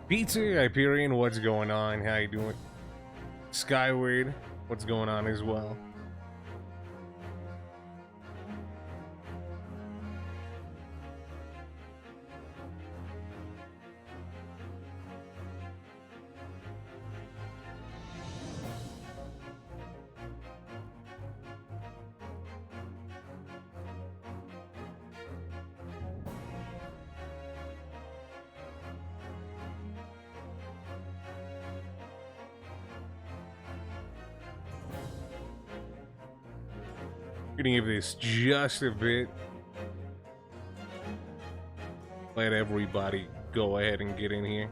Pizza Hyperion, what's going on? How you doing? Skyward, what's going on as well? Gonna give this just a bit. Let everybody go ahead and get in here.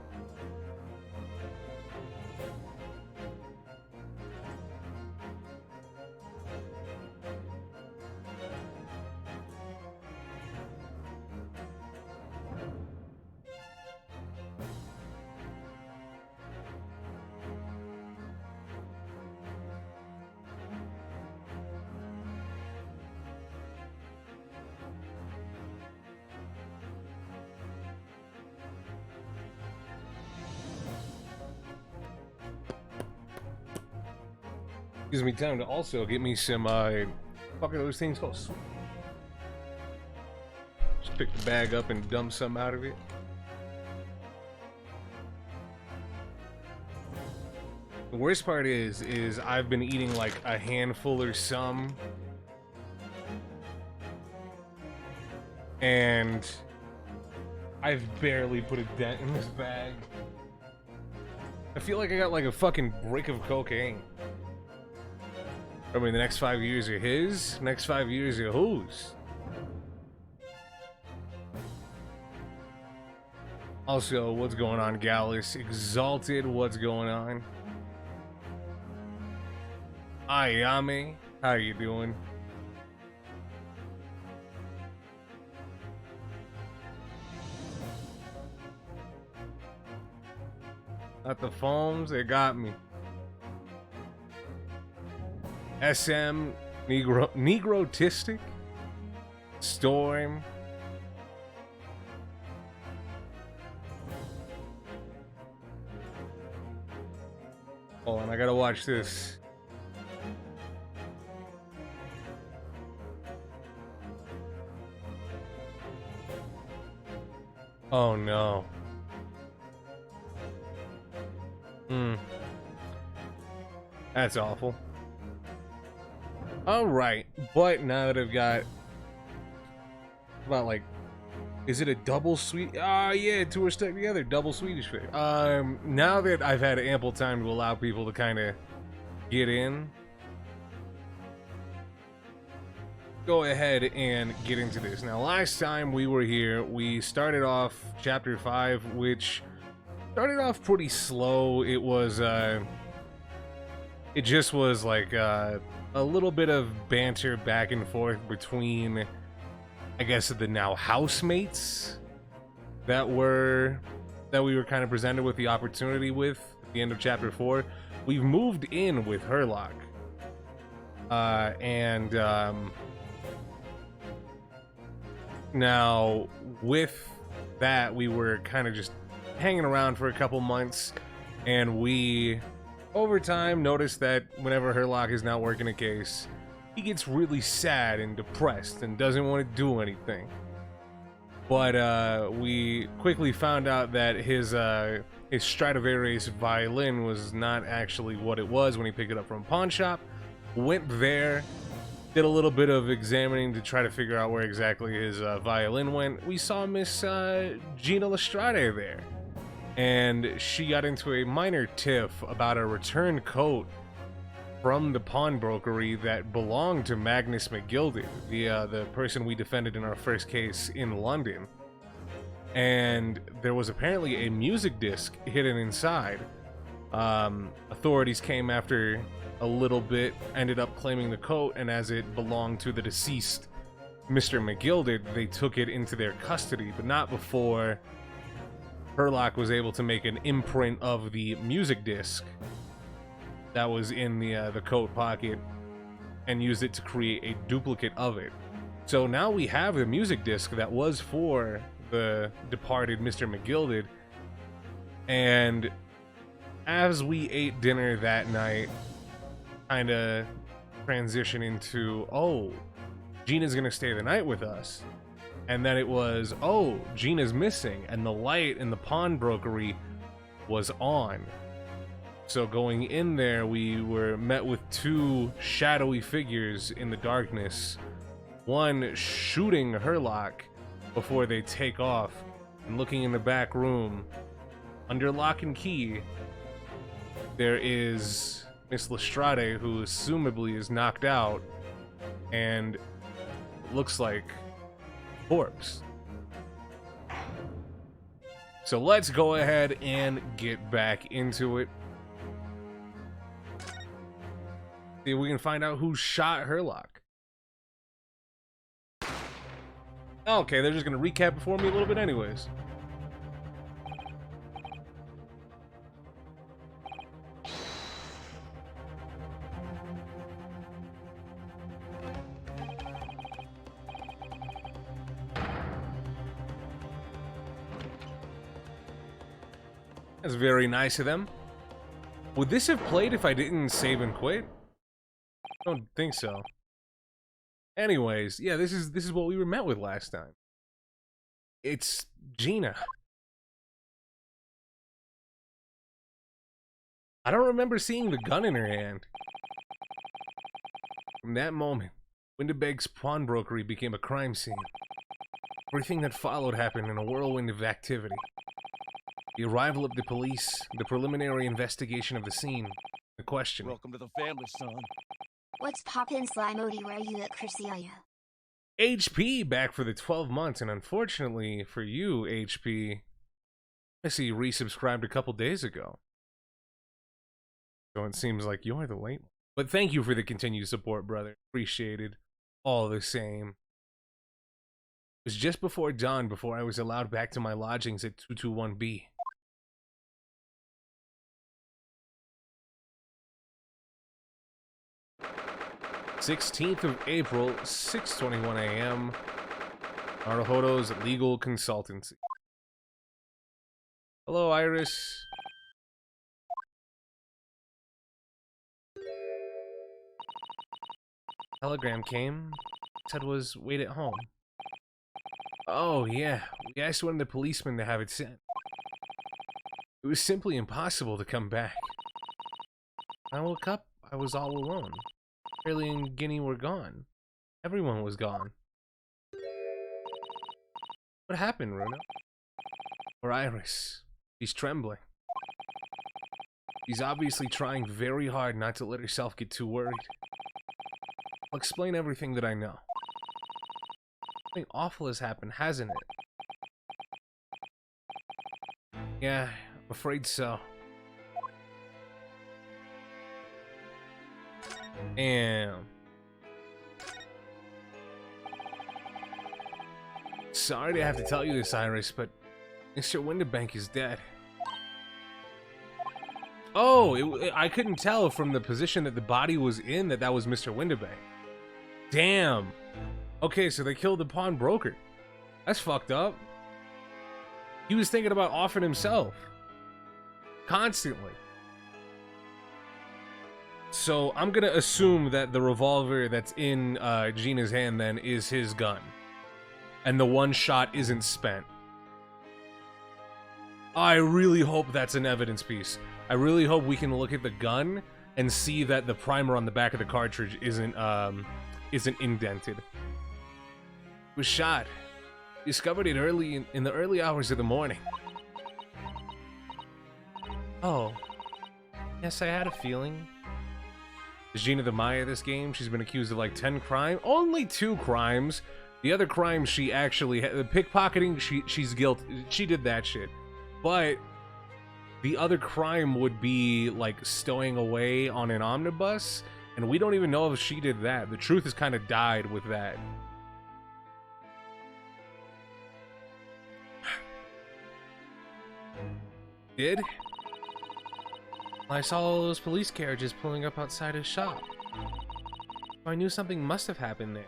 Gives me time to also get me some, fuck are those things called? Just pick the bag up and dump some out of it. The worst part is I've been eating like a handful or some. And I've barely put a dent in this bag. I feel like I got like a fucking brick of cocaine. I mean, the next 5 years are his, next 5 years are whose? Also, what's going on, Gallus? Exalted, what's going on? Ayame, how you doing? Not the foams, they got me. SM, Negrotistic, Storm. Hold on, I gotta watch this. Oh no. That's awful. Alright, but now that I've got about like, is it a double sweet? Yeah, two are stuck together, double Swedish fish. Now that I've had ample time to allow people to kind of get in, go ahead and get into this. Now, last time we were here, we started off chapter 5, which started off pretty slow. It was, it just was like, a little bit of banter back and forth between, I guess, the now housemates that we were kind of presented with the opportunity with at the end of chapter 4. We've moved in with Herlock, now with that we were kind of just hanging around for a couple months, and we over time noticed that whenever Herlock is not working a case, he gets really sad and depressed and doesn't want to do anything. But we quickly found out that his Stradivarius violin was not actually what it was when he picked it up from a pawn shop. Went there, did a little bit of examining to try to figure out where exactly his violin went. We saw Miss Gina Lestrade there, and she got into a minor tiff about a returned coat from the pawnbrokery that belonged to Magnus McGilded, the person we defended in our first case in London. And there was apparently a music disc hidden inside. Authorities came after a little bit, ended up claiming the coat, and as it belonged to the deceased Mr. McGilded, they took it into their custody, but not before Herlock was able to make an imprint of the music disc that was in the coat pocket and used it to create a duplicate of it. So now we have the music disc that was for the departed Mr. McGilded, And as we ate dinner that night, kind of transition into, oh, Gina's gonna stay the night with us. And then it was, oh, Gina's missing, and the light in the pawnbrokery was on. So going in there, we were met with two shadowy figures in the darkness, one shooting Herlock before they take off, and looking in the back room, under lock and key, there is Miss Lestrade, who assumably is knocked out, and looks like a corpse. So let's go ahead and get back into it. See if we can find out who shot Herlock. Okay, they're just gonna recap it for me a little bit anyways. That's very nice of them. Would this have played if I didn't save and quit? I don't think so. Anyways, yeah, this is what we were met with last time. It's Gina. I don't remember seeing the gun in her hand. From that moment, Winterberg's pawnbrokery became a crime scene. Everything that followed happened in a whirlwind of activity. The arrival of the police, the preliminary investigation of the scene, the question. Welcome to the family, son. What's poppin', Slimody? Where are you at, Cursia? HP back for the 12 months, and unfortunately for you, HP, I see you resubscribed a couple days ago. So it seems like you're the late one. But thank you for the continued support, brother. Appreciated. All the same. It was just before dawn before I was allowed back to my lodgings at 221B. th of April, 6:21 a.m. Naruhodo's Legal Consultancy. Hello, Iris. Telegram came. Said was wait at home. Oh, yeah. We asked one of the policemen to have it sent. It was simply impossible to come back. When I woke up, I was all alone. Fairly and Guinea were gone. Everyone was gone. What happened, Runa? Or Iris. She's trembling. She's obviously trying very hard not to let herself get too worried. I'll explain everything that I know. Something awful has happened, hasn't it? Yeah, I'm afraid so. Damn. Sorry to have to tell you this, Iris, but Mr. Winterbank is dead. Oh, I couldn't tell from the position that the body was in that was Mr. Winterbank. Damn. Okay, so they killed the pawnbroker. That's fucked up. He was thinking about offing himself. Constantly. So I'm gonna assume that the revolver that's in Gina's hand then is his gun. And the one shot isn't spent. I really hope that's an evidence piece. I really hope we can look at the gun and see that the primer on the back of the cartridge isn't indented. It was shot. Discovered it early in the early hours of the morning. Oh. Yes, I had a feeling. Is Gina the Maya this game? She's been accused of like 10 crimes. Only 2 crimes. The other crime she actually had, the pickpocketing, she's guilty. She did that shit. But the other crime would be like stowing away on an omnibus, and we don't even know if she did that. The truth has kind of died with that. Did? I saw all those police carriages pulling up outside his shop. I knew something must have happened there.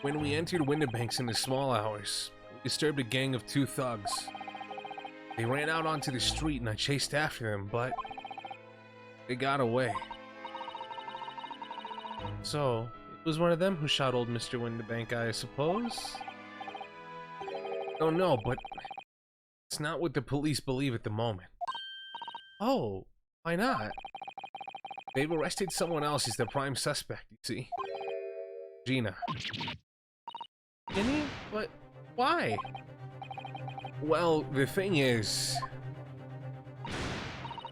When we entered Winterbanks in the small hours, disturbed a gang of 2 thugs. They ran out onto the street and I chased after them, but they got away. So, it was one of them who shot old Mr. Windibank, I suppose? Don't know, but it's not what the police believe at the moment. Oh, why not? They've arrested someone else as their prime suspect, you see. Gina. Jenny? But why? Well, the thing is...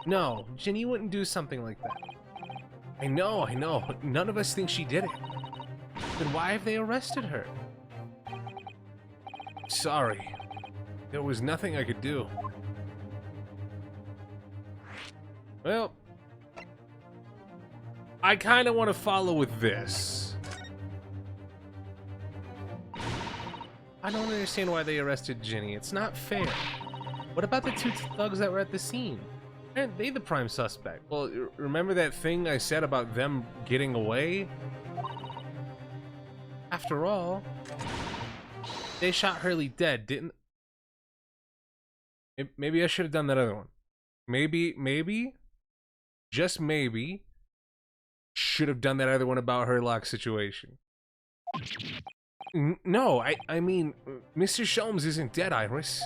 No, Ginny wouldn't do something like that. I know. None of us think she did it. Then why have they arrested her? Sorry. There was nothing I could do. Well... I kinda want to follow with this. I don't understand why they arrested Ginny. It's not fair. What about the 2 thugs that were at the scene? Aren't they the prime suspect? Well, remember that thing I said about them getting away? After all, they shot Hurley dead, didn't... Maybe I should have done that other one. Maybe, just maybe, should have done that other one about Herlock's situation. No, I mean, Mr. Sholmes isn't dead, Iris.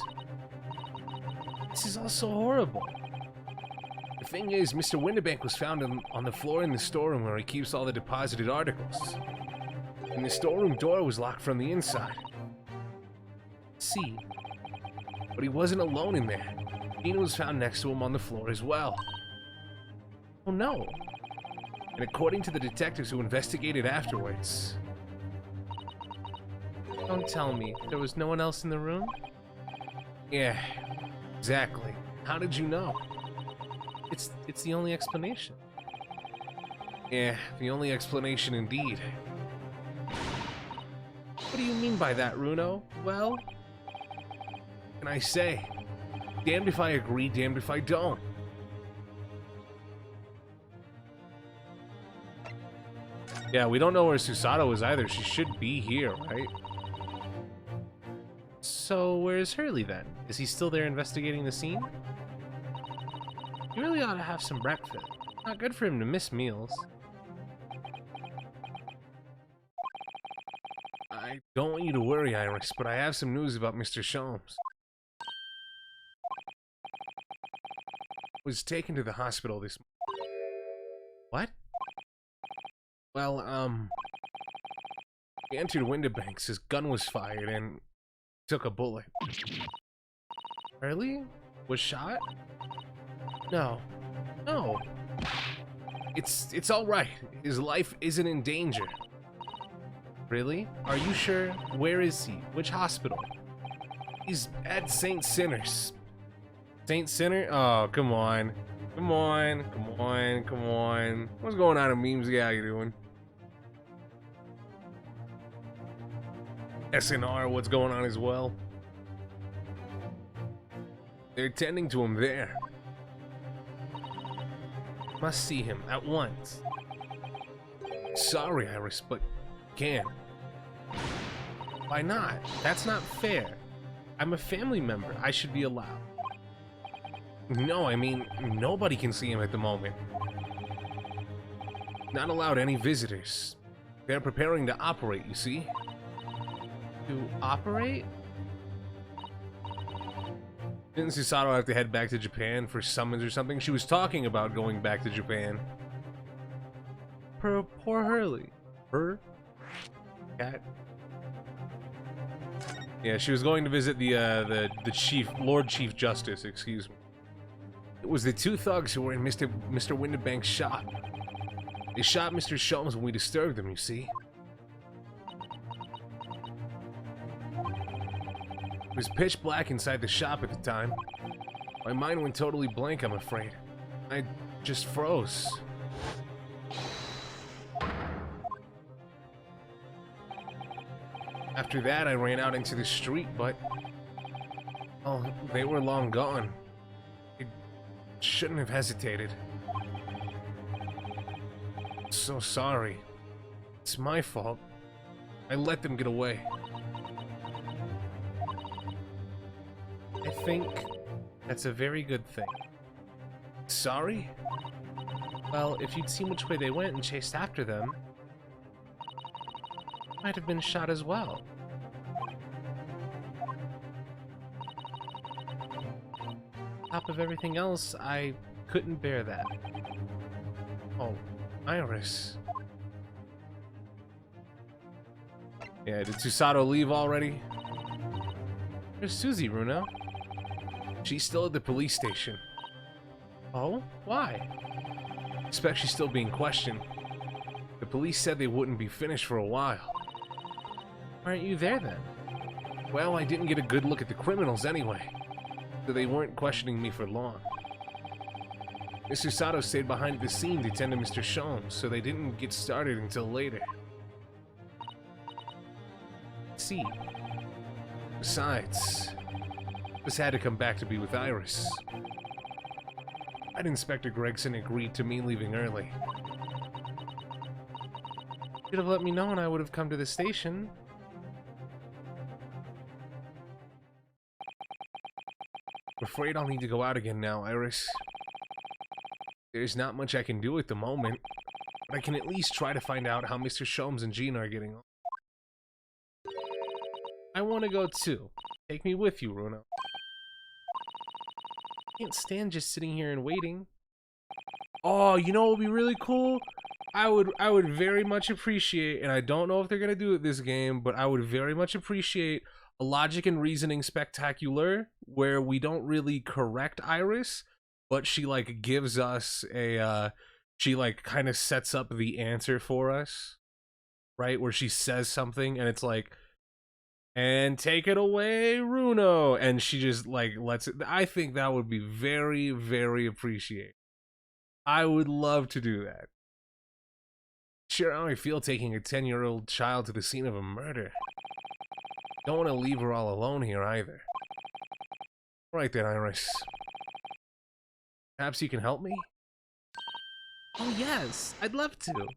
This is all so horrible. The thing is, Mr. Windibank was found on the floor in the storeroom where he keeps all the deposited articles. And the storeroom door was locked from the inside. See, but he wasn't alone in there. Gina was found next to him on the floor as well. Oh no. And according to the detectives who investigated afterwards... Don't tell me, there was no one else in the room? Yeah, exactly. How did you know? It's the only explanation. Yeah, the only explanation indeed. What do you mean by that, Runo? Well, what can I say? Damned if I agree, damned if I don't. Yeah, we don't know where Susato is either. She should be here, right? So, where's Hurley then? Is he still there investigating the scene? He really ought to have some breakfast. Not good for him to miss meals. I don't want you to worry, Iris, but I have some news about Mr. Sholmes. Was taken to the hospital this morning. What? Well, he entered Windibanks, his gun was fired, and took a bullet. Hurley? Was shot? No. It's alright. His life isn't in danger. Really? Are you sure? Where is he? Which hospital? He's at St. Sinner's. St. Sinner? Oh, come on. Come on. What's going on in memes? Yeah, how you doing? SNR, what's going on as well? They're tending to him there. Must see him at once. Sorry, Iris, but can't. Why not? That's not fair. I'm a family member. I should be allowed. No, I mean, nobody can see him at the moment. Not allowed any visitors. They're preparing to operate, you see? To operate? Didn't Susato have to head back to Japan for summons or something? She was talking about going back to Japan. Poor Hurley. Her? Cat? Yeah, she was going to visit the chief, Lord Chief Justice, excuse me. It was the 2 thugs who were in Mr. Windibank's shop. They shot Mr. Sholmes when we disturbed them, you see. It was pitch black inside the shop at the time. My mind went totally blank, I'm afraid. I just froze. After that, I ran out into the street, but... oh, they were long gone. I shouldn't have hesitated. So sorry. It's my fault. I let them get away. think that's a very good thing. Sorry? Well, if you'd seen which way they went and chased after them, you might have been shot as well. On top of everything else, I couldn't bear that. Oh, Iris. Yeah, did Susato leave already? Where's Susie, Runo? She's still at the police station. Oh? Why? I expect she's still being questioned. The police said they wouldn't be finished for a while. Why aren't you there then? Well, I didn't get a good look at the criminals anyway, so they weren't questioning me for long. Mr. Sato stayed behind the scene to tend to Mr. Sholmes, so they didn't get started until later. See. Besides, just had to come back to be with Iris. Inspector Gregson agreed to me leaving early. Should have let me know and I would have come to the station. I'm afraid I'll need to go out again now, Iris. There's not much I can do at the moment, but I can at least try to find out how Mr. Sholmes and Gina are getting on. I want to go too. Take me with you, Runo. Can't stand just sitting here and waiting. Oh, you know what would be really cool? I would very much appreciate, and I don't know if they're gonna do it this game, but I would very much appreciate a logic and reasoning spectacular where we don't really correct Iris, but she like gives us a she like kind of sets up the answer for us, right? Where she says something and it's like, and take it away, Runo, and she just like lets it. I think that would be very, very appreciated. I would love to do that. Sure, how I feel taking a 10-year-old child to the scene of a murder. Don't want to leave her all alone here either. Right then, Iris. Perhaps you can help me? Oh yes, I'd love to.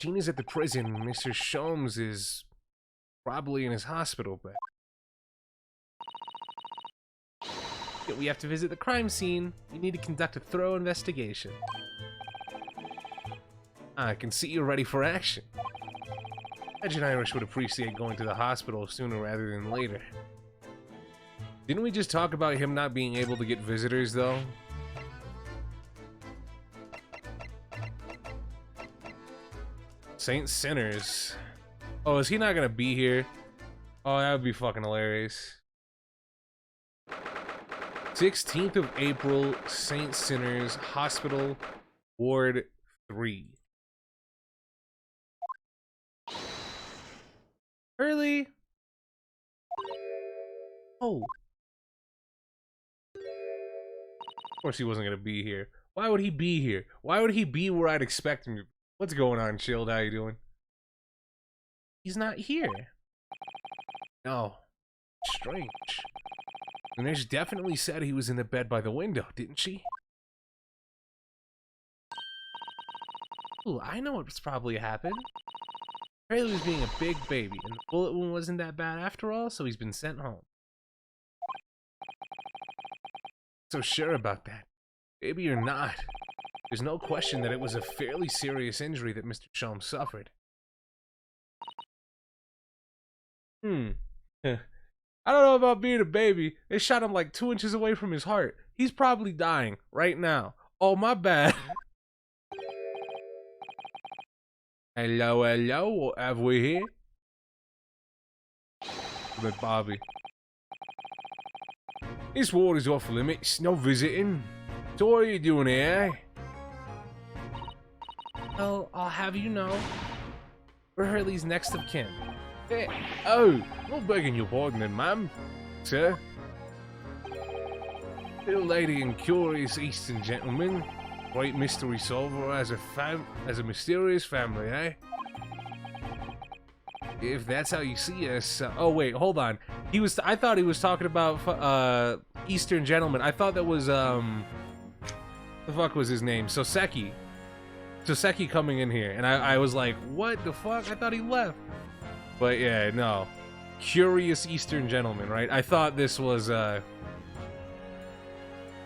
Gina's at the prison. Mr. Sholmes is probably in his hospital bed. We have to visit the crime scene. We need to conduct a thorough investigation. I can see you're ready for action. Imagine Irish would appreciate going to the hospital sooner rather than later. Didn't we just talk about him not being able to get visitors, though? Saint Sinners. Oh, is he not gonna be here? Oh, that would be fucking hilarious. 16th of April, Saint Sinners Hospital, Ward 3. Early. Oh. Of course he wasn't gonna be here. Why would he be here? Why would he be where I'd expect him to be? What's going on, Shield? How you doing? He's not here. No. Strange. The nurse definitely said he was in the bed by the window, didn't she? Ooh, I know what's probably happened. Riley was being a big baby, and the bullet wound wasn't that bad after all, so he's been sent home. So sure about that. Maybe you're not. There's no question that it was a fairly serious injury that Mr. Sholmes suffered. I don't know about being a baby. They shot him like 2 inches away from his heart. He's probably dying right now. Oh, my bad. Hello, hello. What have we here? But Bobby. This ward is off limits. No visiting. So what are you doing here? Well, I'll have you know, we're Hurley's next of kin. Hey, oh, not begging your pardon then, ma'am, sir. Little lady and curious Eastern gentleman, great mystery solver as a mysterious family, eh? If that's how you see us. Oh wait, hold on. I thought he was talking about Eastern gentleman. I thought that was the fuck was his name? Soseki coming in here, and I was like, what the fuck? I thought he left. But yeah, no. curious Eastern gentleman, right? I thought this was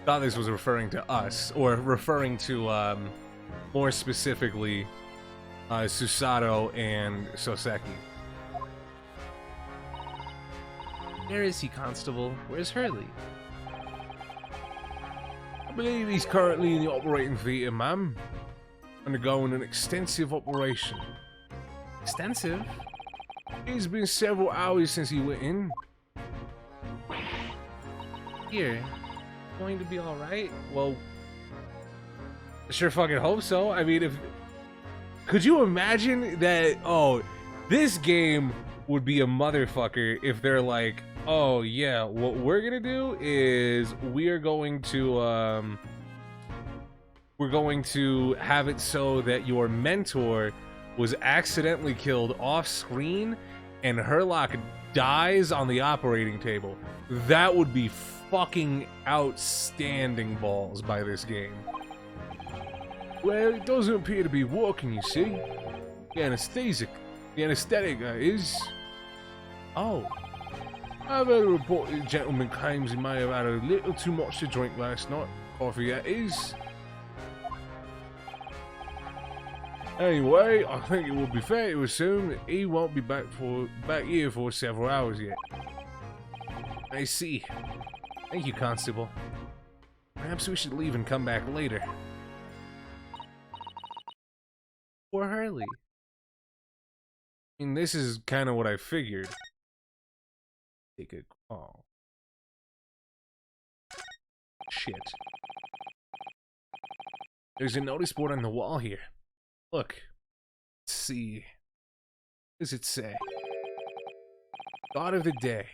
referring to us, or referring to more specifically Susato and Soseki. Where is he, Constable? Where's Hurley? I believe he's currently in the operating theater, ma'am, undergoing an extensive operation. Extensive? It's been several hours since he went in. Here. Going to be alright? Well, I sure fucking hope so. I mean, could you imagine that? Oh, this game would be a motherfucker if they're like, oh yeah, what we're gonna do is we're going to have it so that your mentor was accidentally killed off screen and Herlock dies on the operating table. That would be fucking outstanding balls by this game. Well, it doesn't appear to be working, you see. The anesthetic is. Oh. I've heard a report that the gentleman claims he may have had a little too much to drink last night. Coffee, that is. Anyway, I think it would be fair to assume that he won't be back here for several hours yet. I see. Thank you, Constable. Perhaps we should leave and come back later. Poor Hurley. I mean, this is kind of what I figured. Take a call. Shit. There's a notice board on the wall here. Look. Let's see. What does it say? God of the day.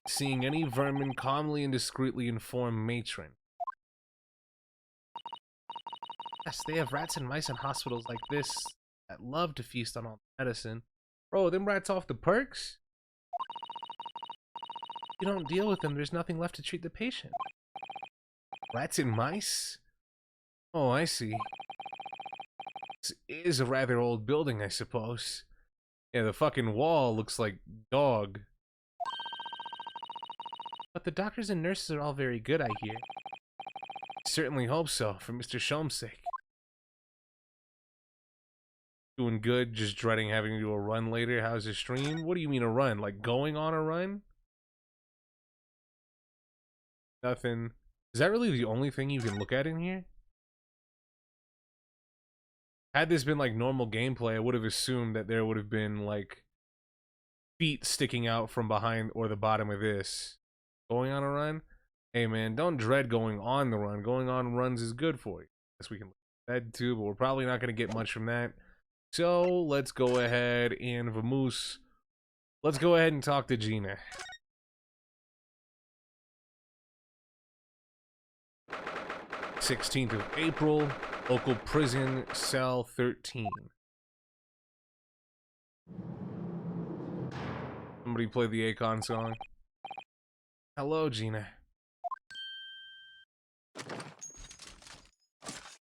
Seeing any vermin, calmly and discreetly inform matron. Yes, they have rats and mice in hospitals like this that love to feast on all the medicine. Bro, them rats off the perks? If you don't deal with them, there's nothing left to treat the patient. Rats and mice? Oh, I see. This is a rather old building, I suppose. Yeah, the fucking wall looks like dog. But the doctors and nurses are all very good, I hear. Certainly hope so, for Mr. Shom's sake. Doing good, just dreading having to do a run later. How's the stream? What do you mean a run? Like going on a run? Nothing. Is that really the only thing you can look at in here? Had this been like normal gameplay, I would have assumed that there would have been like feet sticking out from behind or the bottom of this. Going on a run? Hey man, don't dread going on the run. Going on runs is good for you. Yes, we can look at that too, but we're probably not going to get much from that. So let's go ahead and vamoose. Let's go ahead and talk to Gina. (16th of April), local prison, cell 13. Somebody play the Akon song. Hello, Gina.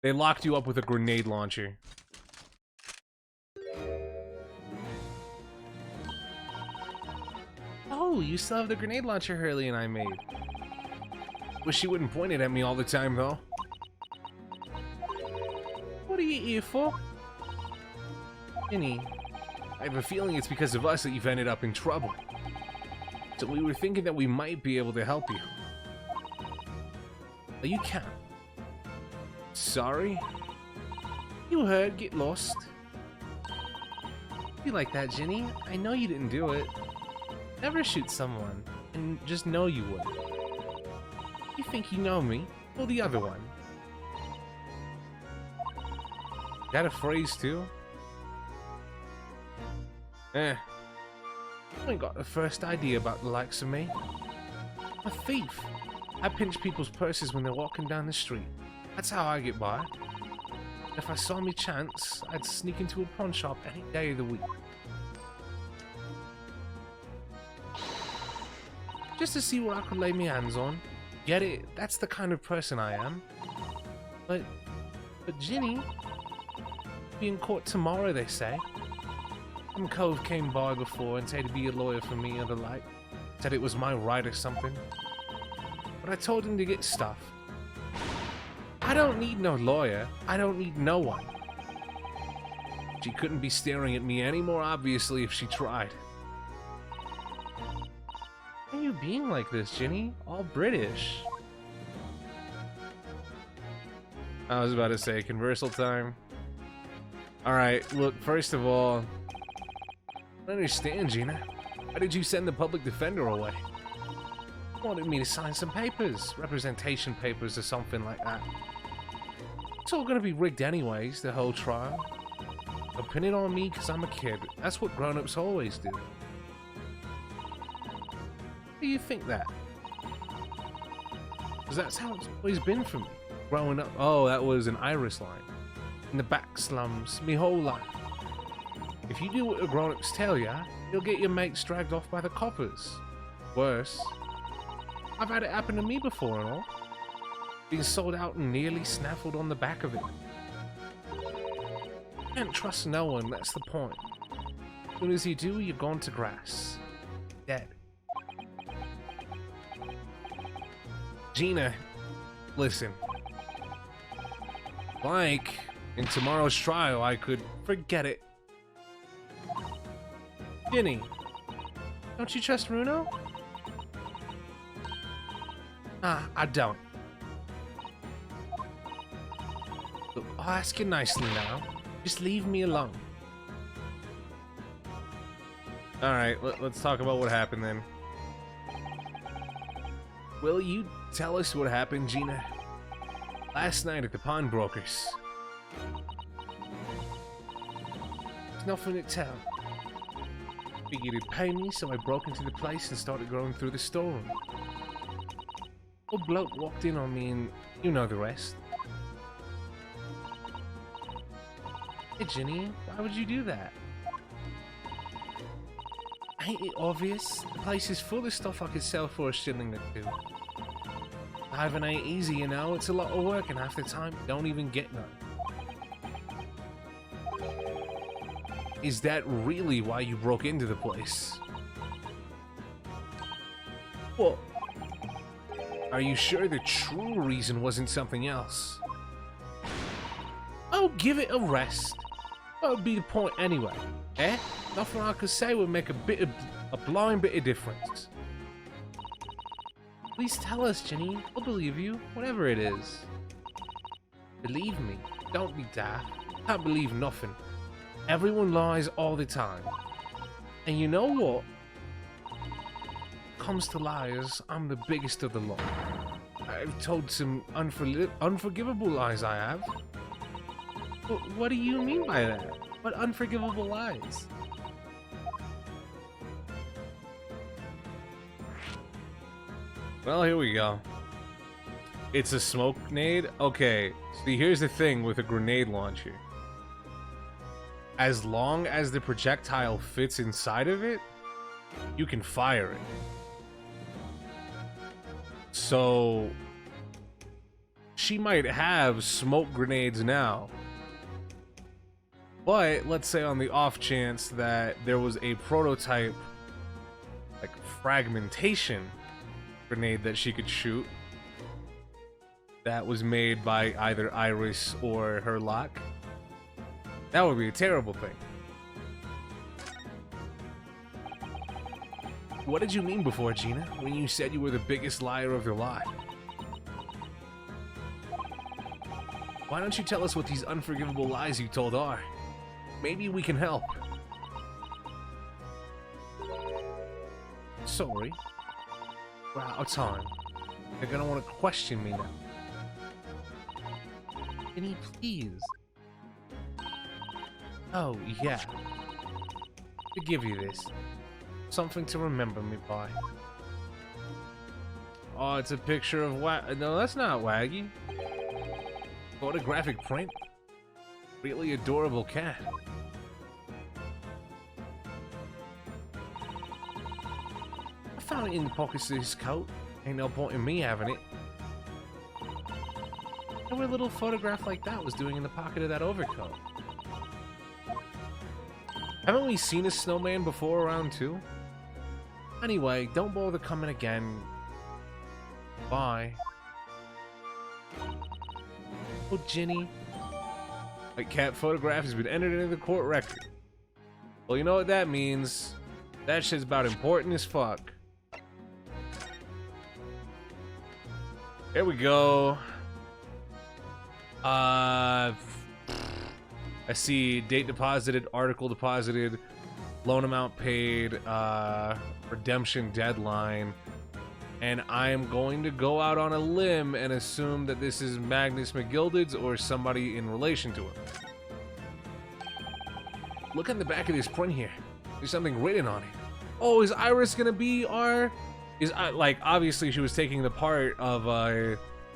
They locked you up with a grenade launcher. Oh, you still have the grenade launcher Hurley and I made. Wish she wouldn't point it at me all the time, though. What are you here for? Ginny, I have a feeling it's because of us that you've ended up in trouble. So we were thinking that we might be able to help you. Oh, you can't. Sorry? You heard, get lost. Be like that, Ginny. I know you didn't do it. Never shoot someone, and just know you would. You think you know me? Or the other one? Got a phrase too? You ain't got the first idea about the likes of me. I'm a thief. I pinch people's purses when they're walking down the street. That's how I get by. If I saw me chance, I'd sneak into a pawn shop any day of the week. Just to see what I could lay my hands on. Get it? That's the kind of person I am. But Ginny, be in court tomorrow, they say. Some cove came by before and said he'd be a lawyer for me or the like. Said it was my right or something. But I told him to get stuff. I don't need no lawyer. I don't need no one. She couldn't be staring at me any more obviously if she tried. Why are you being like this, Ginny? All British. I was about to say, conversal time. Alright, look, first of all, I don't understand, Gina. Why did you send the public defender away? You wanted me to sign some papers, representation papers or something like that. It's all gonna be rigged anyways, the whole trial. So pin it on me because I'm a kid. That's what grown-ups always do. How do you think that? Because that's how it's always been for me. Growing up. Oh, that was an Iris line. In the back slums, me whole life. If you do what the grown-ups tell ya, you'll get your mates dragged off by the coppers. Worse. I've had it happen to me before and all. Being sold out and nearly snaffled on the back of it. Can't trust no one, that's the point. As soon as you do, you're gone to grass. Dead. Gina, listen. Like, in tomorrow's trial, I could forget it. Ginny, don't you trust Runo? I don't. Look, I'll ask you nicely now. Just leave me alone. Alright, let's talk about what happened then. Will you tell us what happened, Gina? Last night at the pawnbrokers. There's nothing to tell. Figured he'd pay me, so I broke into the place and started going through the storeroom. Old bloke walked in on me and you know the rest. Hey Ginny, why would you do that? Ain't it obvious? The place is full of stuff I could sell for a shilling or two. Diving ain't easy, you know. It's a lot of work and half the time you don't even get none. Is that really why you broke into the place? Well, are you sure the true reason wasn't something else? Oh, give it a rest. What would be the point anyway? Eh? Nothing I could say would make a blind bit of difference. Please tell us, Ginny. I'll believe you, whatever it is. Believe me. Don't be daft. Can't believe nothing. Everyone lies all the time. And you know what? Comes to liars, I'm the biggest of the lot. I've told some unforgivable lies, I have. But what do you mean by that? What unforgivable lies? Well, here we go. It's a smoke grenade? Okay, see, here's the thing with a grenade launcher. As long as the projectile fits inside of it, you can fire it. So, she might have smoke grenades now. But, let's say on the off chance that there was a prototype, like, fragmentation grenade that she could shoot that was made by either Iris or her lock, that would be a terrible thing. What did you mean before, Gina, when you said you were the biggest liar of the lot? Why don't you tell us what these unforgivable lies you told are? Maybe we can help. Sorry. We're out of time. They're gonna want to question me now. Can you please? Oh, yeah. To give you this. Something to remember me by. Oh, it's a picture of No, that's not Waggy. Photographic print. Really adorable cat. I found it in the pockets of his coat. Ain't no point in me having it. What a little photograph like that was doing in the pocket of that overcoat. Haven't we seen a snowman before around 2? Anyway, don't bother coming again. Bye. Oh, Ginny. My cat photograph has been entered into the court record. Well, you know what that means. That shit's about important as fuck. Here we go. I see date deposited, article deposited, loan amount paid, redemption deadline, and I am going to go out on a limb and assume that this is Magnus McGilded's or somebody in relation to him. Look on the back of this print here. There's something written on it. Oh, is Iris gonna be our... like, obviously she was taking the part of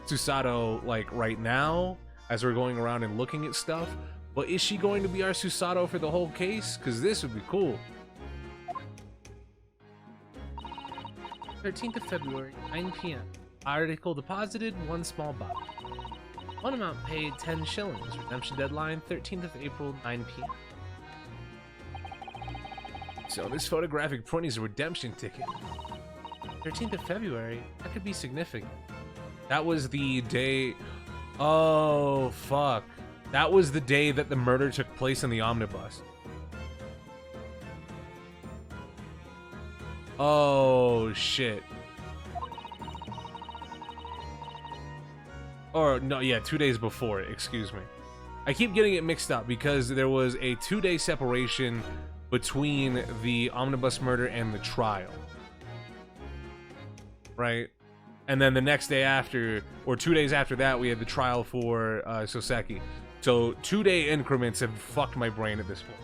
Susato, like, right now, as we're going around and looking at stuff. But is she going to be our Susato for the whole case? Because this would be cool. 13th of February, 9 p.m. Article deposited, 1 small box. One amount paid, 10 shillings. Redemption deadline, 13th of April, 9 p.m. So this photographic print is a redemption ticket. 13th of February? That could be significant. That was the day... Oh, fuck. That was the day that the murder took place in the omnibus. Oh, shit. Or, no, yeah, 2 days before it, excuse me. I keep getting it mixed up because there was a 2-day separation between the omnibus murder and the trial. Right? And then the next day after, or 2 days after that, we had the trial for Soseki. So 2-day increments have fucked my brain at this point.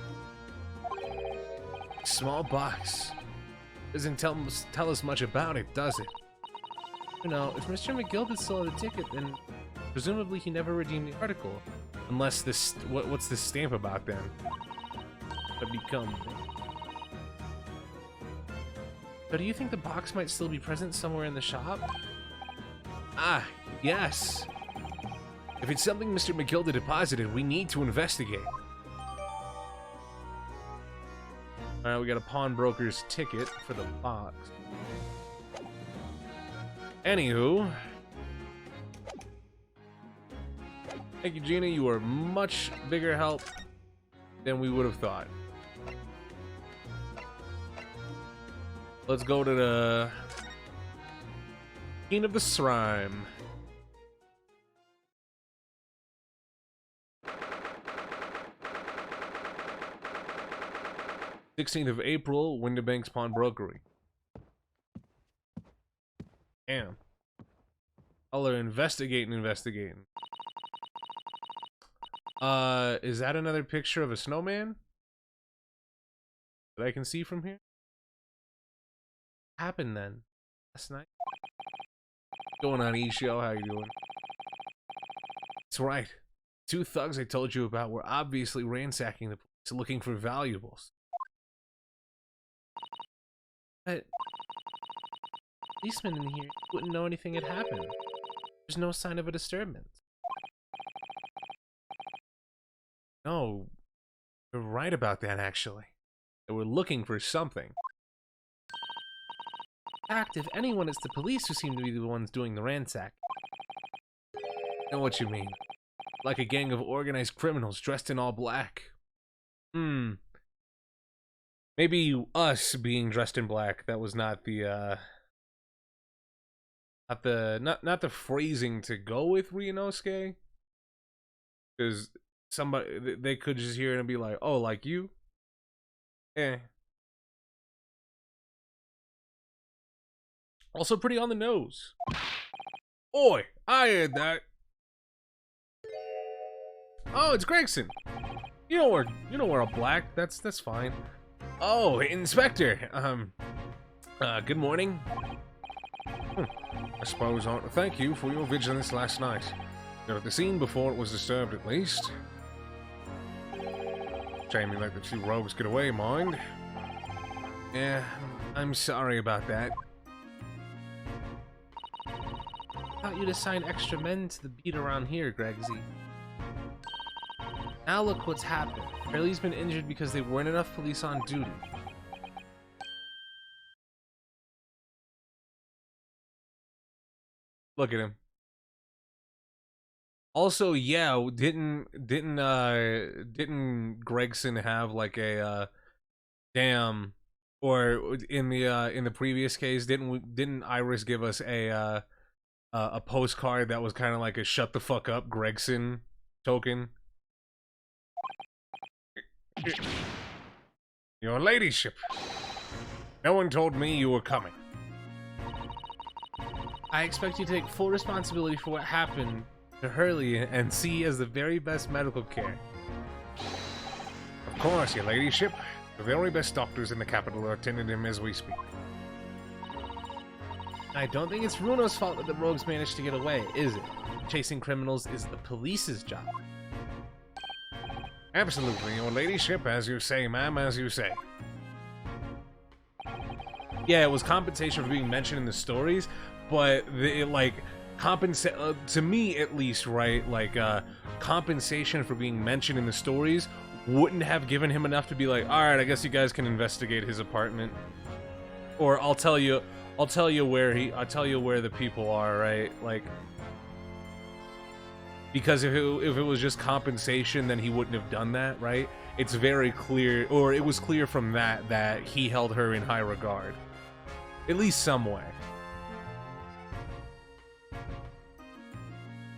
Small box. Doesn't tell us much about it, does it? You know, if Mr. McGill still had a ticket, then presumably he never redeemed the article. Unless this, what's this stamp about then? Become. So do you think the box might still be present somewhere in the shop? Ah, yes. If it's something Mr. McGilda deposited, we need to investigate. Alright, we got a pawnbroker's ticket for the box. Anywho. Thank you, Gina. You are much bigger help than we would have thought. Let's go to the King of the Shrine. '16th of April, Windibank's Pawnbrokery. Damn. I'll investigating. Is that another picture of a snowman that I can see from here? What happened then? Last night? Going on, E-Show? How you doing? That's right. 2 thugs I told you about were obviously ransacking the place, looking for valuables. But policeman in here wouldn't know anything had happened. There's no sign of a disturbance. No, you're right about that, actually. They were looking for something. In fact, if anyone, it's the police who seem to be the ones doing the ransack. I know what you mean. Like a gang of organized criminals dressed in all black. Maybe us being dressed in black, that was not the, not the phrasing to go with Ryunosuke. Because somebody, they could just hear it and be like, oh, like you? Eh. Also pretty on the nose. Oi, I heard that. Oh, it's Gregson. You don't wear a black. That's fine. Oh, Inspector. Good morning. I suppose I ought to thank you for your vigilance last night. Got at the scene before it was disturbed, at least. Shame you let the 2 rogues get away, mind. Yeah, I'm sorry about that. I thought you'd assign extra men to the beat around here, Gregsy. Now look what's happened. Hurley's been injured because there weren't enough police on duty. Look at him. Also, yeah, didn't Gregson have like a damn, or in the previous case, didn't Iris give us a postcard that was kind of like a shut the fuck up Gregson token? Your ladyship. No one told me you were coming. I expect you to take full responsibility for what happened to Hurley and see as the very best medical care. Of course, your ladyship. The very best doctors in the capital are attending him as we speak. I don't think it's Runo's fault that the rogues managed to get away, is it? Chasing criminals is the police's job. Absolutely, your ladyship, as you say, ma'am, as you say. Yeah, it was compensation for being mentioned in the stories, but to me at least, right? Like, compensation for being mentioned in the stories wouldn't have given him enough to be like, all right, I guess you guys can investigate his apartment, or I'll tell you where the people are, right? Like, because if it was just compensation, then he wouldn't have done that, right? It's very clear, or it was clear from that he held her in high regard, at least some way.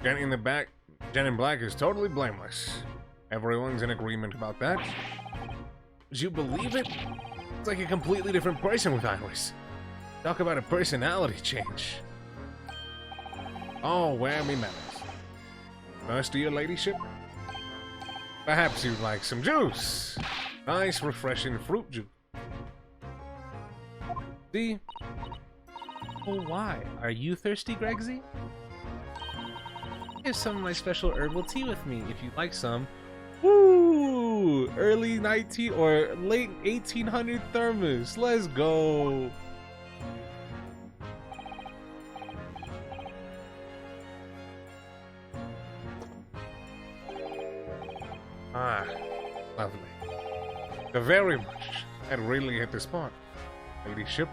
Jen in Black is totally blameless. Everyone's in agreement about that. Would you believe it? It's like a completely different person with Iris. Talk about a personality change. Oh, where me manners. Thirsty, your ladyship? Perhaps you'd like some juice. Nice, refreshing fruit juice. See? Oh, why? Are you thirsty, Gregsy? Here's some of my special herbal tea with me, if you'd like some. Woo! Early 19 or late 1800 thermos. Let's go. Ah, lovely. Very much. That really hit the spot, ladyship.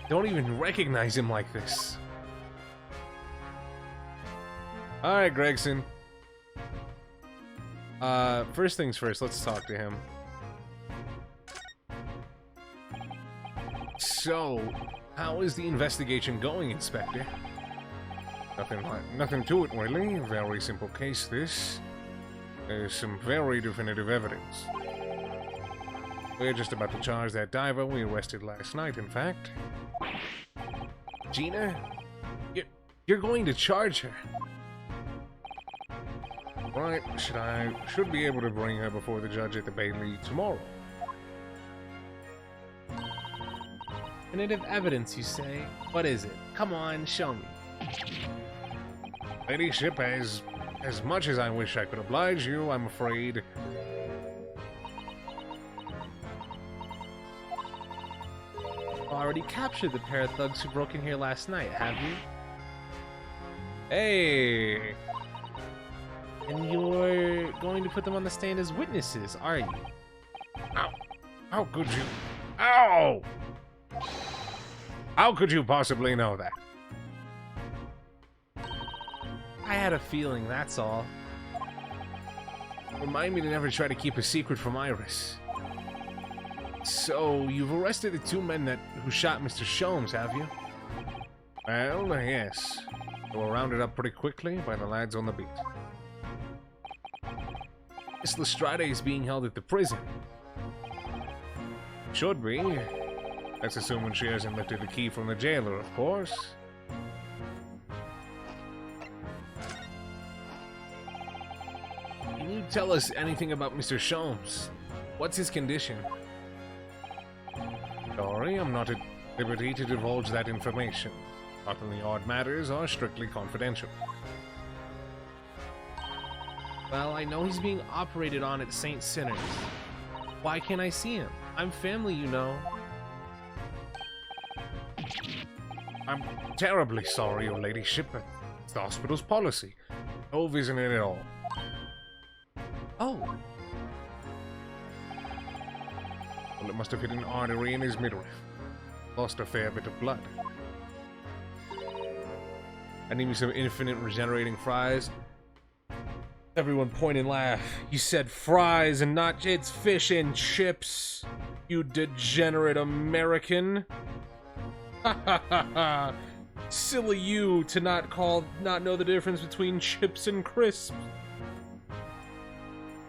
Don't even recognize him like this. Alright, Gregson. First things first, let's talk to him. So, how is the investigation going, Inspector? Nothing to it, really. Very simple case, this. There's some very definitive evidence. We're just about to charge that diver we arrested last night, in fact. Gina? You're going to charge her? Right, should be able to bring her before the judge at the Bailey tomorrow. Definitive evidence, you say? What is it? Come on, show me. Ladyship, as much as I wish I could oblige you, I'm afraid. Already captured the pair of thugs who broke in here last night, have you? Hey! And you're going to put them on the stand as witnesses, are you? Ow! How could you? Ow! How could you possibly know that? I had a feeling, that's all. Remind me to never try to keep a secret from Iris. So, you've arrested the two men who shot Mr. Sholmes, have you? Well, yes. They were rounded up pretty quickly by the lads on the beat. Miss Lestrade is being held at the prison. Should be. That's assuming she hasn't lifted the key from the jailer, of course. Can you tell us anything about Mr. Sholmes? What's his condition? Sorry, I'm not at liberty to divulge that information. Utterly odd matters are strictly confidential. Well, I know he's being operated on at St. Sinners. Why can't I see him? I'm family, you know. I'm terribly sorry, your ladyship, but it's the hospital's policy. No visiting at all. Oh, Well, it must have hit an artery in his midriff. Lost a fair bit of blood. I need me some infinite regenerating fries. Everyone point and laugh. You said fries and not it's fish and chips. You degenerate American. Ha ha ha ha. Silly you to not know the difference between chips and crisps.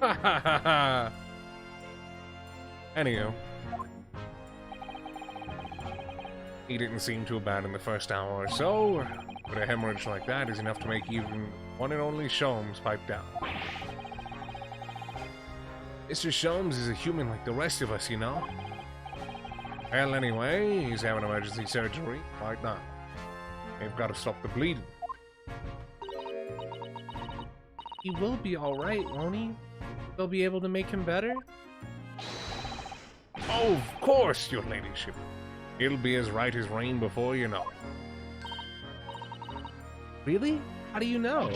Ha ha ha ha. Anywho. He didn't seem too bad in the first hour or so, but a hemorrhage like that is enough to make even one and only Sholmes pipe down. Mr. Sholmes is a human like the rest of us, you know? Well, anyway, he's having emergency surgery right now. They've got to stop the bleeding. He will be alright, won't he? They'll be able to make him better? Oh, of course, your ladyship. It'll be as right as rain before you know it. Really? How do you know?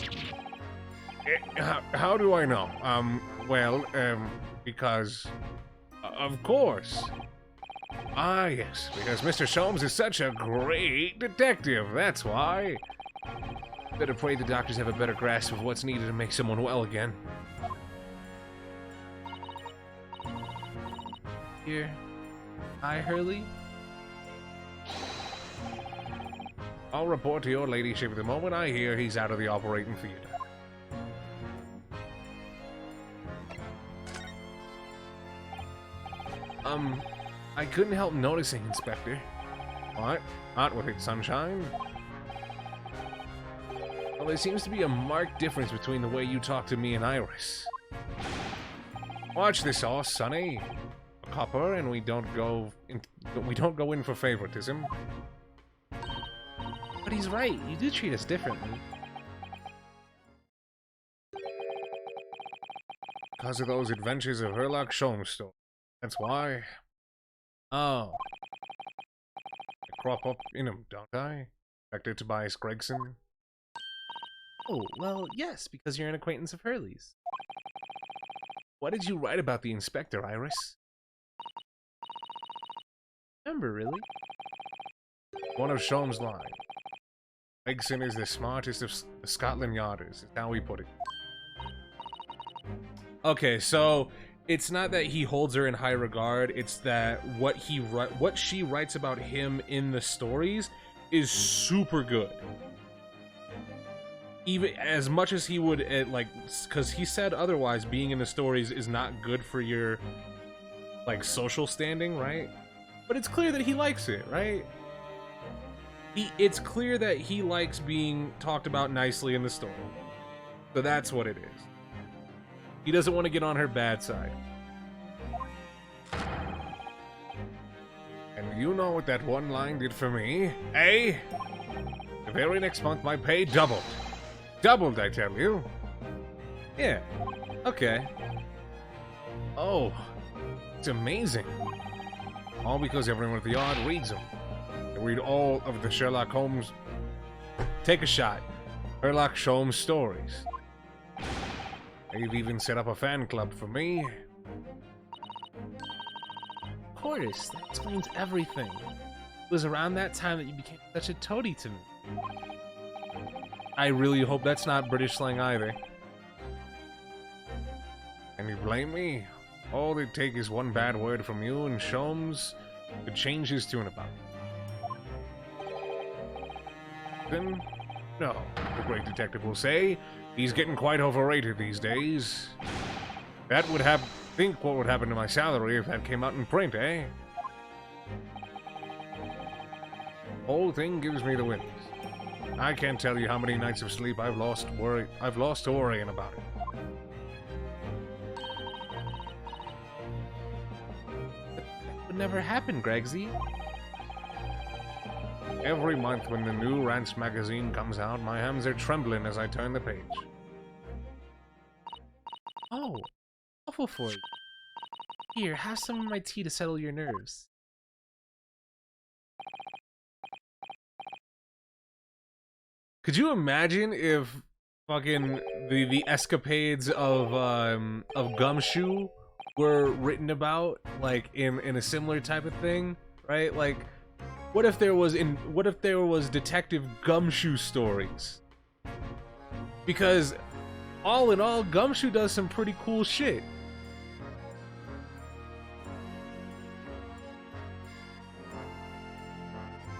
How do I know? Because... of course. Ah, yes, because Mr. Sholmes is such a great detective, that's why. Better pray the doctors have a better grasp of what's needed to make someone well again. Here. Hi, Hurley. I'll report to your ladyship the moment I hear he's out of the operating theater. I couldn't help noticing, Inspector. What? Not with it, sunshine? Well, there seems to be a marked difference between the way you talk to me and Iris. Watch this horse, Sonny. A copper, and we don't go in for favoritism. But he's right. You do treat us differently. Because of those adventures of Sherlock Sholmes story. That's why. Oh. I crop up in him, don't I? Inspector Tobias Gregson. Oh, well, yes, because you're an acquaintance of Hurley's. What did you write about the inspector, Iris? Remember, really? One of Sholmes' lines. Gregson is the smartest of the Scotland Yarders, is how we put it. Okay, so it's not that he holds her in high regard, it's that what she writes about him in the stories is super good. Even as much as he would, because he said otherwise, being in the stories is not good for your, like, social standing, right? But it's clear that he likes it, right? It's clear that he likes being talked about nicely in the story. So that's what it is. He doesn't want to get on her bad side. And you know what that one line did for me, eh? The very next month my pay doubled. Doubled, I tell you. Yeah. Okay. Oh, it's amazing. All because everyone at the yard reads them. They read all of the Sherlock Holmes... Take a shot. Sherlock Holmes stories. They've even set up a fan club for me. Of course, that explains everything. It was around that time that you became such a toady to me. I really hope that's not British slang either. Can you blame me? All they take is one bad word from you and Sholmes could change his tune about it. Then, no, the great detective will say, he's getting quite overrated these days. That would think what would happen to my salary if that came out in print, eh? Whole thing gives me the willies. I can't tell you how many nights of sleep I've lost to worrying about it. That would never happen, Gregsy. Every month when the new Rants magazine comes out, my hands are trembling as I turn the page. Oh, awful for you. Here, have some of my tea to settle your nerves. Could you imagine if fucking the escapades of Gumshoe were written about, like in a similar type of thing, right? Like, what if there was Detective Gumshoe stories? Because all in all, Gumshoe does some pretty cool shit.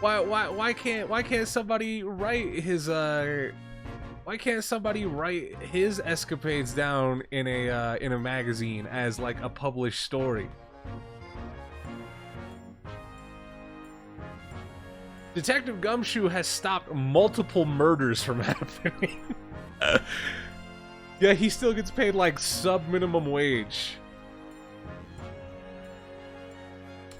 Why can't somebody write his escapades down in a magazine as like a published story? Detective Gumshoe has stopped multiple murders from happening. Yeah, he still gets paid like sub-minimum wage.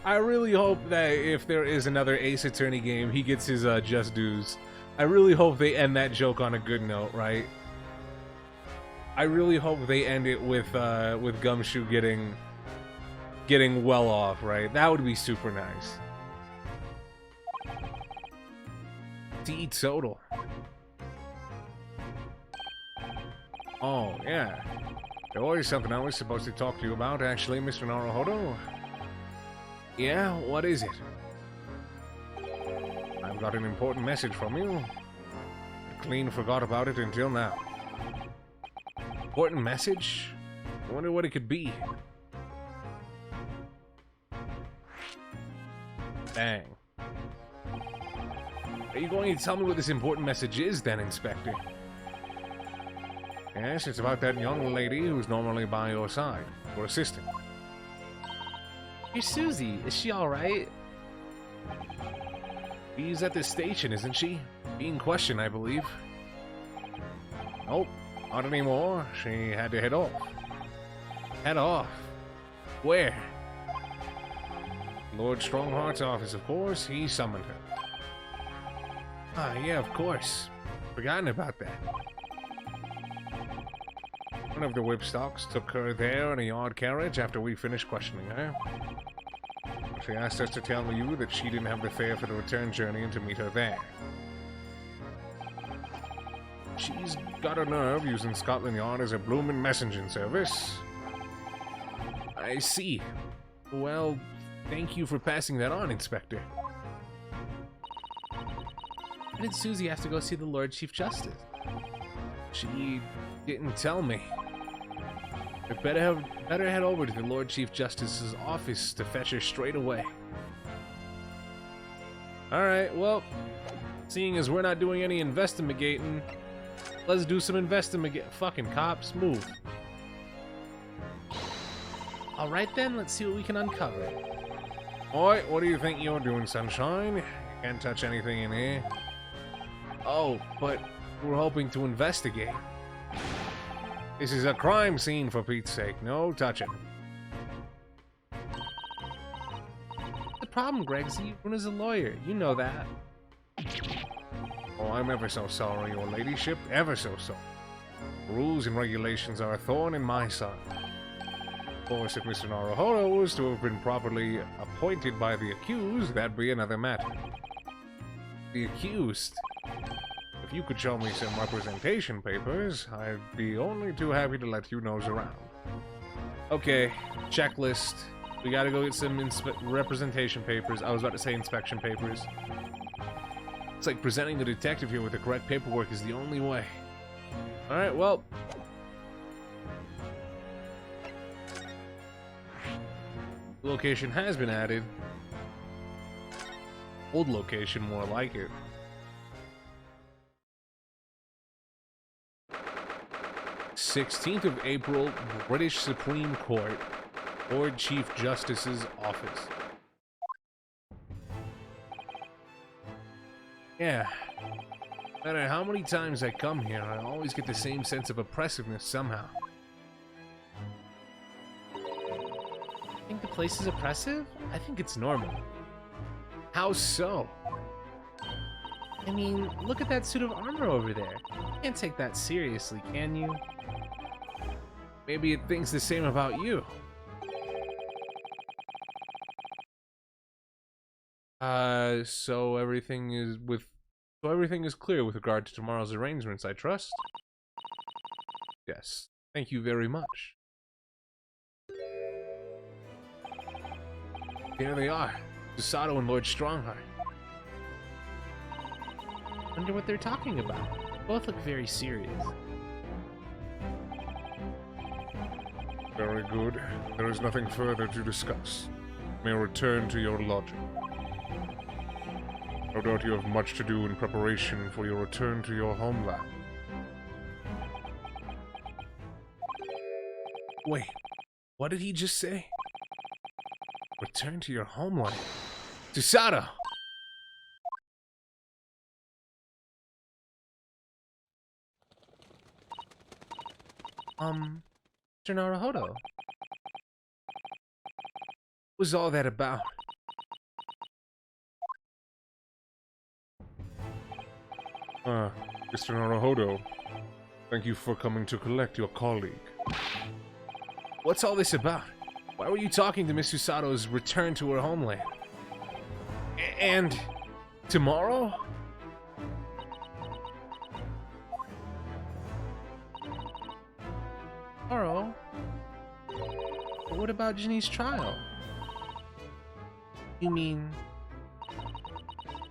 I really hope that if there is another Ace Attorney game, he gets his just dues. I really hope they end that joke on a good note, right? I really hope they end it with Gumshoe getting well off, right? That would be super nice. Total. Oh, yeah. There was something I was supposed to talk to you about, actually, Mr. Naruhodo. Yeah, what is it? I've got an important message from you. I clean forgot about it until now. Important message? I wonder what it could be. Dang. Are you going to tell me what this important message is, then, Inspector? Yes, it's about that young lady who's normally by your side, your assistant. Here's Susie. Is she alright? She's at the station, isn't she? Being questioned, I believe. Nope, not anymore. She had to head off. Head off? Where? Lord Strongheart's office, of course. He summoned her. Ah, yeah, of course. Forgotten about that. One of the whipstocks took her there in a yard carriage after we finished questioning her. She asked us to tell you that she didn't have the fare for the return journey and to meet her there. She's got a nerve using Scotland Yard as a bloomin' messaging service. I see. Well, thank you for passing that on, Inspector. Why did Susie have to go see the Lord Chief Justice? She didn't tell me. I better head over to the Lord Chief Justice's office to fetch her straight away. Alright, well, seeing as we're not doing any investigating, let's do some fucking cops, move. Alright then, let's see what we can uncover. Oi, what do you think you're doing, Sunshine? You can't touch anything in here. Oh, but we're hoping to investigate. This is a crime scene, for Pete's sake. No touching. The problem, Gregsy, Bruno's a lawyer. You know that. Oh, I'm ever so sorry, your ladyship. Ever so sorry. Rules and regulations are a thorn in my side. Of course, if Mr. Naruhodo was to have been properly appointed by the accused, that'd be another matter. The accused? If you could show me some representation papers, I'd be only too happy to let you nose around. Okay, checklist. We gotta go get some representation papers. I was about to say inspection papers. It's like presenting the detective here with the correct paperwork is the only way. Alright, well. The location has been added. Old location, more like it. 16th of April, British Supreme Court, Lord Chief Justice's office. Yeah. No matter how many times I come here, I always get the same sense of oppressiveness somehow. I think the place is oppressive? I think it's normal. How so? I mean, look at that suit of armor over there. You can't take that seriously, can you? Maybe it thinks the same about you. So everything is clear with regard to tomorrow's arrangements, I trust? Yes. Thank you very much. Here they are. Susato and Lord Strongheart. Wonder what they're talking about. Both look very serious. Very good. There is nothing further to discuss. You may return to your lodging. No doubt you have much to do in preparation for your return to your homeland. Wait, what did he just say? Return to your homeland. Susato! Mr. Naruhodo. What was all that about? Mr. Naruhodo, thank you for coming to collect your colleague. What's all this about? Why were you talking to Miss Susato's return to her homeland? And tomorrow? Tomorrow? But what about Ginny's trial? You mean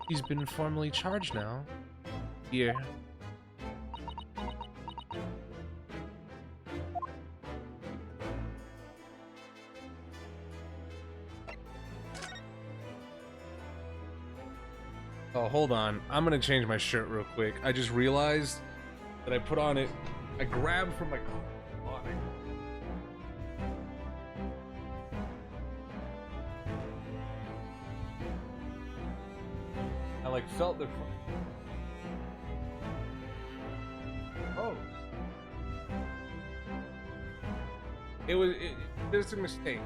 she's been formally charged now? Here. Oh, hold on. I'm gonna change my shirt real quick. I just realized that I put on it. I grabbed from my closet. I like felt the. Oh. There's a mistake.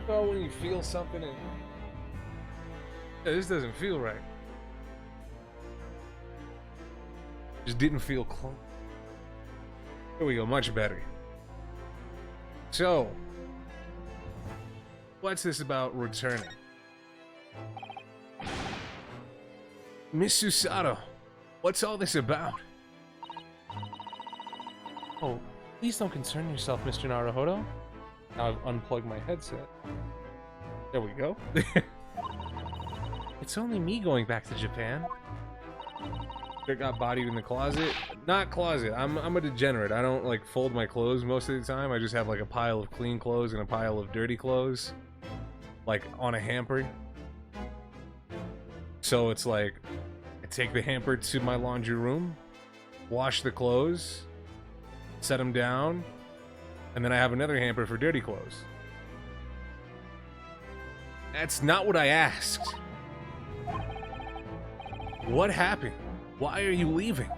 So when you feel something and yeah, this doesn't feel right. Just didn't feel close. Here we go, much better. So, what's this about returning? Miss Susato, what's all this about? Oh, please don't concern yourself, Mr. Naruhodo. Now I've unplugged my headset. There we go. It's only me going back to Japan. That got bodied in the closet. Not closet. I'm a degenerate. I don't like fold my clothes most of the time. I just have like a pile of clean clothes and a pile of dirty clothes, like on a hamper. So it's like I take the hamper to my laundry room, wash the clothes, set them down, and then I have another hamper for dirty clothes. That's not what I asked. What happened? Why are you leaving?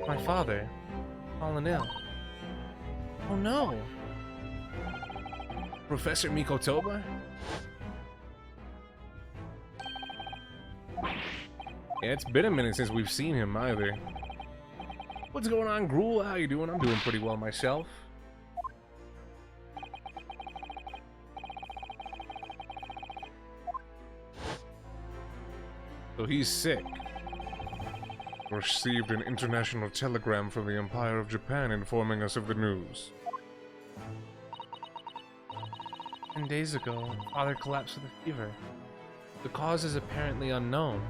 My father, fallen ill. Oh no! Professor Mikotoba? Yeah, it's been a minute since we've seen him either. What's going on, Gruel? How you doing? I'm doing pretty well myself. So he's sick. Received an international telegram from the Empire of Japan informing us of the news. 10 days ago, father collapsed with a fever. The cause is apparently unknown.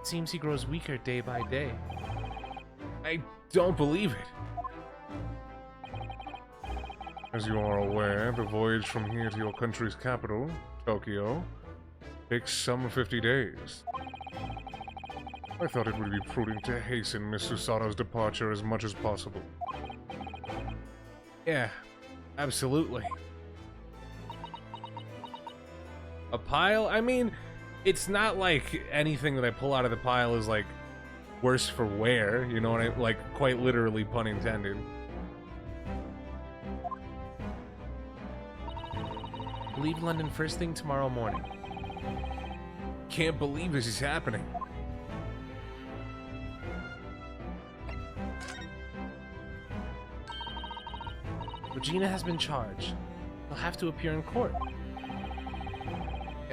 It seems he grows weaker day by day. I don't believe it. As you are aware, the voyage from here to your country's capital, Tokyo, takes some 50 days. I thought it would be prudent to hasten Miss Susato's departure as much as possible. Yeah, absolutely. A pile? I mean, it's not like anything that I pull out of the pile is like worse for wear, you know what I mean? Like, quite literally, pun intended. Leave London first thing tomorrow morning. Can't believe this is happening. Regina has been charged. He'll have to appear in court.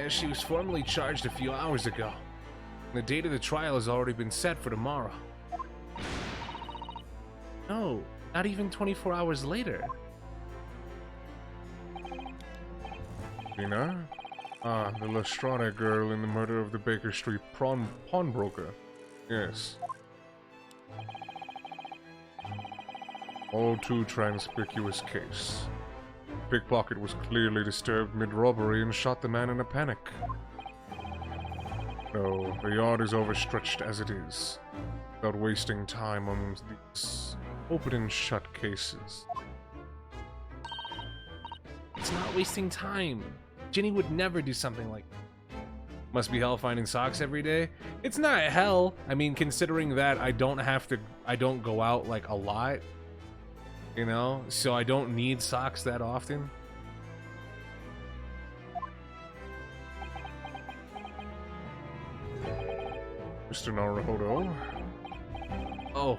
As she was formally charged a few hours ago. The date of the trial has already been set for tomorrow. No, not even 24 hours later. Gina? Ah, the Lestrade girl in the murder of the Baker Street pawnbroker. Yes. All too conspicuous case. Pickpocket was clearly disturbed mid-robbery and shot the man in a panic. No, the yard is overstretched as it is, without wasting time on these open and shut cases. It's not wasting time. Ginny would never do something like that. Must be hell finding socks every day. It's not hell. I mean, considering that I don't go out like a lot, you know, so I don't need socks that often. Mr. Naruhodo? Oh,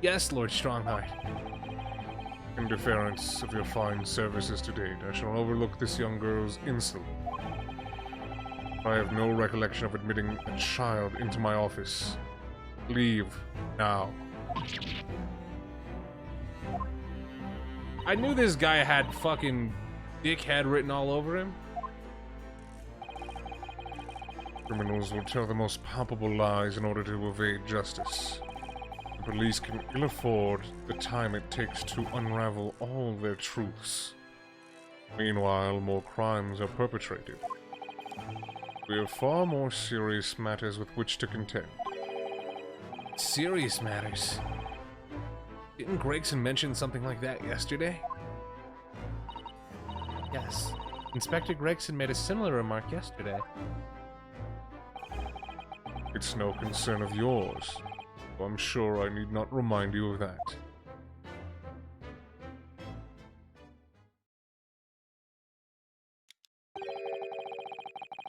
yes, Lord Strongheart. In deference of your fine services to date, I shall overlook this young girl's insult. I have no recollection of admitting a child into my office. Leave now. I knew this guy had fucking dickhead written all over him. Criminals will tell the most palpable lies in order to evade justice. The police can ill afford the time it takes to unravel all their truths. Meanwhile, more crimes are perpetrated. We have far more serious matters with which to contend. Serious matters? Didn't Gregson mention something like that yesterday? Yes. Inspector Gregson made a similar remark yesterday. It's no concern of yours, so I'm sure I need not remind you of that.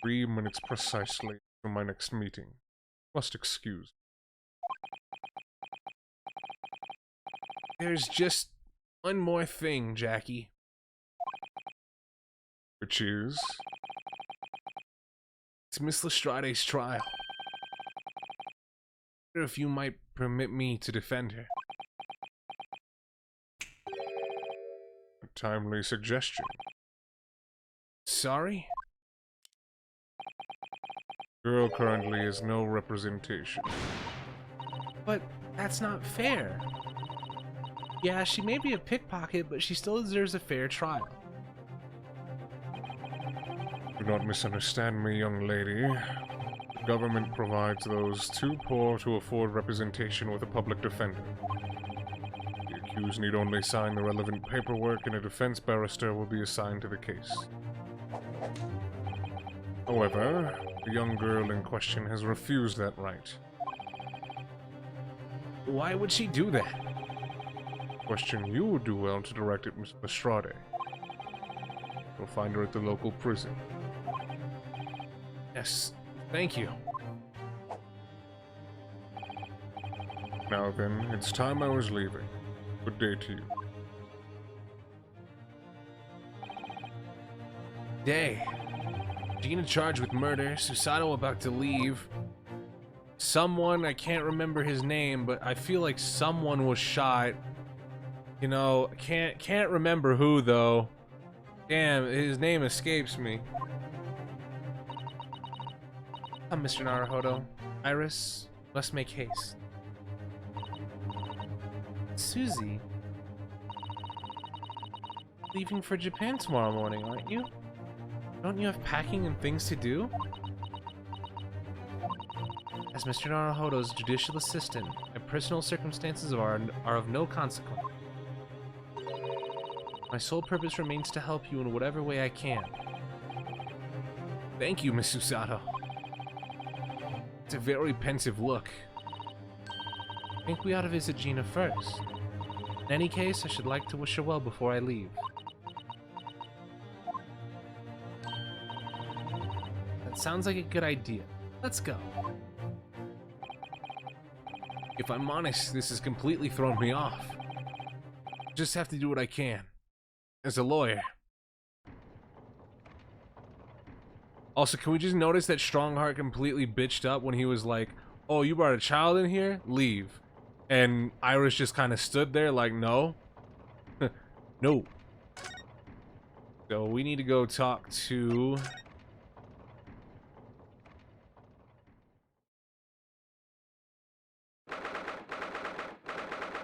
3 minutes precisely for my next meeting. Must excuse. There's just one more thing, Jackie. Which is? It's Miss Lestrade's trial. I wonder if you might permit me to defend her. A timely suggestion. Sorry? Girl currently has no representation. But that's not fair. Yeah, she may be a pickpocket, but she still deserves a fair trial. Do not misunderstand me, young lady. The government provides those too poor to afford representation with a public defender. The accused need only sign the relevant paperwork and a defense barrister will be assigned to the case. However, the young girl in question has refused that right. Why would she do that? Question you would do well to direct at Miss Lestrade. You'll find her at the local prison. Yes, thank you. Now then, it's time I was leaving. Good day to you. Day. Gina charged with murder, Susato about to leave. Someone, I can't remember his name, but I feel like someone was shot. You know, can't remember who though. Damn, his name escapes me. Come, Mr. Naruhodo. Iris, must make haste. Susie, leaving for Japan tomorrow morning, aren't you? Don't you have packing and things to do? As Mr. Naruhodo's judicial assistant, my personal circumstances are of no consequence. My sole purpose remains to help you in whatever way I can. Thank you, Miss Susato. It's a very pensive look. I think we ought to visit Gina first. In any case, I should like to wish her well before I leave. That sounds like a good idea. Let's go. If I'm honest, this has completely thrown me off. Just have to do what I can. As a lawyer. Also, can we just notice that Strongheart completely bitched up when he was like, oh, you brought a child in here? Leave. And Iris just kind of stood there like, no. No. So we need to go talk to...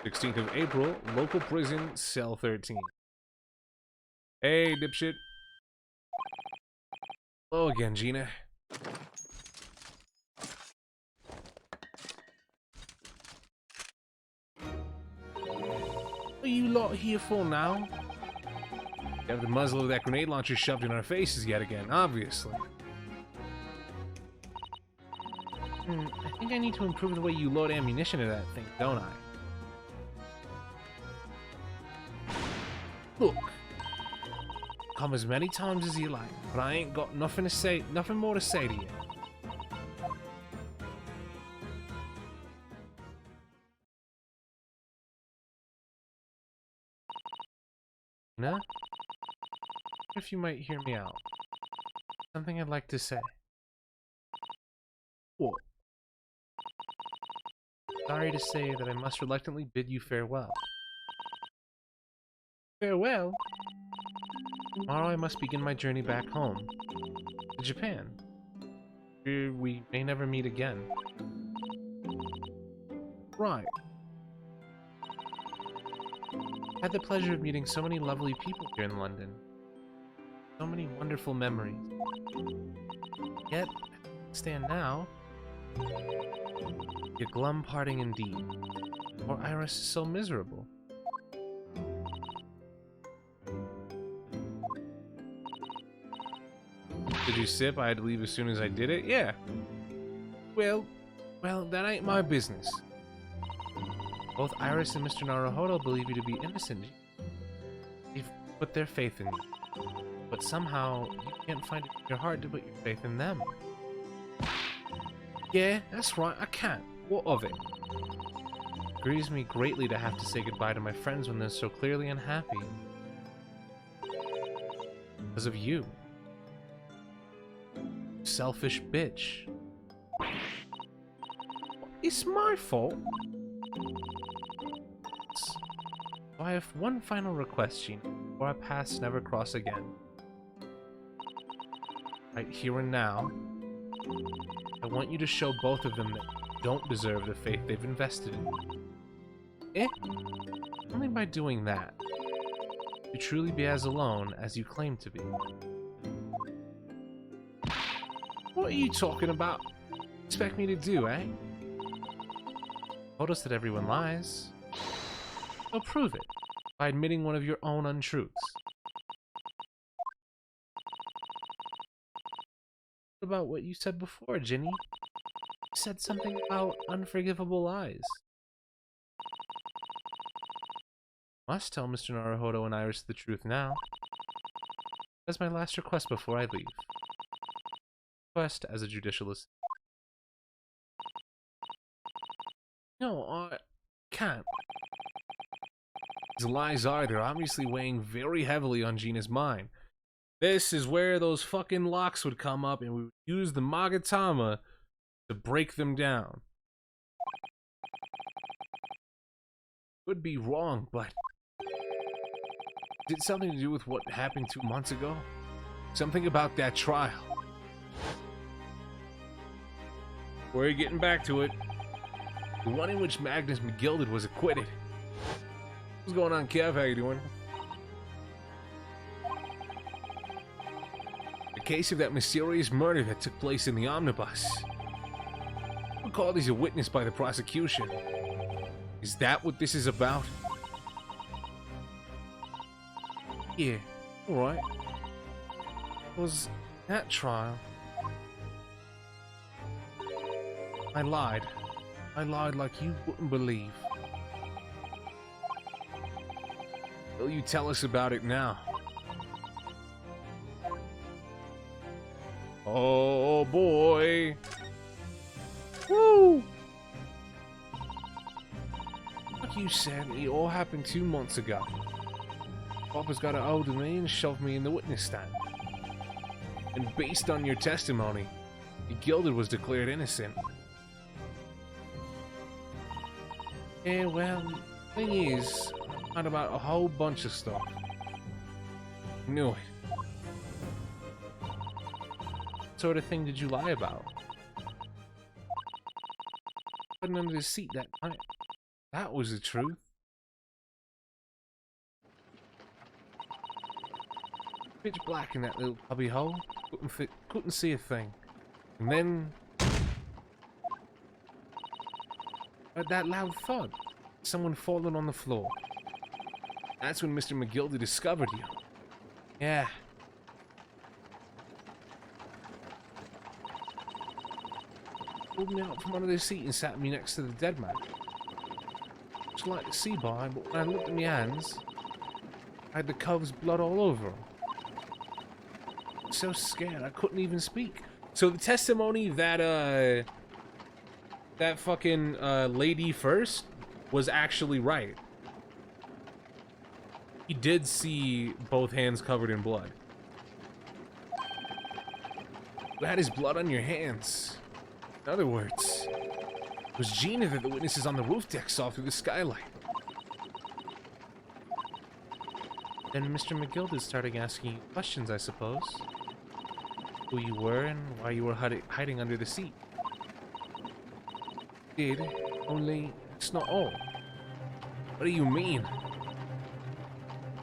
"16th of April, local prison, cell 13. Hey, dipshit. Hello again, Gina. What are you lot here for now? You have the muzzle of that grenade launcher shoved in our faces yet again, obviously. I think I need to improve the way you load ammunition to that thing, don't I? Look. Come as many times as you like, but I ain't got nothing more to say to you. Nah? If you might hear me out. Something I'd like to say. What? Sorry to say that I must reluctantly bid you farewell. Farewell? Tomorrow I must begin my journey back home. To Japan. Fear we may never meet again. Right. Had the pleasure of meeting so many lovely people here in London. So many wonderful memories. Yet, as I stand now, a glum parting indeed. For Iris is so miserable. Did you sip? I had to leave as soon as I did it? Yeah. Well, that ain't my business. Both Iris and Mr. Naruhodo believe you to be innocent. They've put their faith in you. But somehow, you can't find it in your heart to put your faith in them. Yeah, that's right, I can't. What of it? It grieves me greatly to have to say goodbye to my friends when they're so clearly unhappy. Because of you. Selfish bitch. It's my fault. So I have one final request, Gina, before our paths never cross again. Right here and now, I want you to show both of them that you don't deserve the faith they've invested in you. Eh? Only by doing that, you truly be as alone as you claim to be. What are you talking about? Expect me to do, eh? Told us that everyone lies. So prove it by admitting one of your own untruths. What about what you said before, Ginny? You said something about unforgivable lies. Must tell Mr. Naruhodo and Iris the truth now. That's my last request before I leave. Request as a judicial assistant. No, I can't. These lies are, they're obviously weighing very heavily on Gina's mind. This is where those fucking locks would come up and we would use the Magatama to break them down. Could be wrong, but is it something to do with what happened 2 months ago? Something about that trial. We're getting back to it. The one in which Magnus McGilded was acquitted. What's going on, Kev? How you doing? The case of that mysterious murder that took place in the omnibus. We're called as a witness by the prosecution. Is that what this is about? Yeah, alright. Was that trial? I lied. I lied like you wouldn't believe. Will you tell us about it now? Oh boy! Woo! Like you said, it all happened 2 months ago. Papa's got a hold of me and shoved me in the witness stand. And based on your testimony, Gilded was declared innocent. Yeah, well, thing is, I found about a whole bunch of stuff. Knew it. What sort of thing did you lie about? Hiding under the seat that night. That was the truth. Pitch black in that little cubby hole. Couldn't see a thing. And then heard that loud thud. Someone falling on the floor. That's when Mr. McGildy discovered you. Yeah. Pulled me out from under the seat and sat me next to the dead man. Just like to see by, but when I looked at my hands, I had the cove's blood all over them. So scared I couldn't even speak. So the testimony that that fucking lady first was actually right. He did see both hands covered in blood. You had his blood on your hands. In other words, it was Gina that the witnesses on the roof deck saw through the skylight. Then Mr. McGilda started asking you questions, I suppose. Who you were and why you were hiding under the seat. Did, only it's not all. What do you mean?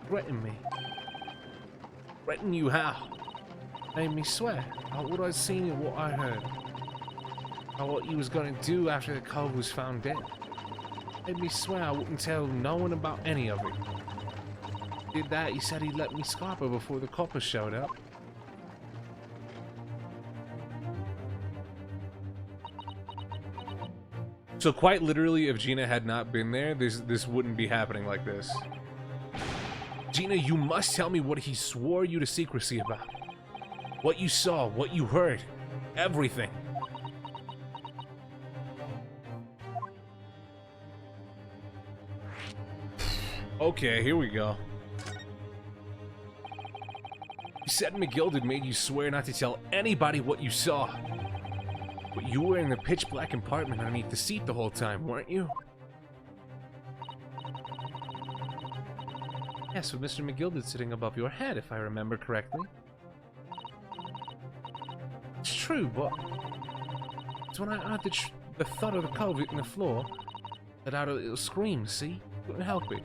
Threaten me. Threaten you how? Made me swear about what I'd seen and what I heard. About what he was gonna do after the cove was found dead. Made me swear I wouldn't tell no one about any of it. Did that, he said he'd let me scarper before the coppers showed up. So quite literally, if Gina had not been there, this wouldn't be happening like this. Gina, you must tell me what he swore you to secrecy about. What you saw, what you heard, everything. Okay, here we go. You said McGilded made you swear not to tell anybody what you saw. But you were in the pitch black compartment underneath the seat the whole time, weren't you? Yes, with Mr. McGilded sitting above your head, if I remember correctly. It's true, but it's when I heard the thud of the cove hitting the floor that I had a little scream, see? Couldn't help it.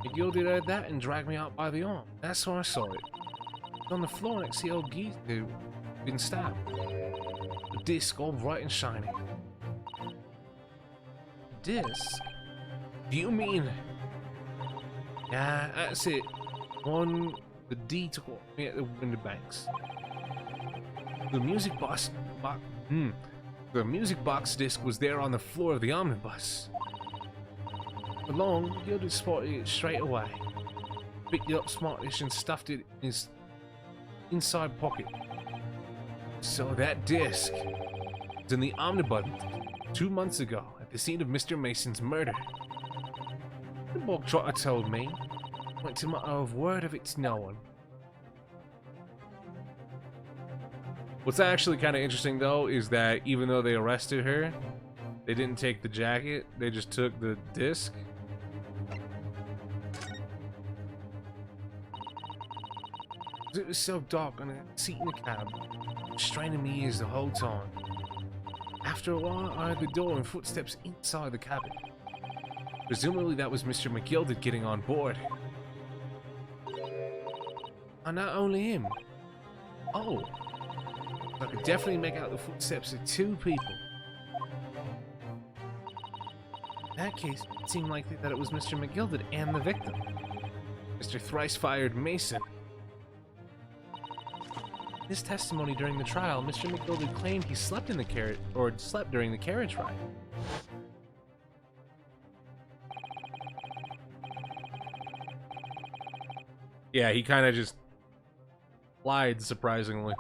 McGilded heard that and dragged me out by the arm. That's when I saw it. It's on the floor next to the old geese who'd been stabbed. The disc all bright and shiny. Disc? Do you mean... Yeah, that's it. The D took me at the window banks. The music box disc was there on the floor of the omnibus. Along, Gilded spotted it straight away. Picked it up smartish and stuffed it in his inside pocket. So that disc was in the omnibus 2 months ago at the scene of Mr. Mason's murder. The bog trotter told me. Went to matter of word of it to no one. What's actually kind of interesting though is that even though they arrested her, they didn't take the jacket, they just took the disc. It was so dark on a seat in the cab, straining me ears the whole time. After a while, I heard the door and footsteps inside the cabin. Presumably that was Mr. McGilded getting on board. And not only him. Oh, I could definitely make out the footsteps of 2 people. In that case, it seemed likely that it was Mr. McGilded and the victim, Mr. Thrice-Fired Mason. In his testimony during the trial, Mr. McGilded claimed he slept in the carriage, or slept during the carriage ride. Yeah, he kind of just lied, surprisingly.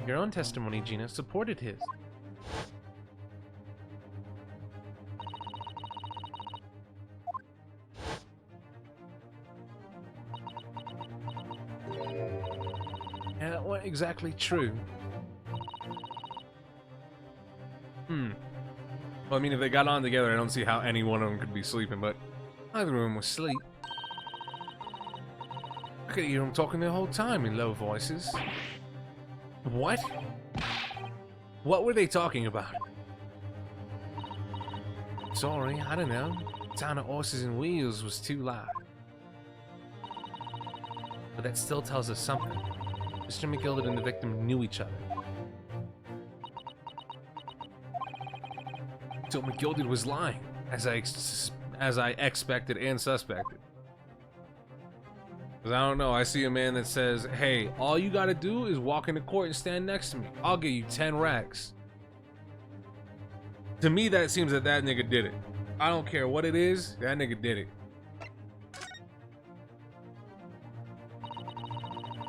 Your own testimony, Gina, supported his. not exactly true. Well, I mean, if they got on together, I don't see how any one of them could be sleeping, but neither of them was asleep. I could hear them talking the whole time in low voices. What? What were they talking about? Sorry, I don't know. The sound of horses and wheels was too loud. But that still tells us something. Mr. McGilded and the victim knew each other. So McGilded was lying, as I expected and suspected. Because I don't know, I see a man that says, hey, all you gotta do is walk into court and stand next to me. I'll give you 10 racks. To me, that seems that nigga did it. I don't care what it is, that nigga did it.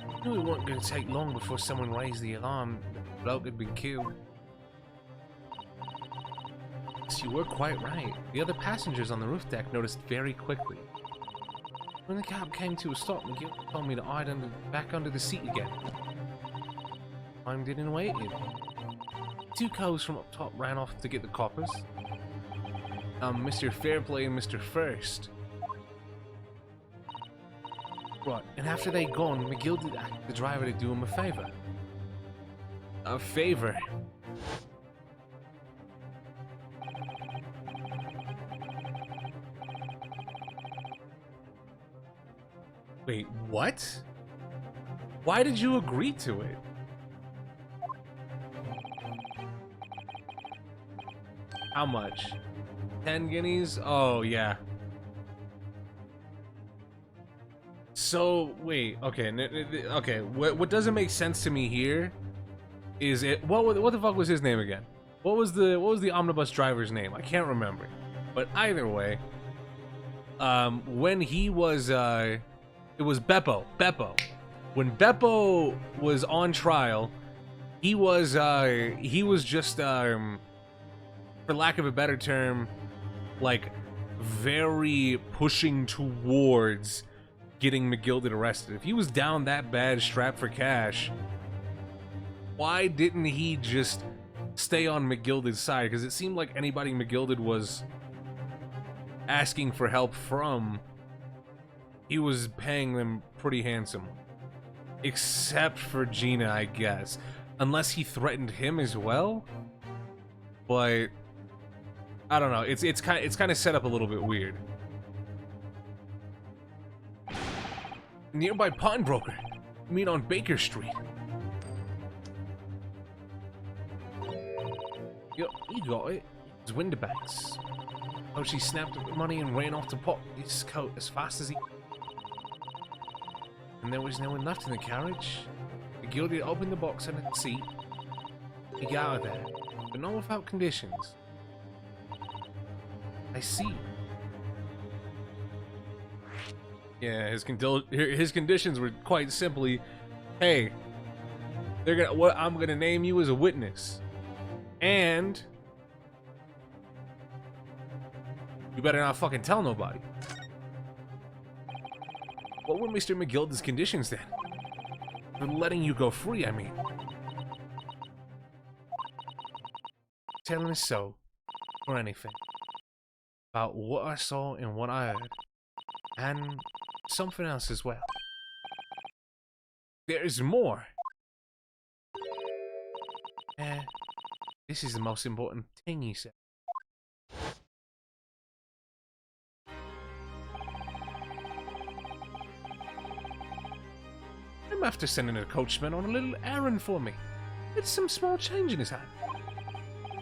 I knew it wasn't gonna take long before someone raised the alarm that the bloke had been killed. Yes, you were quite right. The other passengers on the roof deck noticed very quickly. When the cab came to a stop, McGill told me to hide back under the seat again. I didn't wait. Two cows from up top ran off to get the coppers. Mr. Fairplay and Mr. First. Right, and after they gone, McGill did ask the driver to do him a favor. A favor? Wait, what? Why did you agree to it? How much? 10 guineas? Oh, yeah. So, wait, okay, okay, what doesn't make sense to me here is what the fuck was his name again? What was the omnibus driver's name? I can't remember. But either way, when he was, it was Beppo. When Beppo was on trial, he was just, for lack of a better term, like, very pushing towards getting McGilded arrested. If he was down that bad, strapped for cash, why didn't he just stay on McGilded's side? Because it seemed like anybody McGilded was asking for help from, he was paying them pretty handsome. Except for Gina, I guess. Unless he threatened him as well? But I don't know. It's kind of set up a little bit weird. Nearby pawnbroker. Meet on Baker Street. Yo, he got it. His Winterbanks. Oh, she snapped up the money and ran off to pop his coat as fast as he. And there was no one left in the carriage. The Gilded opened the box under the seat. He got out of there, but not without conditions. I see. Yeah, his conditions were quite simply, hey, I'm gonna name you as a witness, and you better not fucking tell nobody. What were Mr. McGilded's conditions then? For letting you go free, I mean. Telling us so, or anything. About what I saw and what I heard. And something else as well. There's more. This is the most important thing, he said. I'm after sending a coachman on a little errand for me. It's some small change in his hand.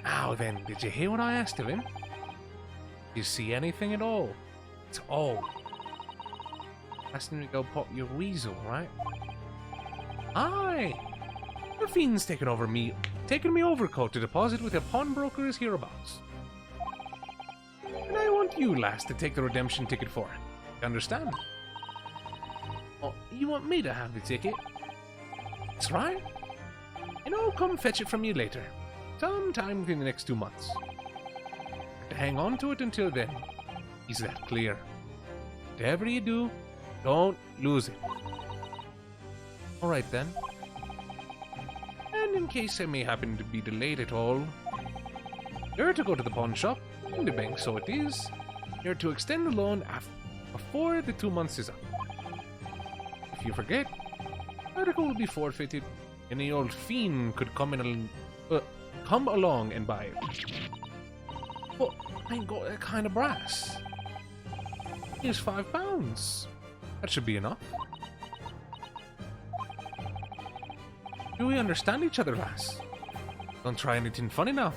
Now then, did you hear what I asked of him? Did you see anything at all? It's all. Asked him to go pop your weasel, right? Aye! The fiend's taking me overcoat to deposit with a pawnbroker's hereabouts. And I want you, lass, to take the redemption ticket for it. You understand? Oh, you want me to have the ticket? That's right. And I'll come fetch it from you later. Sometime within the next 2 months. To hang on to it until then. Is that clear? Whatever you do, don't lose it. Alright then. And in case I may happen to be delayed at all, you're to go to the pawn shop, in the bank, so it is. You're to extend the loan before the 2 months is up. If you forget, the article will be forfeited, and the old fiend could come along and buy it. But I ain't got that kind of brass. Here's £5. That should be enough. Do we understand each other, lass? Don't try anything funny now.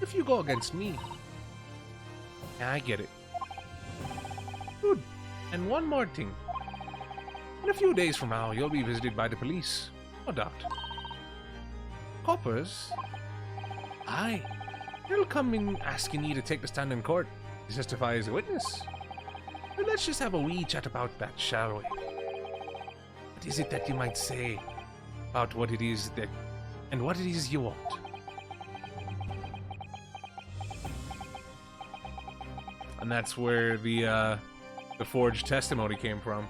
If you go against me. Yeah, I get it. Good. And one more thing. In a few days from now, you'll be visited by the police. No doubt. Coppers? Aye. They'll come in asking you to take the stand in court to testify as a witness. But let's just have a wee chat about that, shall we? What is it that you might say about what it is that... and what it is you want? And that's where the forged testimony came from.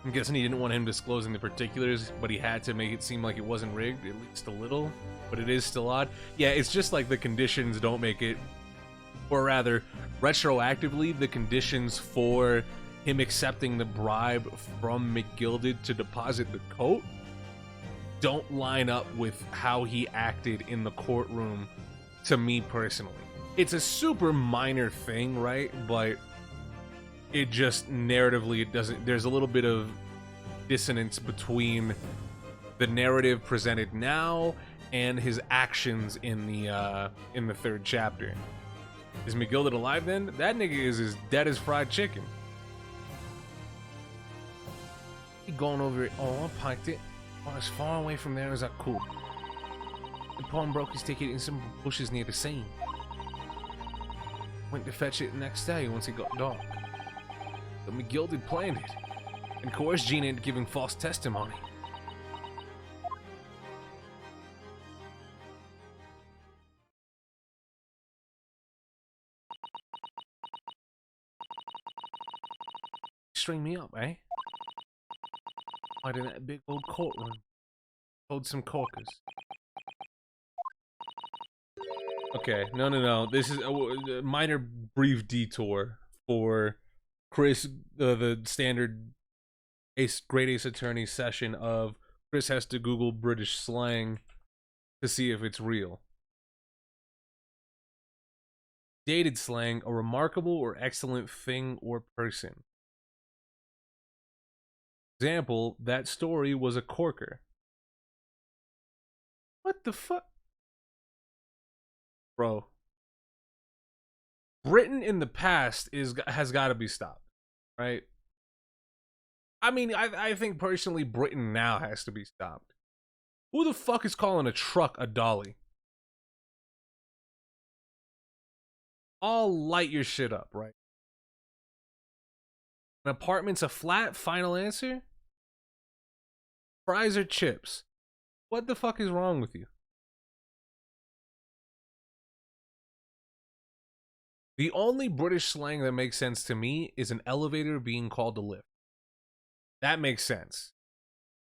I'm guessing he didn't want him disclosing the particulars, but he had to make it seem like it wasn't rigged, at least a little. But it is still odd. Yeah, it's just like the conditions don't make it, or rather, retroactively, the conditions for him accepting the bribe from McGilded to deposit the coat don't line up with how he acted in the courtroom, to me personally. It's a super minor thing, right? But it just narratively, it doesn't, there's a little bit of dissonance between the narrative presented now and his actions in the third chapter. Is McGilded alive then? That nigga is as dead as fried chicken. He gone over it all, parked it, or as far away from there as I could. The pawn broke his ticket in some bushes near the scene. Went to fetch it the next day once it got dark. But McGilded planned it, and coerced Gina into giving false testimony. String me up, eh? Right in that big old courtroom. Hold some corkers. Okay, no. This is a minor brief detour for Chris, the standard Great Ace Attorney session of Chris has to Google British slang to see if it's real. Dated slang, a remarkable or excellent thing or person. Example, that story was a corker. What the fuck? Bro. Britain in the past has got to be stopped, right? I mean, I think personally Britain now has to be stopped. Who the fuck is calling a truck a dolly? I'll light your shit up, right? An apartment's a flat? Final answer? Fries or chips? What the fuck is wrong with you? The only British slang that makes sense to me is an elevator being called a lift. That makes sense.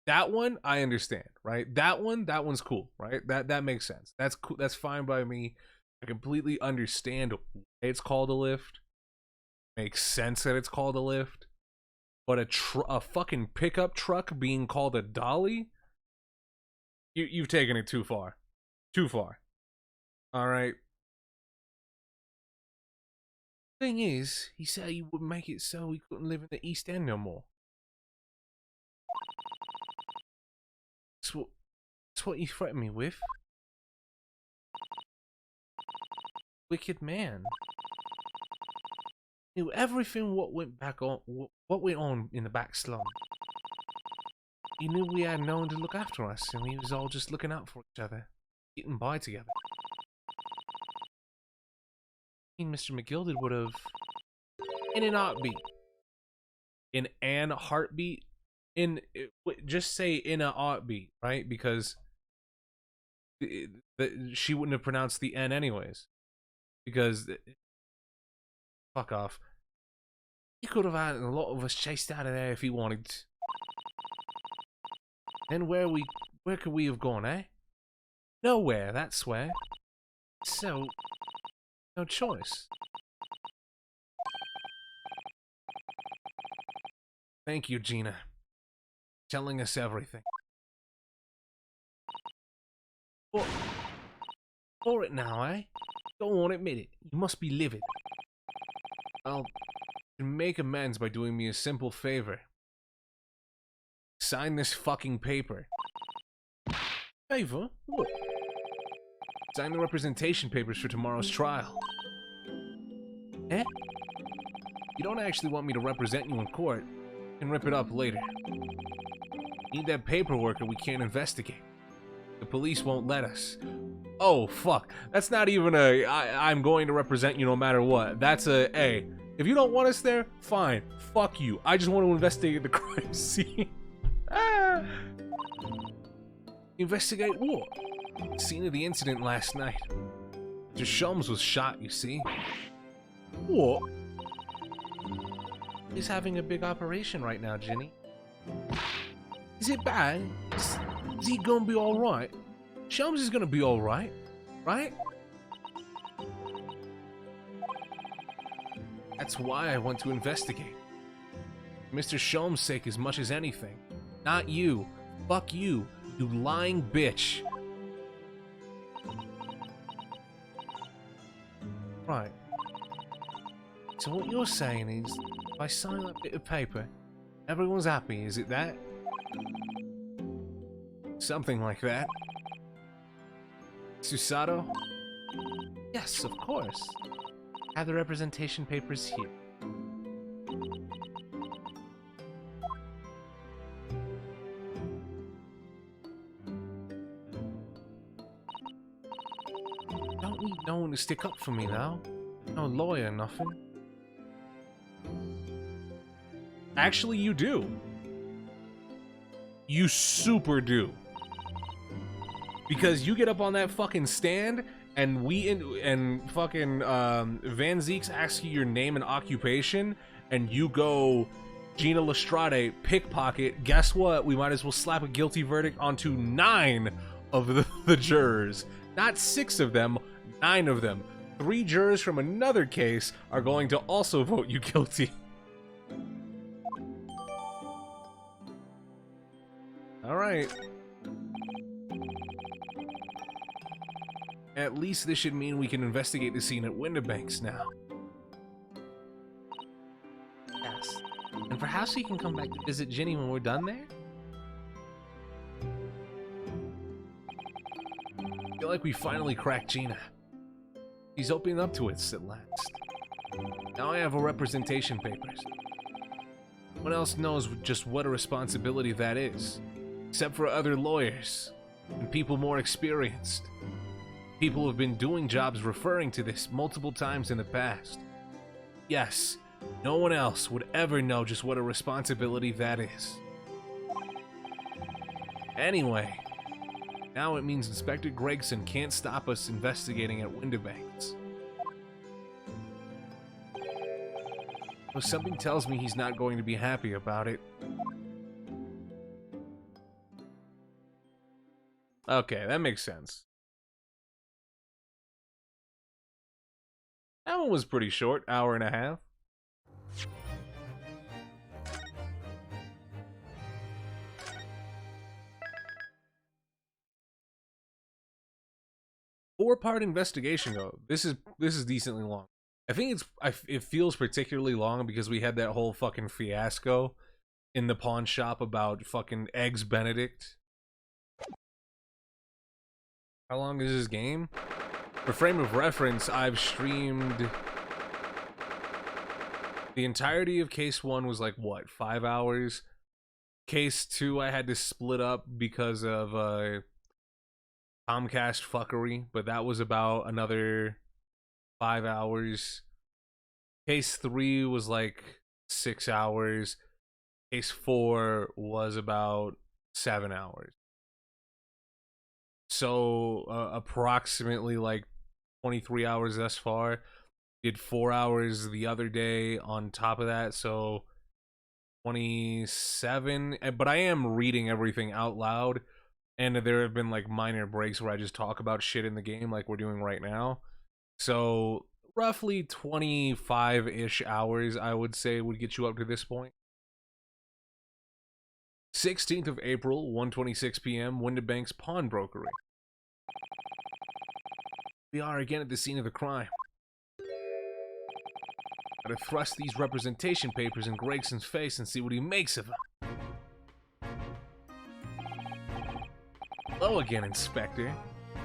That one, I understand, right? That one's cool, right? That makes sense. That's cool. That's fine by me. I completely understand why it's called a lift. Makes sense that it's called a lift. But a fucking pickup truck being called a dolly? You've taken it too far. Too far. All right. Thing is, he said he would make it so he couldn't live in the East End no more. That's what you threatened me with. Wicked man. Knew everything what went on in the back slum. He knew we had no one to look after us, and we was all just looking out for each other, getting by together. I mean, Mr. McGilded would have, in an heartbeat, just say in a heartbeat, right? Because she wouldn't have pronounced the N anyways. Because, fuck off. He could have had a lot of us chased out of there if he wanted. And where could we have gone, eh? Nowhere, that's where. So, no choice. Thank you, Gina. Telling us everything. For it now, eh? Go on, admit it. You must be livid. Well, you can make amends by doing me a simple favor. Sign this fucking paper. Favor? What? Sign the representation papers for tomorrow's trial. Eh? You don't actually want me to represent you in court. You can rip it up later. Need that paperwork or we can't investigate. The police won't let us. Oh, fuck. That's not even a, I'm going to represent you no matter what. That's a, hey, if you don't want us there, fine. Fuck you. I just want to investigate the crime scene. Investigate what? Scene of the incident last night. Mr. Shulms was shot, you see. What? He's having a big operation right now, Ginny. Is it bad? Is he gonna be alright? Shulms is gonna be alright, right? That's why I want to investigate. Mr. Shulms' sake as much as anything. Not you. Fuck you, you lying bitch. Right. So what you're saying is, if I sign that bit of paper, everyone's happy, is it that? Something like that. Susato? Yes, of course. Have the representation papers here. Don't need no one to stick up for me now. No lawyer, nothing. Actually, you do. You super do. Because you get up on that fucking stand, and fucking Van Zeeks asks you your name and occupation, and you go Gina Lestrade, pickpocket. Guess what? We might as well slap a guilty verdict onto 9 of the jurors. Not 6 of them, 9 of them. 3 jurors from another case are going to also vote you guilty. Alright. At least this should mean we can investigate the scene at Winterbanks now. Yes. And perhaps we can come back to visit Ginny when we're done there? I feel like we finally cracked Gina. She's opening up to us at last. Now I have her representation papers. No one else knows just what a responsibility that is. Except for other lawyers. And people more experienced. People have been doing jobs referring to this multiple times in the past. Yes, no one else would ever know just what a responsibility that is. Anyway, now it means Inspector Gregson can't stop us investigating at Winterbanks. Though something tells me he's not going to be happy about it. Okay, that makes sense. That one was pretty short, hour and a half. Four-part investigation though. This is decently long. I think it feels particularly long because we had that whole fucking fiasco in the pawn shop about fucking Eggs Benedict. How long is this game? For frame of reference, I've streamed the entirety of case 1 was like what, 5 hours? Case 2 I had to split up because of Comcast fuckery, but that was about another 5 hours. Case 3 was like 6 hours. Case 4 was about 7 hours. So approximately like 23 hours thus far. Did 4 hours the other day on top of that, so 27. But I am reading everything out loud, and there have been like minor breaks where I just talk about shit in the game like we're doing right now. So roughly 25-ish hours, I would say, would get you up to this point. 16th of April, 1:26 p.m., Windibank's pawnbrokery. We are again at the scene of the crime. Gotta thrust these representation papers in Gregson's face and see what he makes of them. Hello again, Inspector.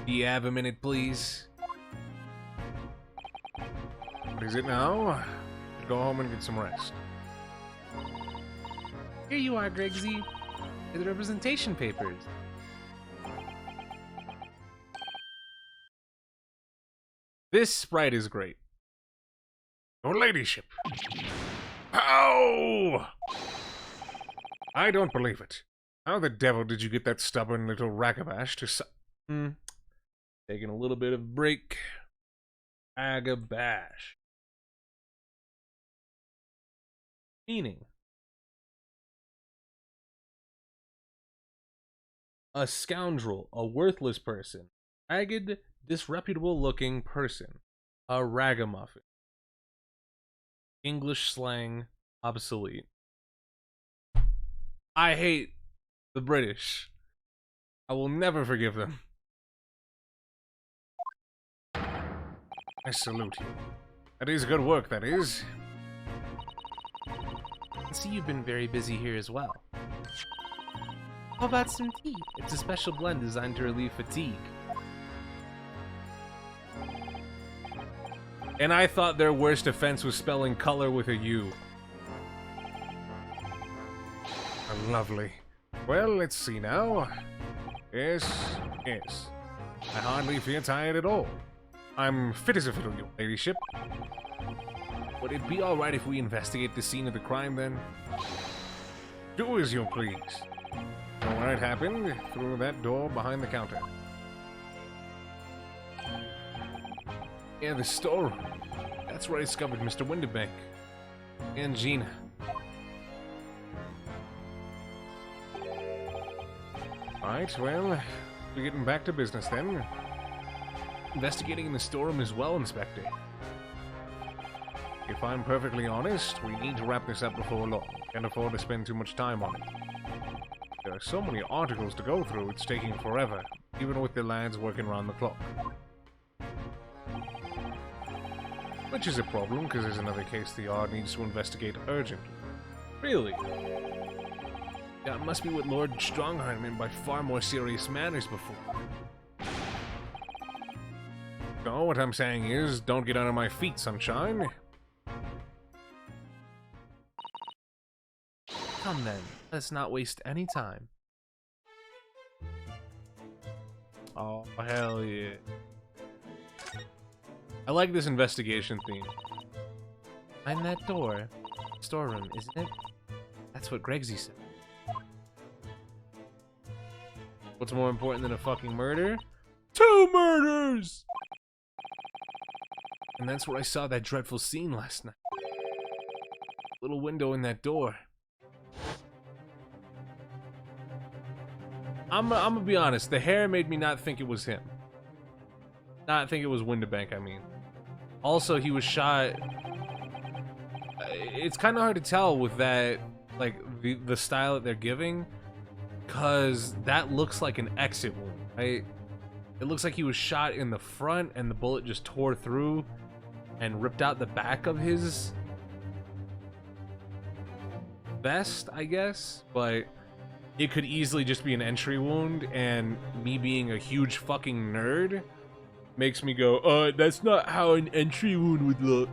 Do you have a minute, please? What is it now? Go home and get some rest. Here you are, Gregsy. The representation papers. This sprite is great. Your ladyship. Ow! I don't believe it. How the devil did you get that stubborn little ragabash to Taking a little bit of break. Ragabash. Meaning. A scoundrel, a worthless person. Ragged, disreputable looking person. A ragamuffin. English slang, obsolete. I hate the British. I will never forgive them. I salute you. That is good work, that is. I see you've been very busy here as well. How about some tea? It's a special blend designed to relieve fatigue. And I thought their worst offense was spelling color with a U. Lovely. Well, let's see now. Yes. I hardly feel tired at all. I'm fit as a fiddle, your ladyship. Would it be alright if we investigate the scene of the crime, then? Do as you please. Know where it happened? Through that door behind the counter. Yeah, the storeroom. That's where I discovered Mr. Windibank. And Gina. Alright, well, we're getting back to business then. Investigating in the storeroom as well, Inspector. If I'm perfectly honest, we need to wrap this up before long. Can't afford to spend too much time on it. There are so many articles to go through, it's taking forever, even with the lads working around the clock. Which is a problem, because there's another case the Yard needs to investigate urgently. Really? That must be what Lord Strongheim meant by far more serious matters before. So, what I'm saying is, don't get under my feet, sunshine. Come then, let's not waste any time. Oh, hell yeah. I like this investigation theme. Behind that door. Storeroom, isn't it? That's what Gregsy said. What's more important than a fucking murder? 2 murders! And that's where I saw that dreadful scene last night. Little window in that door. I'm gonna be honest, the hair made me not think it was him. Not think it was Windibank, I mean. Also, he was shot... It's kind of hard to tell with that, like, the style that they're giving, because that looks like an exit wound, right? It looks like he was shot in the front and the bullet just tore through and ripped out the back of his vest, I guess, but it could easily just be an entry wound, and me being a huge fucking nerd makes me go, that's not how an entry wound would look.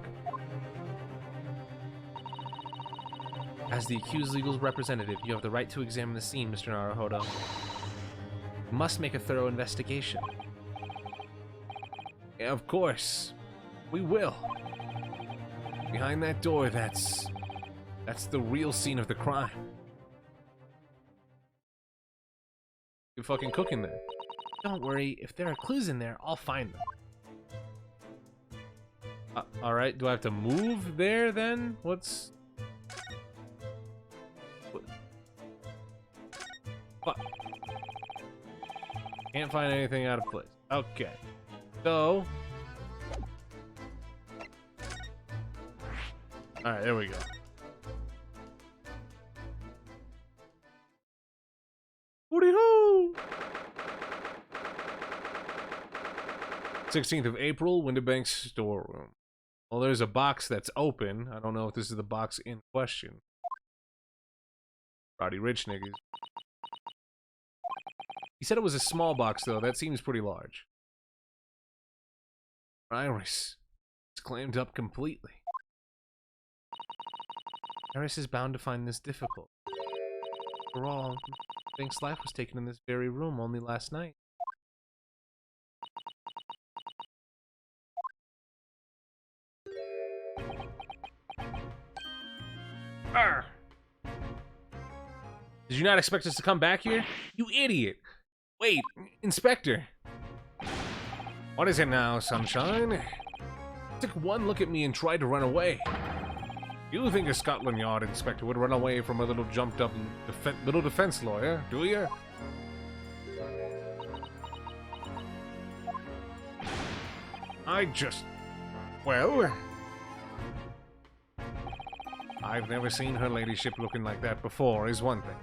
As the accused legal representative, you have the right to examine the scene, Mr. Naruhodo. You must make a thorough investigation. Yeah, of course. We will. Behind that door, that's the real scene of the crime. You're fucking cooking there. Don't worry, if there are clues in there, I'll find them. Alright, do I have to move there then? What's... What? Can't find anything out of place. Okay. So... Alright, there we go. Hooty-hoo! 16th of April, Winterbank's storeroom. Well, there's a box that's open. I don't know if this is the box in question. Rowdy rich niggas. He said it was a small box, though. That seems pretty large. Iris. It's clammed up completely. Iris is bound to find this difficult. After all, Bank's life was taken in this very room only last night. Arr! Did you not expect us to come back here? You idiot! Wait, Inspector! What is it now, Sunshine? Took one look at me and tried to run away. You think a Scotland Yard inspector would run away from a little jumped-up little defense lawyer, do you? Well... I've never seen her ladyship looking like that before, is one thing.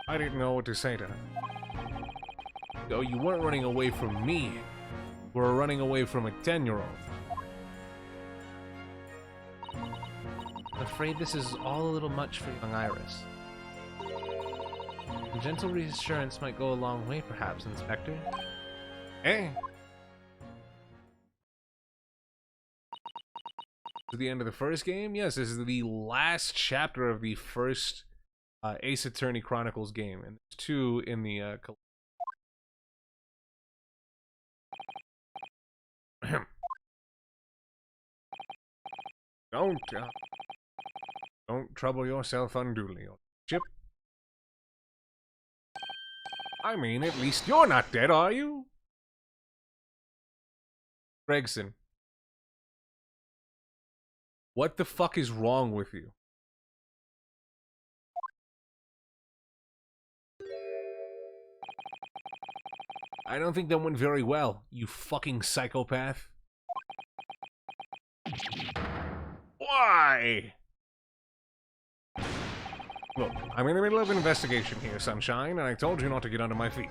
I didn't know what to say to her. Though you weren't running away from me. You were running away from a 10-year-old. I'm afraid this is all a little much for young Iris. A gentle reassurance might go a long way, perhaps, Inspector. Eh? To the end of the first game? Yes, this is the last chapter of the first Ace Attorney Chronicles game, and there's 2 in the Don't trouble yourself unduly, Chip. I mean, at least you're not dead, are you? Gregson. What the fuck is wrong with you? I don't think that went very well, you fucking psychopath. Why? Look, I'm in the middle of an investigation here, Sunshine, and I told you not to get under my feet.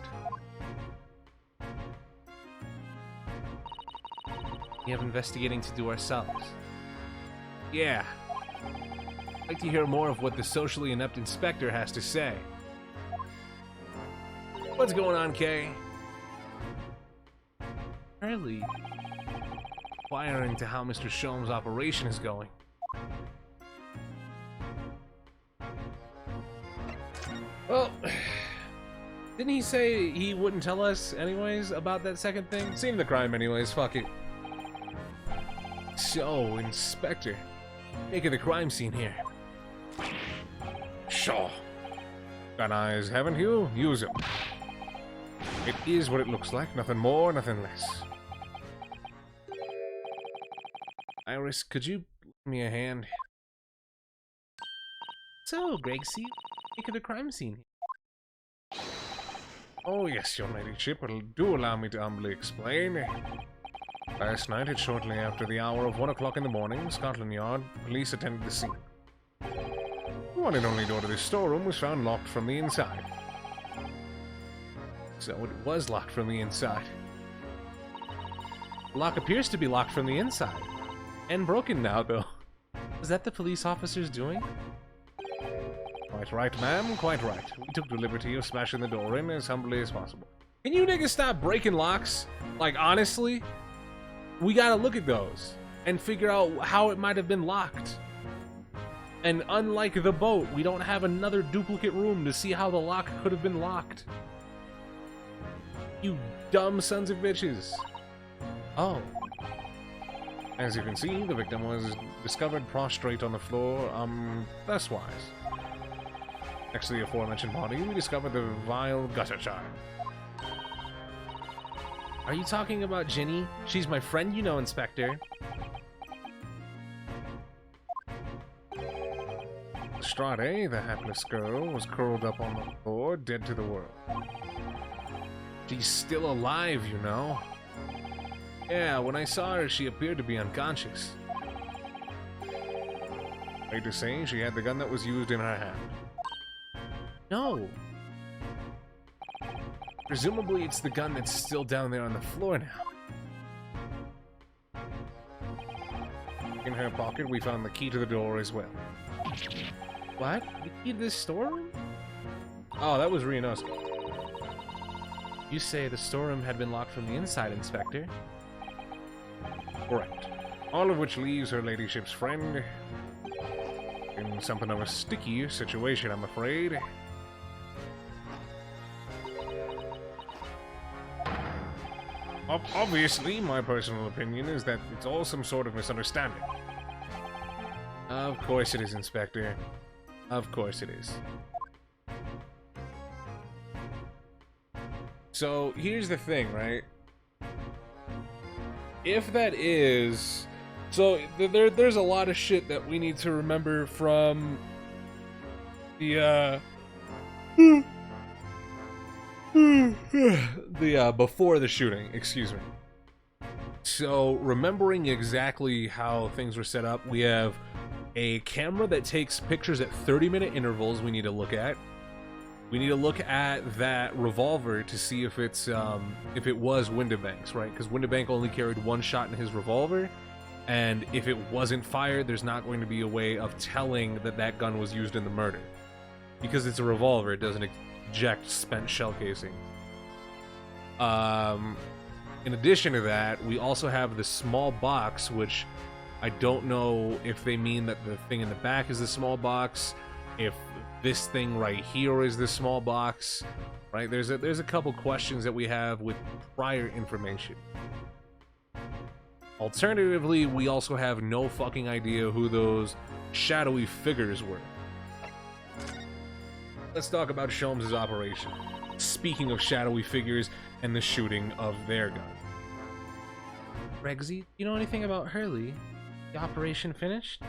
We have investigating to do ourselves. Yeah. I'd like to hear more of what the socially inept inspector has to say. What's going on, Kay? Apparently, Inquiring into how Mr. Sholmes' operation is going. Well, didn't he say he wouldn't tell us anyways about that second thing? Seen the crime anyways, fuck it. So, Inspector, make of the crime scene here. Sure. Got eyes, haven't you? Use them. It is what it looks like, nothing more, nothing less. Iris, could you lend me a hand? so, Gregsy, make of the crime scene. Oh yes, your ladyship, do allow me to humbly explain. Last night, at shortly after the hour of 1 o'clock in the morning, Scotland Yard police attended the scene. The one and only door to this storeroom was found locked from the inside. So it was locked from the inside. The lock appears to be locked from the inside. And broken now, though. Is that the police officers doing? Quite right, ma'am, quite right. We took the liberty of smashing the door in as humbly as possible. Can you niggas stop breaking locks? Like, honestly? We gotta look at those and figure out how it might have been locked. And unlike the boat, we don't have another duplicate room to see how the lock could have been locked. You dumb sons of bitches. Oh. As you can see, the victim was discovered prostrate on the floor, thus wise. Next to the aforementioned body, we discovered the vile gutter charm. Are you talking about Ginny? She's my friend, you know, Inspector. Strade, the hapless girl, was curled up on the floor, dead to the world. She's still alive, you know. Yeah, when I saw her, she appeared to be unconscious. Right to say, she had the gun that was used in her hand. No. Presumably it's the gun that's still down there on the floor now. In her pocket, we found the key to the door as well. What? The key to this storeroom? Oh, that was Rionosuke. You say the storeroom had been locked from the inside, Inspector. Correct. All of which leaves her ladyship's friend in something of a sticky situation, I'm afraid. Obviously, my personal opinion is that it's all some sort of misunderstanding. Of course it is, Inspector. Of course it is. So, here's the thing, right? If that is... So, there's a lot of shit that we need to remember from the, before the shooting, excuse me. So, remembering exactly how things were set up, we have a camera that takes pictures at 30-minute intervals we need to look at. We need to look at that revolver to see if it's, if it was Windibank's, right? Because Windibank only carried one shot in his revolver, and if it wasn't fired, there's not going to be a way of telling that that gun was used in the murder. Because it's a revolver, it doesn't eject spent shell casing. In addition to that, we also have the small box, which I don't know if they mean that the thing in the back is the small box, if this thing right here is the small box, right? There's a couple questions that we have with prior information. Alternatively, we also have no fucking idea who those shadowy figures were. Let's talk about Sholmes' operation. Speaking of shadowy figures and the shooting of their gun. Regsy, you know anything about Hurley? The operation finished?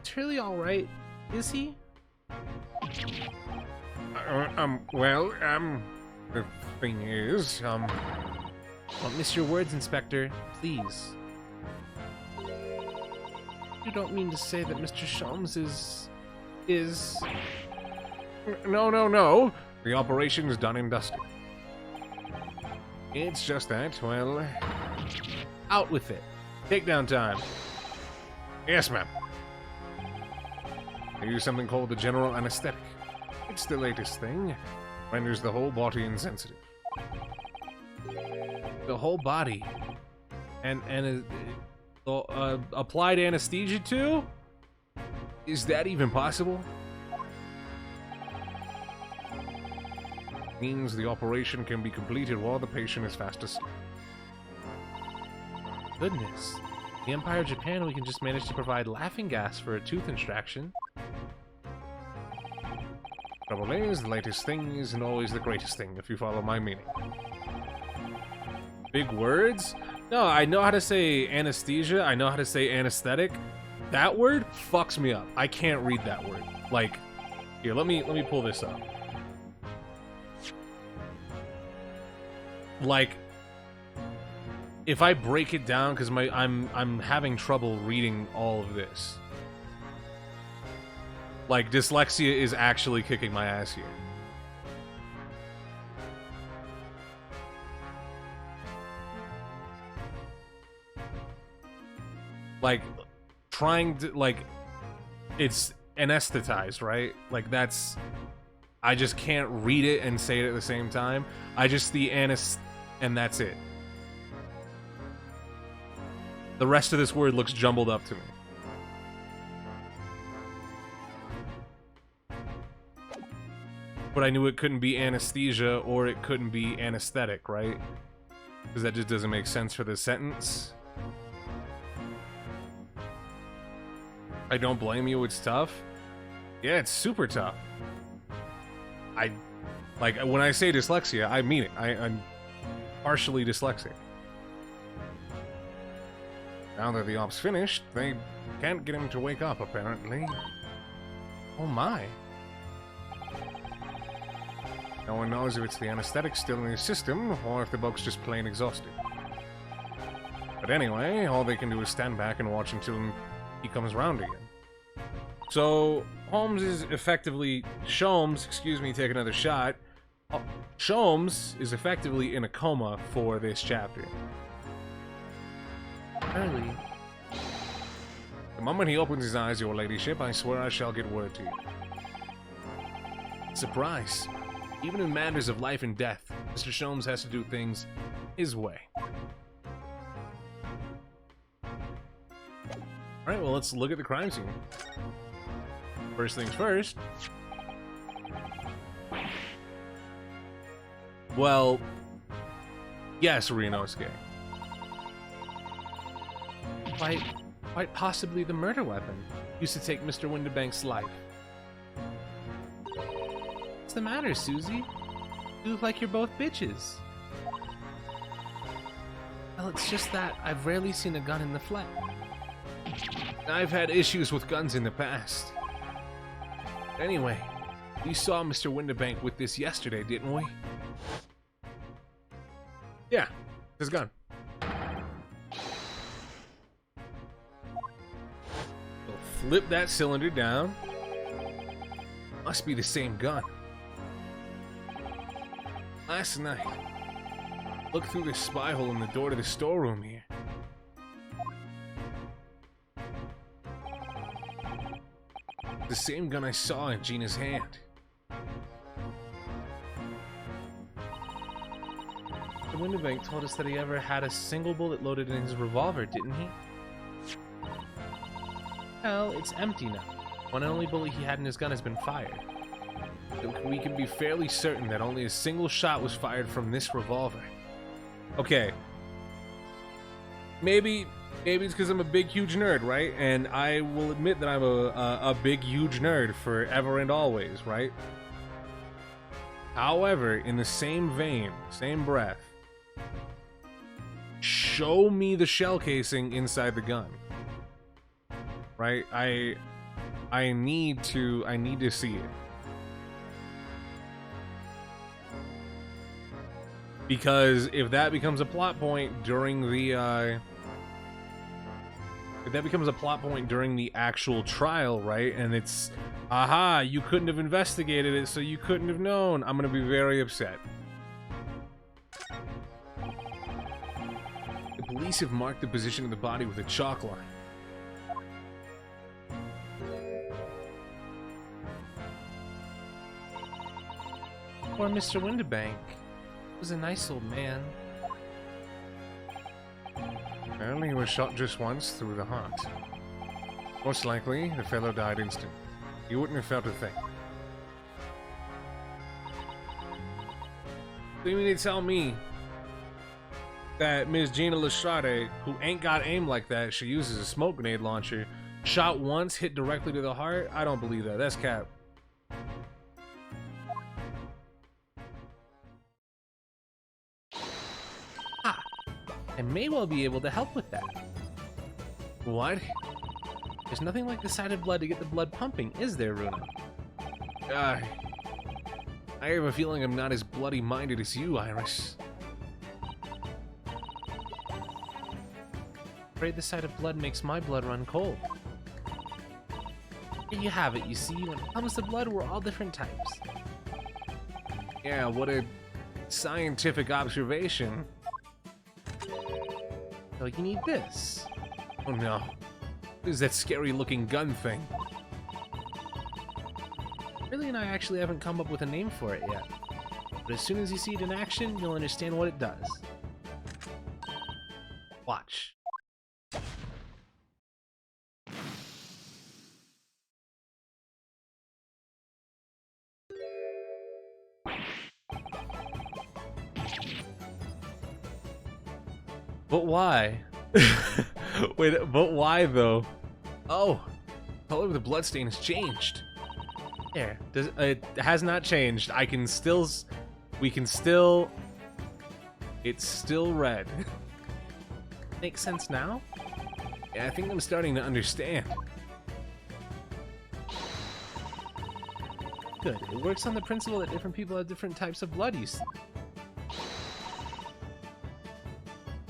Is Hurley alright? Is he? The thing is, Don't miss your words, Inspector. Please. You don't mean to say that Mr. Sholmes is... No. The operation is done and dusted. It's just that, well... Out with it. Takedown time. Yes, ma'am. I use something called the general anesthetic. It's the latest thing. Renders the whole body insensitive. The whole body. And applied anesthesia too? Is that even possible? Means the operation can be completed while the patient is fast asleep. Goodness. The Empire of Japan, we can just manage to provide laughing gas for a tooth extraction. Trouble is, the latest thing isn't always the greatest thing, if you follow my meaning. Big words? No, I know how to say anesthesia, I know how to say anesthetic. That word fucks me up. I can't read that word. Like, here, let me pull this up. Like, if I break it down, because I'm having trouble reading all of this. Like, dyslexia is actually kicking my ass here. Like, trying to, like, it's anesthetized, right? Like, that's, I just can't read it and say it at the same time. I just, and that's it. The rest of this word looks jumbled up to me. But I knew it couldn't be anesthesia or it couldn't be anesthetic, right? Because that just doesn't make sense for the sentence. I don't blame you, it's tough. Yeah, it's super tough. Like, when I say dyslexia, I mean it. I'm partially dyslexic. Now that the op's finished, they can't get him to wake up, apparently. Oh my. No one knows if it's the anesthetic still in his system, or if the bug's just plain exhausted. But anyway, all they can do is stand back and watch until he comes round again. So, Holmes is effectively... Sholmes, excuse me, take another shot. Sholmes is effectively in a coma for this chapter. Early. The moment he opens his eyes, your ladyship, I swear I shall get word to you. Surprise. Even in matters of life and death, Mr. Sholmes has to do things his way. Alright, well, let's look at the crime scene. First things first. Well, yes, Ryunosuke. Quite possibly the murder weapon used to take Mr. Windibank's life. What's the matter, Susie? You look like you're both bitches. Well, it's just that I've rarely seen a gun in the flesh. I've had issues with guns in the past. Anyway, we saw Mr. Windibank with this yesterday, didn't we? Yeah, his gun. We'll flip that cylinder down. Must be the same gun. Last night, look through this spy hole in the door to the storeroom here. The same gun I saw in Gina's hand. The Windibank told us that he ever had a single bullet loaded in his revolver, didn't he? Well, it's empty now. One and only bullet he had in his gun has been fired. We can be fairly certain that only a single shot was fired from this revolver. Okay. Maybe it's because I'm a big, huge nerd, right? And I will admit that I'm a big, huge nerd forever and always, right? However, in the same vein, same breath, show me the shell casing inside the gun. Right? I need to see it. Because if that becomes a plot point during the actual trial, right? And it's, aha, you couldn't have investigated it, so you couldn't have known. I'm gonna be very upset. The police have marked the position of the body with a chalk line. Poor Mr. Windibank. He was a nice old man. Apparently he was shot just once through the heart. Most likely, the fellow died instantly. He wouldn't have felt a thing. So you mean to tell me that Miss Gina Lestrade, who ain't got aim like that, she uses a smoke grenade launcher, shot once, hit directly to the heart? I don't believe that. That's cap. I may well be able to help with that. What? There's nothing like the sight of blood to get the blood pumping, is there, Runa? I have a feeling I'm not as bloody-minded as you, Iris. Afraid the sight of blood makes my blood run cold. Here you have it, you see, when it comes to blood, we're all different types. Yeah, what a scientific observation. So you need this. Oh no. What is that scary-looking gun thing? Riley and I actually haven't come up with a name for it yet. But as soon as you see it in action, you'll understand what it does. Watch. But why? Wait, but why though? Oh, the color of the bloodstain has changed. There. It has not changed. I can still... We can still... It's still red. Makes sense now? Yeah, I think I'm starting to understand. Good. It works on the principle that different people have different types of blood, you see.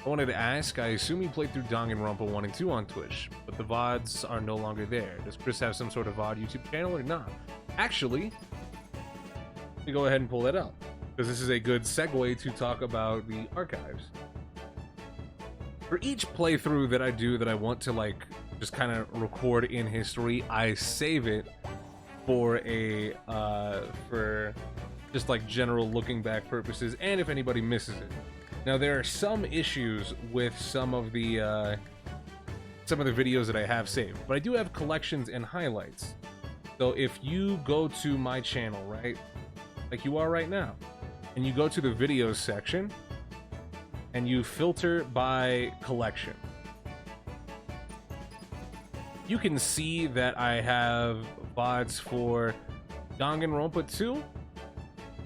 I wanted to ask, I assume you played through Danganronpa 1 and 2 on Twitch, but the VODs are no longer there. Does Chris have some sort of VOD YouTube channel or not? Actually, let me go ahead and pull that up, because this is a good segue to talk about the archives. For each playthrough that I do that I want to, like, just kind of record in history, I save it for a, for just, like, general looking back purposes, and if anybody misses it. Now, there are some issues with some of the videos that I have saved, but I do have collections and highlights. So if you go to my channel, right, like you are right now, and you go to the videos section, and you filter by collection, you can see that I have VODs for Danganronpa 2,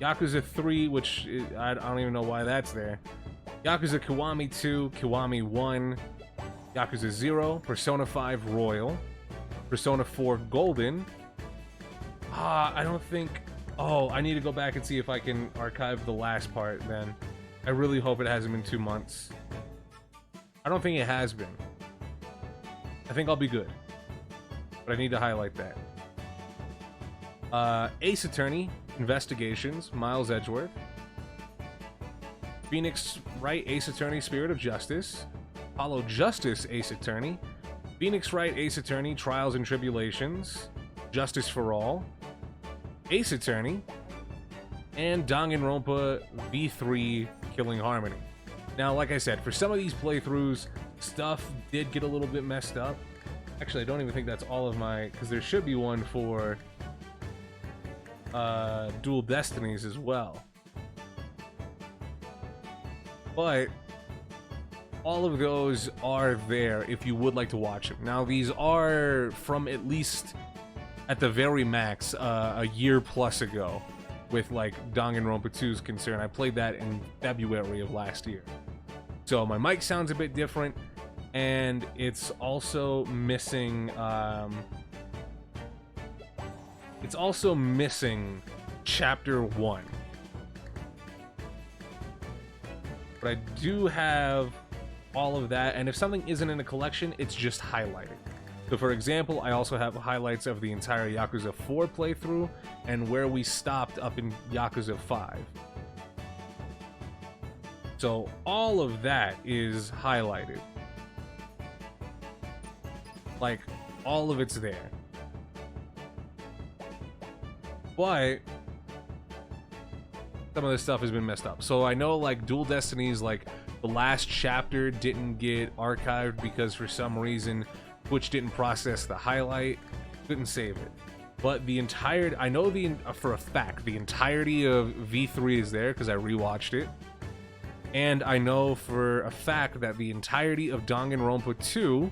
Yakuza 3, which I don't even know why that's there, Yakuza Kiwami 2, Kiwami 1, Yakuza 0, Persona 5 Royal, Persona 4 Golden. I don't think... Oh, I need to go back and see if I can archive the last part then. I really hope it hasn't been 2 months. I don't think it has been. I think I'll be good. But I need to highlight that. Ace Attorney, Investigations, Miles Edgeworth. Phoenix Wright, Ace Attorney, Spirit of Justice. Apollo Justice, Ace Attorney. Phoenix Wright, Ace Attorney, Trials and Tribulations. Justice for All. Ace Attorney. And Danganronpa V3, Killing Harmony. Now, like I said, for some of these playthroughs, stuff did get a little bit messed up. Actually, I don't even think that's all of my... Because there should be one for Dual Destinies as well. But all of those are there if you would like to watch them. Now, these are from at least, at the very max, a year plus ago, with like Danganronpa 2's concern. I played that in February of last year. So my mic sounds a bit different, and it's also missing, Chapter 1. But I do have all of that, and if something isn't in a collection, it's just highlighted. So for example, I also have highlights of the entire Yakuza 4 playthrough, and where we stopped up in Yakuza 5. So all of that is highlighted. Like, all of it's there. But some of this stuff has been messed up. So I know, like, Dual Destinies, like, the last chapter didn't get archived because for some reason Twitch didn't process the highlight, couldn't save it. But the entire, I know for a fact, the entirety of V3 is there because I rewatched it. And I know for a fact that the entirety of Danganronpa 2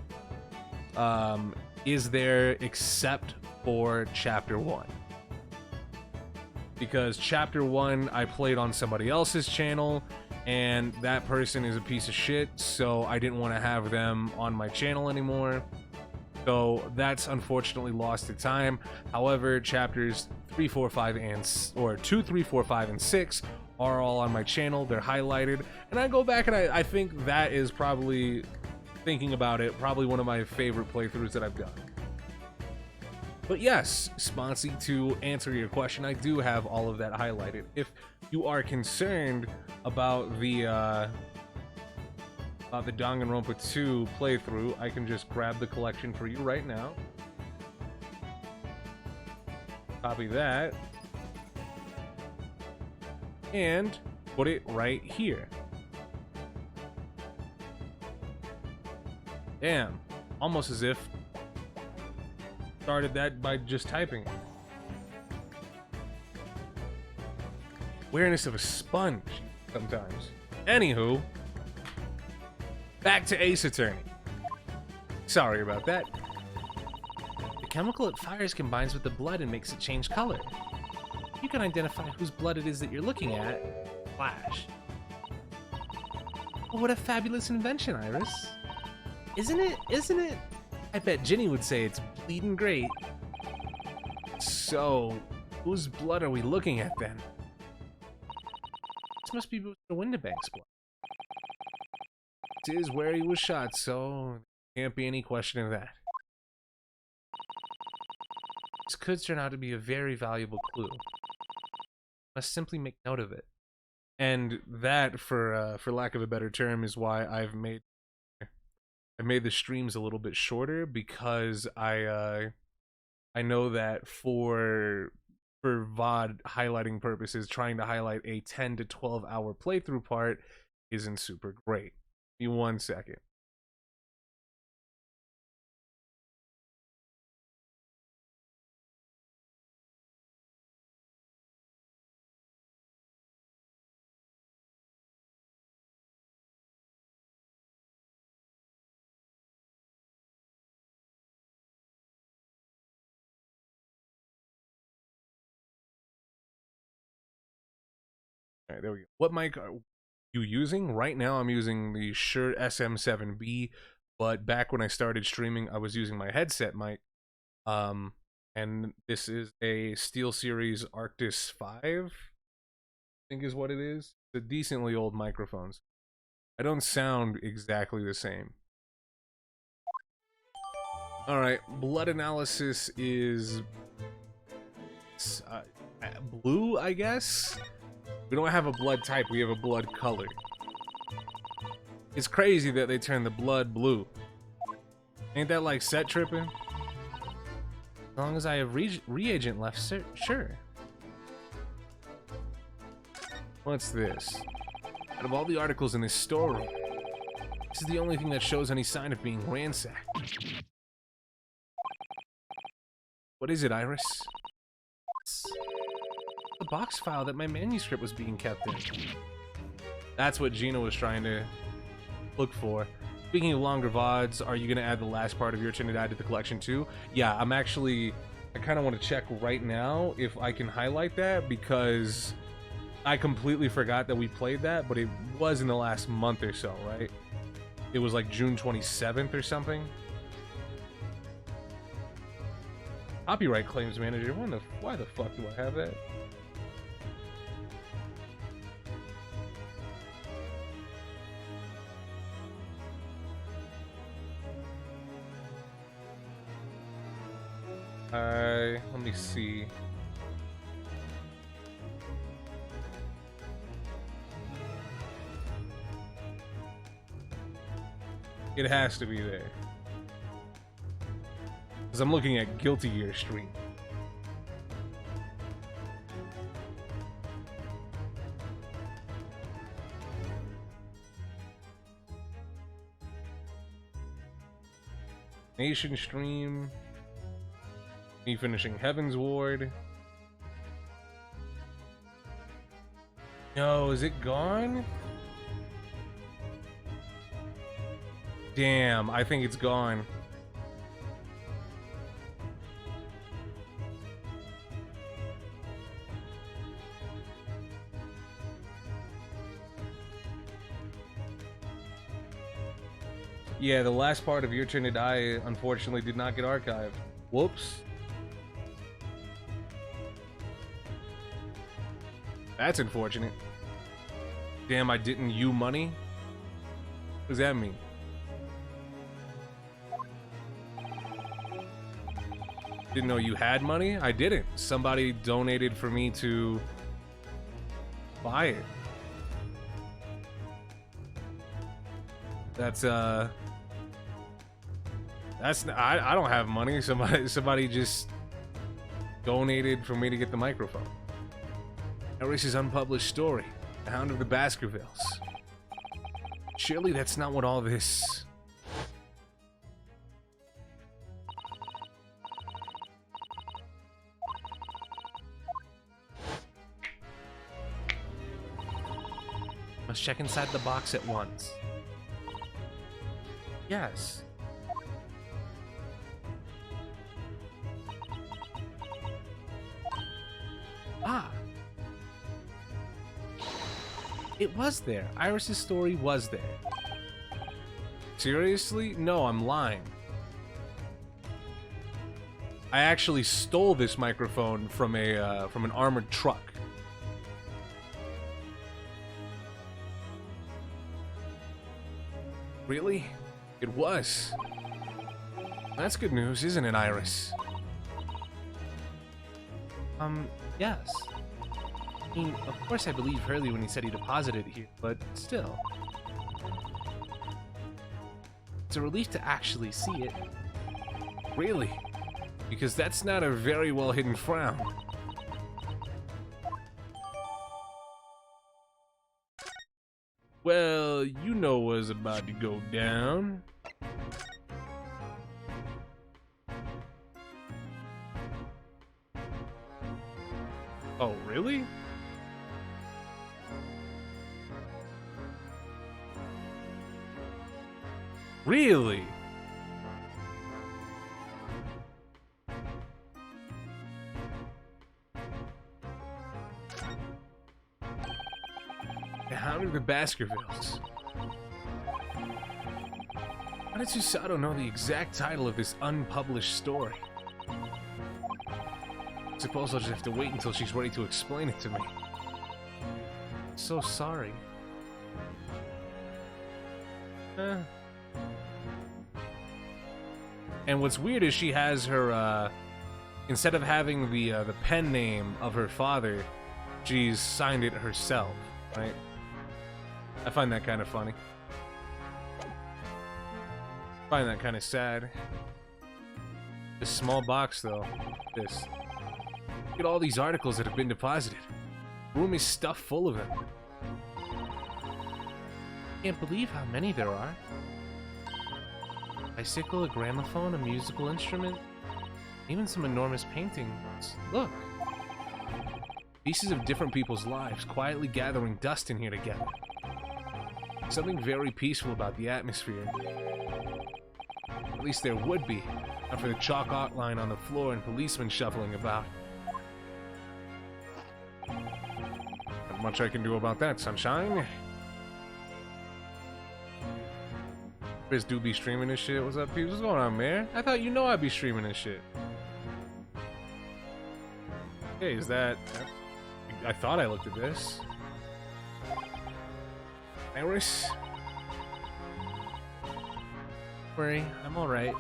is there except for Chapter 1. Because Chapter 1 I played on somebody else's channel, and that person is a piece of shit, so I didn't want to have them on my channel anymore. So that's unfortunately lost to time. However, chapters 3, 4, 5, or 2, 3, 4, 5, and 6 are all on my channel. They're highlighted, and I go back and I think that is probably, thinking about it, probably one of my favorite playthroughs that I've done. But yes, Sponsy, to answer your question, I do have all of that highlighted. If you are concerned about the Danganronpa 2 playthrough, I can just grab the collection for you right now. Copy that. And put it right here. Damn, almost as if started that by just typing. Awareness of a sponge sometimes. Anywho, back to Ace Attorney. Sorry about that. chemical it fires combines with the blood and makes it change color. You can identify whose blood it is that you're looking at. Flash. Oh, what a fabulous invention, Iris. Isn't it? Isn't it? I bet Ginny would say it's bleeding great. So, whose blood are we looking at then? This must be Booster Windibank's blood. This is where he was shot, so there can't be any question of that. This could turn out to be a very valuable clue. Must simply make note of it. And that, for lack of a better term, is why I made the streams a little bit shorter, because I know that for VOD highlighting purposes, trying to highlight a 10 to 12 hour playthrough part isn't super great. Give me 1 second. All right, there we go. What mic are you using? Right now I'm using the Shure SM7B, but back when I started streaming, I was using my headset mic. And this is a SteelSeries Arctis 5, I think is what it is. It's a decently old microphone. I don't sound exactly the same. All right, blood analysis is blue, I guess? We don't have a blood type, we have a blood color. It's crazy that they turn the blood blue. Ain't that like set tripping? As long as I have reagent left, sure. What's this? Out of all the articles in this storeroom, this is the only thing that shows any sign of being ransacked. What is it, Iris? It's the box file that my manuscript was being kept in. That's what Gina was trying to look for. Speaking of longer VODs, are you going to add the last part of Your Trinidad to the collection too? Yeah, I kind of want to check right now if I can highlight that, because I completely forgot that we played that, but it was in the last month or so, right? It was like June 27th or something. Copyright claims manager, why the fuck do I have that? Let me see. It has to be there. Because I'm looking at Guilty Gear stream. Nation stream. Me finishing Heaven's Ward. No, is it gone? Damn, I think it's gone. Yeah, the last part of Your Turn to Die unfortunately did not get archived. Whoops. That's unfortunate. Damn, I didn't you money? What does that mean? Didn't know you had money? I didn't. Somebody donated for me to buy it. That's I don't have money. Somebody just donated for me to get the microphone. Iris's unpublished story, The Hound of the Baskervilles. Surely that's not what all this... Must check inside the box at once. Yes. Ah. It was there. Iris's story was there. Seriously? No, I'm lying. I actually stole this microphone from an armored truck. Really? It was. That's good news, isn't it, Iris? Yes. I mean, of course I believe Hurley when he said he deposited it here, but still. It's a relief to actually see it. Really? Because that's not a very well hidden frown. Well, you know what's about to go down. Oh, really? Really? The Hound of the Baskervilles. How did Susato know the exact title of this unpublished story? Suppose I'll just have to wait until she's ready to explain it to me. So sorry. And what's weird is she has her, instead of having the pen name of her father, she's signed it herself, right? I find that kind of funny. Find that kind of sad. This small box, though. This. Look at all these articles that have been deposited. Room is stuffed full of them. Can't believe how many there are. Bicycle, a gramophone, a musical instrument, even some enormous paintings. Look! Pieces of different people's lives quietly gathering dust in here together. Something very peaceful about the atmosphere. At least there would be, not for the chalk outline on the floor and policemen shuffling about. Not much I can do about that, sunshine. Chris do be streaming this shit. What's up, peeps? What's going on, man? I thought you know I'd be streaming this shit. Hey, is that... I thought I looked at this. Iris? Don't worry, I'm alright.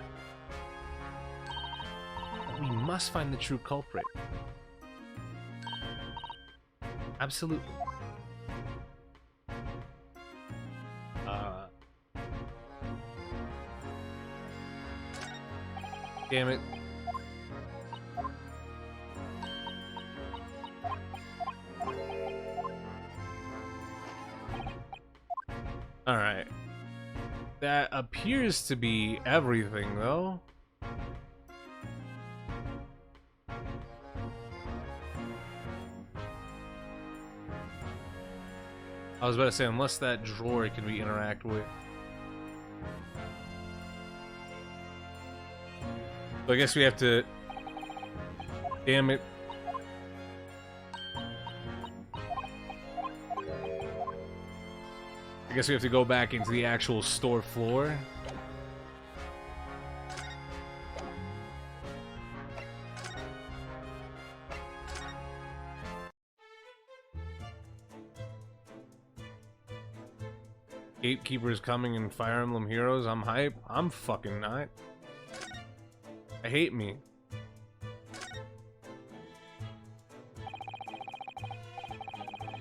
We must find the true culprit. Absolutely. Damn it. Alright. That appears to be everything, though. I was about to say, unless that drawer can be interacted with. So I guess we have to... Damn it. I guess we have to go back into the actual store floor. Gatekeepers coming in Fire Emblem Heroes. I'm hype. I'm fucking not. I hate me.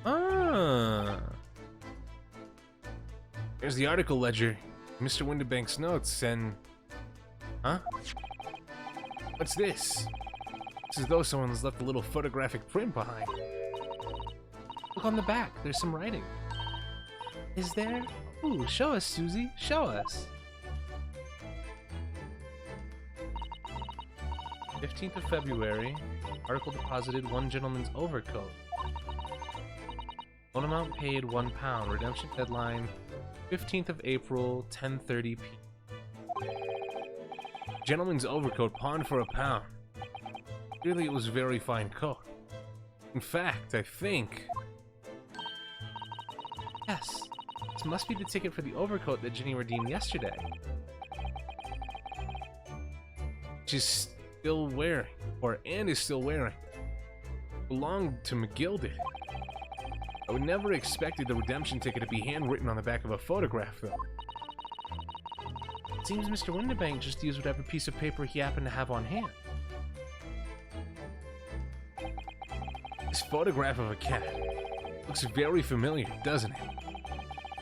Ah. There's the article ledger. Mr. Winterbank's notes and... Huh? What's this? It's as though someone's left a little photographic print behind. Look on the back, there's some writing. Is there? Ooh, show us, Susie. Show us. 15th of February. Article deposited, one gentleman's overcoat. Loan amount paid, £1. Redemption deadline, 15th of April, 10:30 p.m. Gentleman's overcoat pawned for £1. Clearly it was very fine coat. In fact, I think... Yes, this must be the ticket for the overcoat that Ginny redeemed yesterday. She's still wearing, and is still wearing. Belonged to McGilded. I would never expected the redemption ticket to be handwritten on the back of a photograph, though. It seems Mr. Windibank just used whatever piece of paper he happened to have on hand. This photograph of a cat looks very familiar, doesn't it?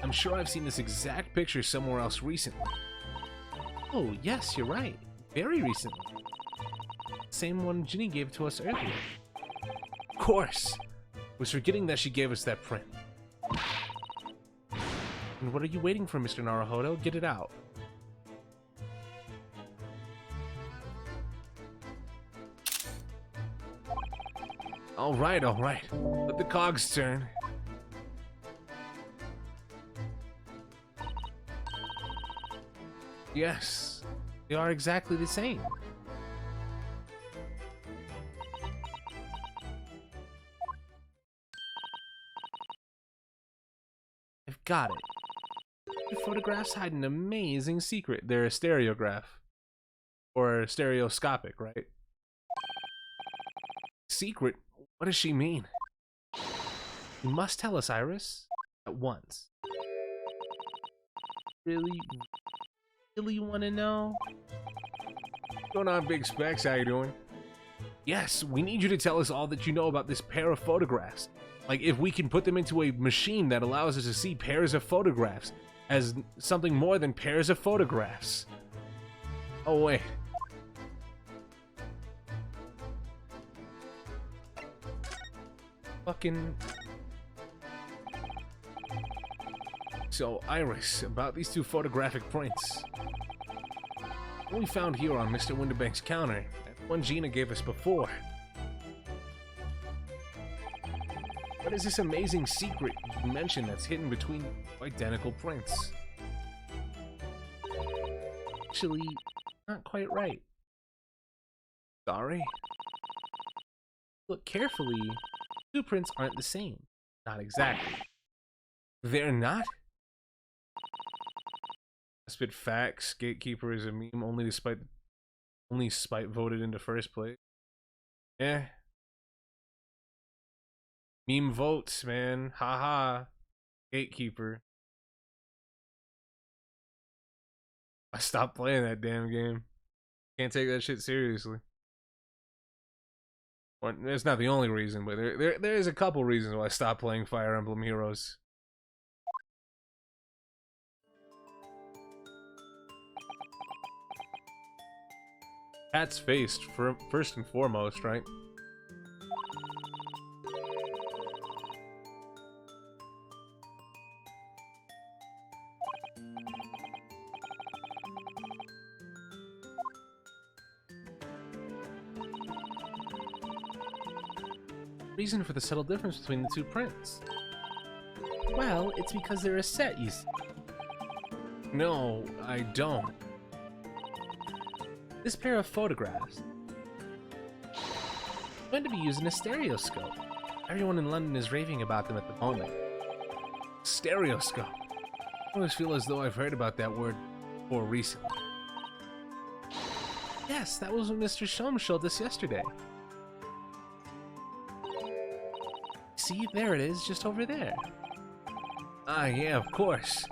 I'm sure I've seen this exact picture somewhere else recently. Oh, yes, you're right. Very recently. Same one Ginny gave to us earlier. Of course! Was forgetting that she gave us that print. And what are you waiting for, Mr. Naruhodo? Get it out. Alright, alright. Let the cogs turn. Yes, they are exactly the same. I've got it. The photographs hide an amazing secret. They're a stereograph. Or stereoscopic, right? Secret? What does she mean? You must tell us, Iris. At once. Really want to know? What's going on, Big Specs? How you doing? Yes, we need you to tell us all that you know about this pair of photographs. Like, if we can put them into a machine that allows us to see pairs of photographs as something more than pairs of photographs. Oh, wait. Fucking... So, Iris, about these two photographic prints. What we found here on Mr. Windibank's counter, that one Gina gave us before. What is this amazing secret you mentioned that's hidden between identical prints? Actually, not quite right. Sorry? Look carefully. Two prints aren't the same. Not exactly. They're not? I spit facts. Gatekeeper is a meme only spite voted into first place. Eh. Meme votes, man. Haha. Gatekeeper. I stopped playing that damn game. Can't take that shit seriously. Well, that's not the only reason, but there is a couple reasons why I stopped playing Fire Emblem Heroes. Cat's faced first and foremost, right? Reason for the subtle difference between the two prints? Well, it's because they're a set, you see. No, I don't. This pair of photographs is going to be used in a stereoscope. Everyone in London is raving about them at the moment. Stereoscope. I always feel as though I've heard about that word before recently. Yes, that was what Mr. Sholm showed us yesterday. See, there it is, just over there. Ah, yeah, of course.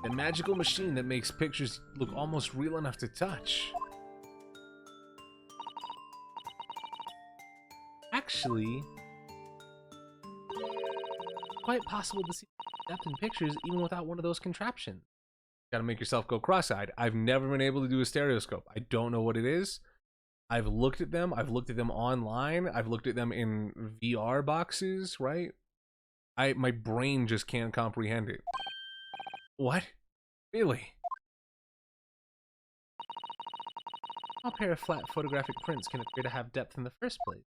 The magical machine that makes pictures look almost real enough to touch. Actually, quite possible to see depth in pictures even without one of those contraptions. Gotta make yourself go cross-eyed. I've never been able to do a stereoscope. I don't know what it is. I've looked at them. I've looked at them online. I've looked at them in VR boxes, right? My brain just can't comprehend it. What? Really? How a pair of flat photographic prints can appear to have depth in the first place?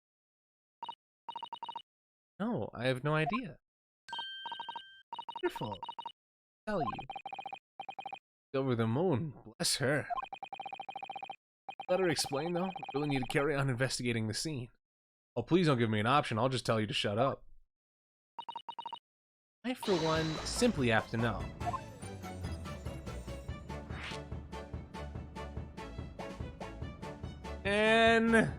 No, I have no idea. Wonderful. Tell you. Over the moon. Bless her. Let her explain, though. We really need to carry on investigating the scene. Oh, please don't give me an option. I'll just tell you to shut up. I, for one, simply have to know. And...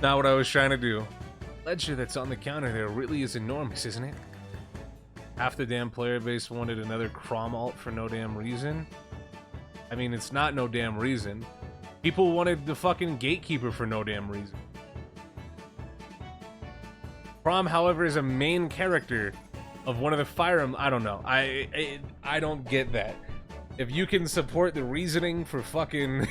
not what I was trying to do. Ledger that's on the counter there really is enormous, isn't it? Half the damn player base wanted another Crom alt for no damn reason. I mean, it's not no damn reason. People wanted the fucking Gatekeeper for no damn reason. Crom, however, is a main character of one of the Fire Emblem. I don't know. I don't get that. If you can support the reasoning for fucking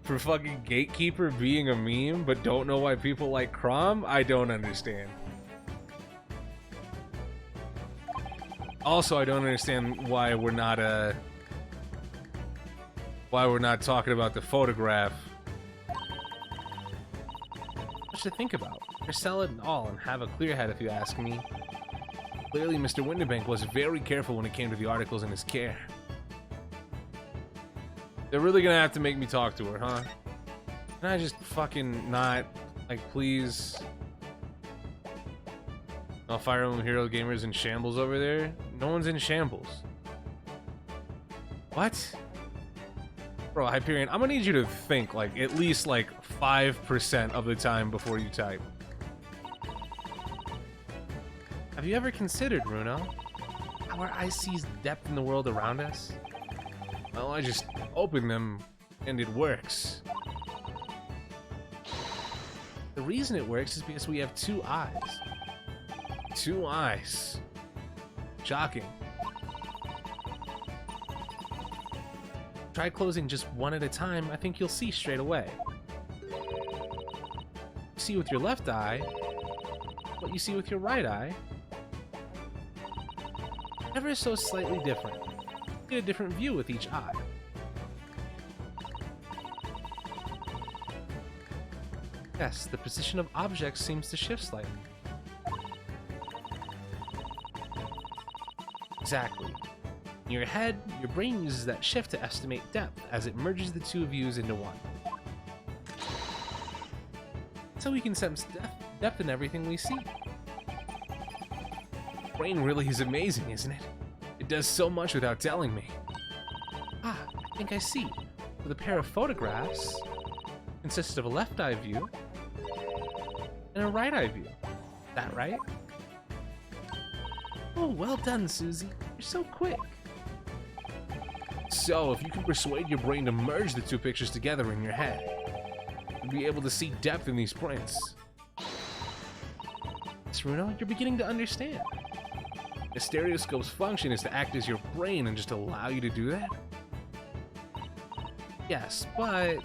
for fucking Gatekeeper being a meme, but don't know why people like Crom, I don't understand. Also, I don't understand why we're not talking about the photograph. Much to think about. Or sell it all and have a clear head, if you ask me. Clearly, Mr. Winterbank was very careful when it came to the articles in his care. They're really gonna have to make me talk to her, huh? Can I just fucking not? Like, please? Oh, Fire Emblem Hero Gamers in shambles over there? No one's in shambles. What? Bro, Hyperion, I'm gonna need you to think, like, at least, like, 5% of the time before you type. Have you ever considered, Runo, how our eyes sees depth in the world around us? Well, I just open them, and it works. The reason it works is because we have two eyes. Two eyes. Shocking. Try closing just one at a time, I think you'll see straight away. See with your left eye what you see with your right eye. Ever so slightly different. Get a different view with each eye. Yes, the position of objects seems to shift slightly. Exactly. In your head, your brain uses that shift to estimate depth as it merges the two views into one. So we can sense depth in everything we see. Brain really is amazing, isn't it? It does so much without telling me. Ah, I think I see. With a pair of photographs, consists of a left eye view and a right eye view. Is that right? Oh, well done, Susie. You're so quick. So, if you can persuade your brain to merge the two pictures together in your head, you'll be able to see depth in these prints. Yes, Runo, you're beginning to understand. The stereoscope's function is to act as your brain and just allow you to do that? Yes, but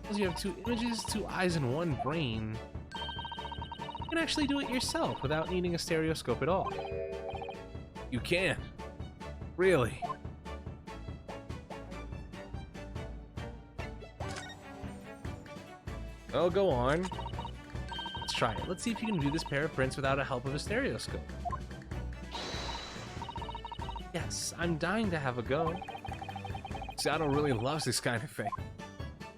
because you have two images, two eyes, and one brain, you can actually do it yourself without needing a stereoscope at all. You can. Really. Oh, go on. Let's try it. Let's see if you can do this pair of prints without the help of a stereoscope. Yes, I'm dying to have a go. Sato really loves this kind of thing.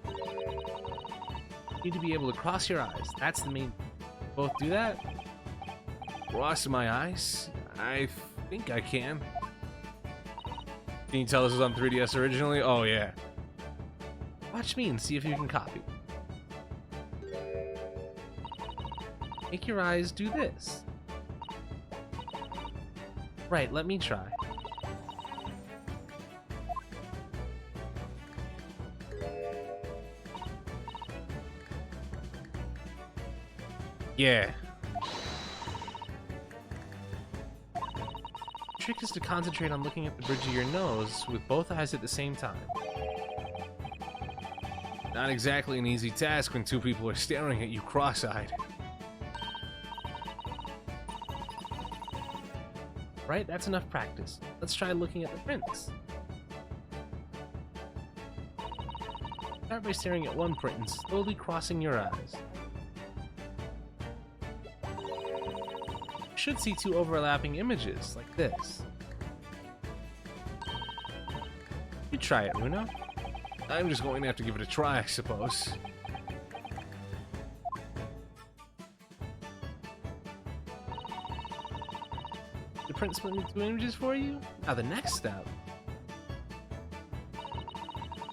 You need to be able to cross your eyes. That's the main... Both do that? Cross my eyes? I think I can. Can you tell this was on 3DS originally? Oh, yeah. Watch me and see if you can copy. Make your eyes do this. Right, let me try. Yeah. The trick is to concentrate on looking at the bridge of your nose with both eyes at the same time. Not exactly an easy task when two people are staring at you cross-eyed. Right, that's enough practice. Let's try looking at the prints. Start by staring at one print and slowly crossing your eyes. should see two overlapping images, like this. You try it, Runo. I'm just going to have to give it a try, I suppose. The print split into two images for you? Now the next step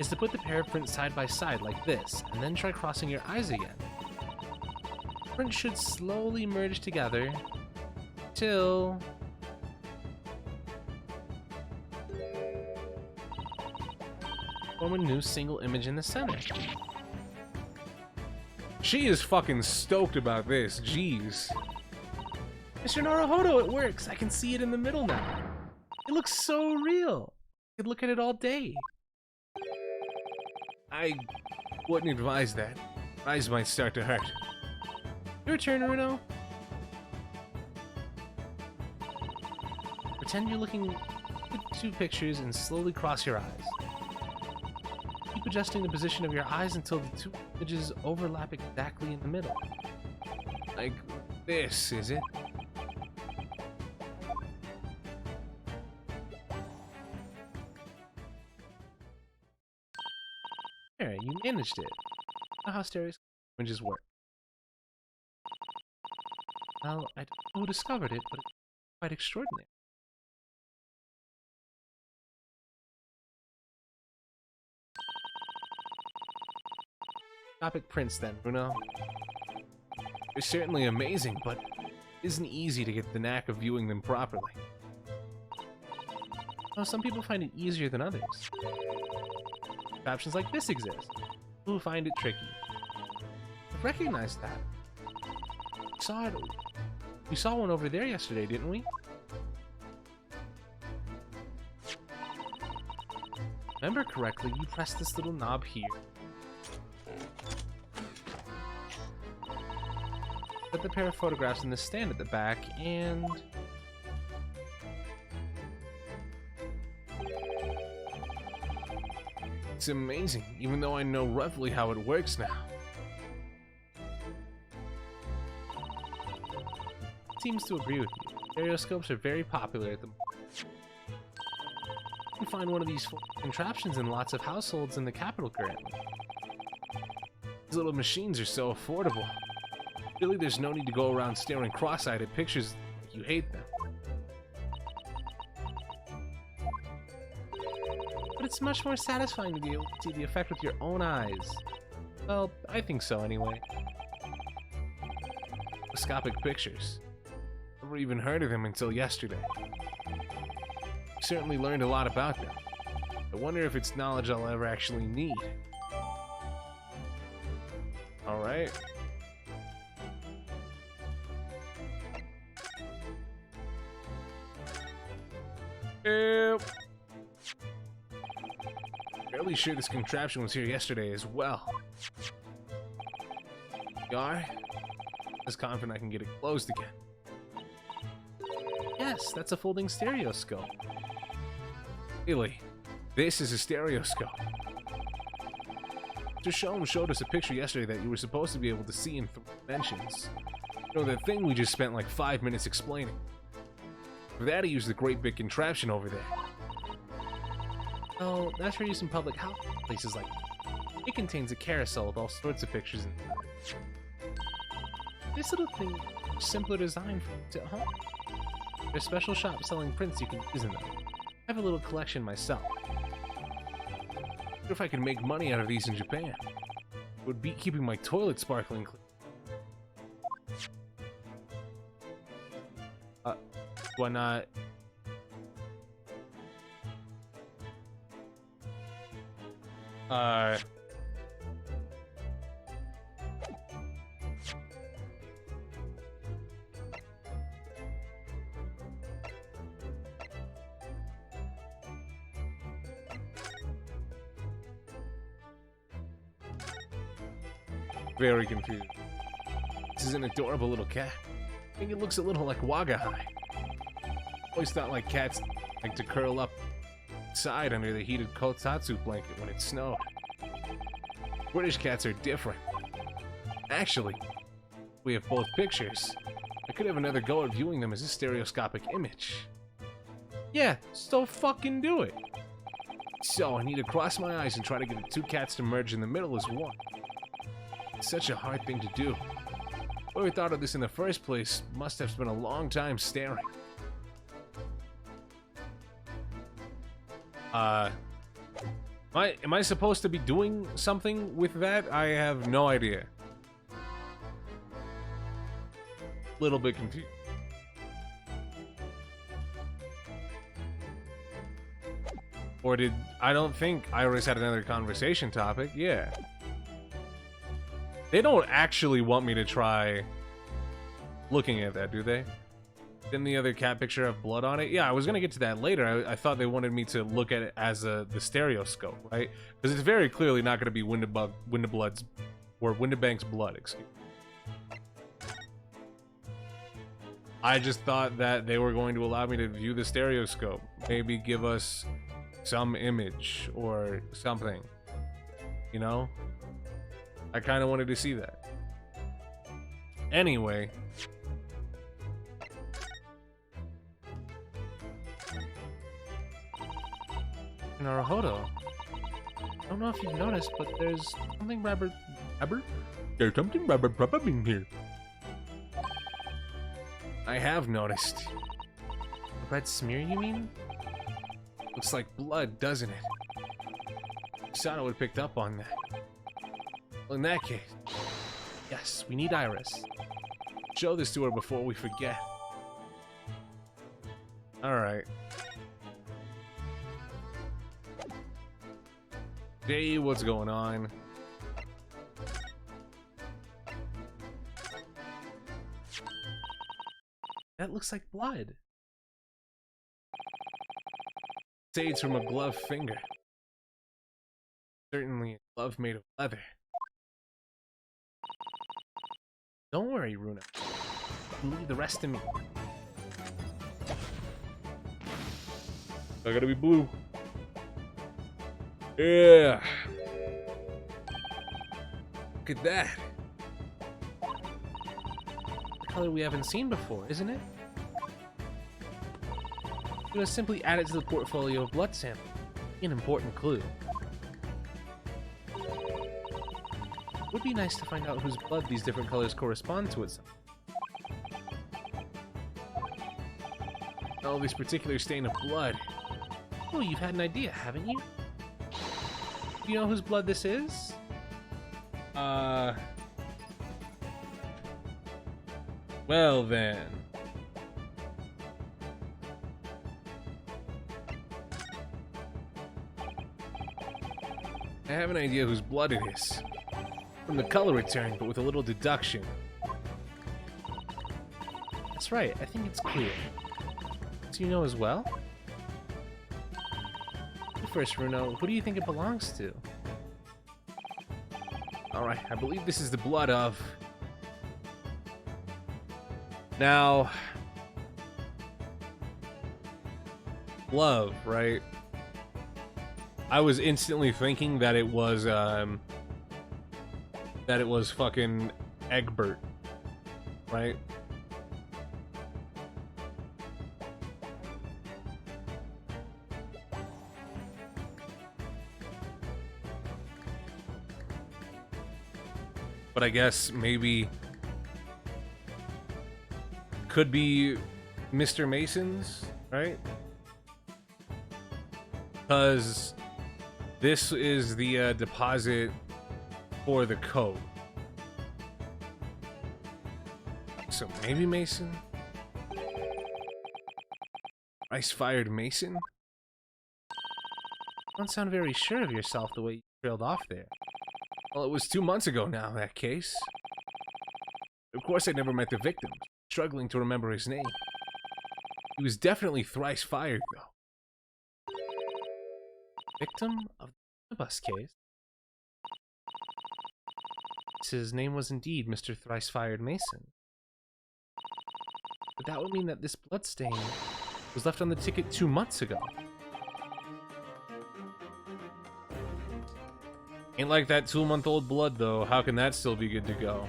is to put the pair of prints side by side like this, and then try crossing your eyes again. The print should slowly merge together till form a new single image in the center. She is fucking stoked about this, jeez. Mr. Naruhodo, it works! I can see it in the middle now. It looks so real. I could look at it all day. I wouldn't advise that. Eyes might start to hurt. Your turn, Runo. Pretend you're looking at two pictures and slowly cross your eyes. Keep adjusting the position of your eyes until the two images overlap exactly in the middle. Like this, is it? There, you managed it. Know how stereoscopic images work. Well, I don't know who discovered it, but it's quite extraordinary. Topic prints then, Bruno. They're certainly amazing, but it isn't easy to get the knack of viewing them properly. Oh, some people find it easier than others. Options like this exist. People who find it tricky. I've recognized that. We saw one over there yesterday, didn't we? Remember correctly, you press this little knob here. Put the pair of photographs in the stand at the back, and it's amazing, even though I know roughly how it works now. Seems to agree with you. Stereoscopes are very popular at the moment. You can find one of these contraptions in lots of households in the capital currently. These little machines are so affordable. Really, there's no need to go around staring cross-eyed at pictures like you hate them. But it's much more satisfying to be able to see the effect with your own eyes. Well, I think so anyway. Stereoscopic pictures. Never even heard of them until yesterday. Certainly learned a lot about them. I wonder if it's knowledge I'll ever actually need. Alright. Fairly sure this contraption was here yesterday as well. You are? As confident I can get it closed again. Yes, that's a folding stereoscope. Really? This is a stereoscope. Mr. Sholem showed us a picture yesterday that you were supposed to be able to see in 3 dimensions. You know, that thing we just spent like 5 minutes explaining. For that, he used the great big contraption over there. Well, that's for use in public house places like that. It contains a carousel with all sorts of pictures in it. This little thing is simpler design for it at home. There's special shops selling prints you can use in them. I have a little collection myself. I wonder if I could make money out of these in Japan. It would beat keeping my toilet sparkling clean. Why not? Very confused. This is an adorable little cat. I think it looks a little like Wagahai. Always thought like cats like to curl up side under the heated kotatsu blanket when it snowed. British cats are different. Actually, we have both pictures. I could have another go at viewing them as a stereoscopic image. Yeah, so fucking do it. So, I need to cross my eyes and try to get the two cats to merge in the middle as one. It's such a hard thing to do. Whoever thought of this in the first place must have spent a long time staring. Am I supposed to be doing something with that? I have no idea. Little bit confused. Or did... I don't think Iris had another conversation topic. Yeah. They don't actually want me to try looking at that, do they? Didn't the other cat picture have blood on it? Yeah, I was gonna get to that later. I thought they wanted me to look at it as the stereoscope, right? Because it's very clearly not gonna be Windabank's blood, excuse me. I just thought that they were going to allow me to view the stereoscope. Maybe give us some image or something. You know? I kind of wanted to see that. Anyway. Naruhodo. I don't know if you've noticed, but there's something rather... There's something rather in here. I have noticed. A red smear, you mean? Looks like blood, doesn't it? Sato would have picked up on that. Well, in that case, yes, we need Iris. Show this to her before we forget. Alright. Hey, what's going on? That looks like blood. Shades from a gloved finger. Certainly a glove made of leather. Don't worry, Runa. Leave the rest to me. I gotta be blue. Yeah. Look at that. A color we haven't seen before, isn't it? We're gonna simply add it to the portfolio of blood sample. An important clue. Would be nice to find out whose blood these different colors correspond to itself. Oh, this particular stain of blood. Oh, you've had an idea, haven't you? Do you know whose blood this is? Well then. I have an idea whose blood it is. From the color return, but with a little deduction. That's right, I think it's clear. Do you know as well? First, Runo, who do you think it belongs to? Alright, I believe this is the blood of... Now... Love, right? I was instantly thinking that it was, fucking Egbert, right? But I guess maybe could be Mr. Mason's, right? Because this is the deposit for the code. So maybe Mason? Ice-fired Mason? You don't sound very sure of yourself the way you trailed off there. Well, it was 2 months ago now, in that case. Of course I never met the victim, struggling to remember his name. He was definitely thrice fired, though. Victim of the bus case? His name was indeed Mr. Thrice-Fired Mason. But that would mean that this bloodstain was left on the ticket 2 months ago. Ain't like that 2-month-old blood, though. How can that still be good to go?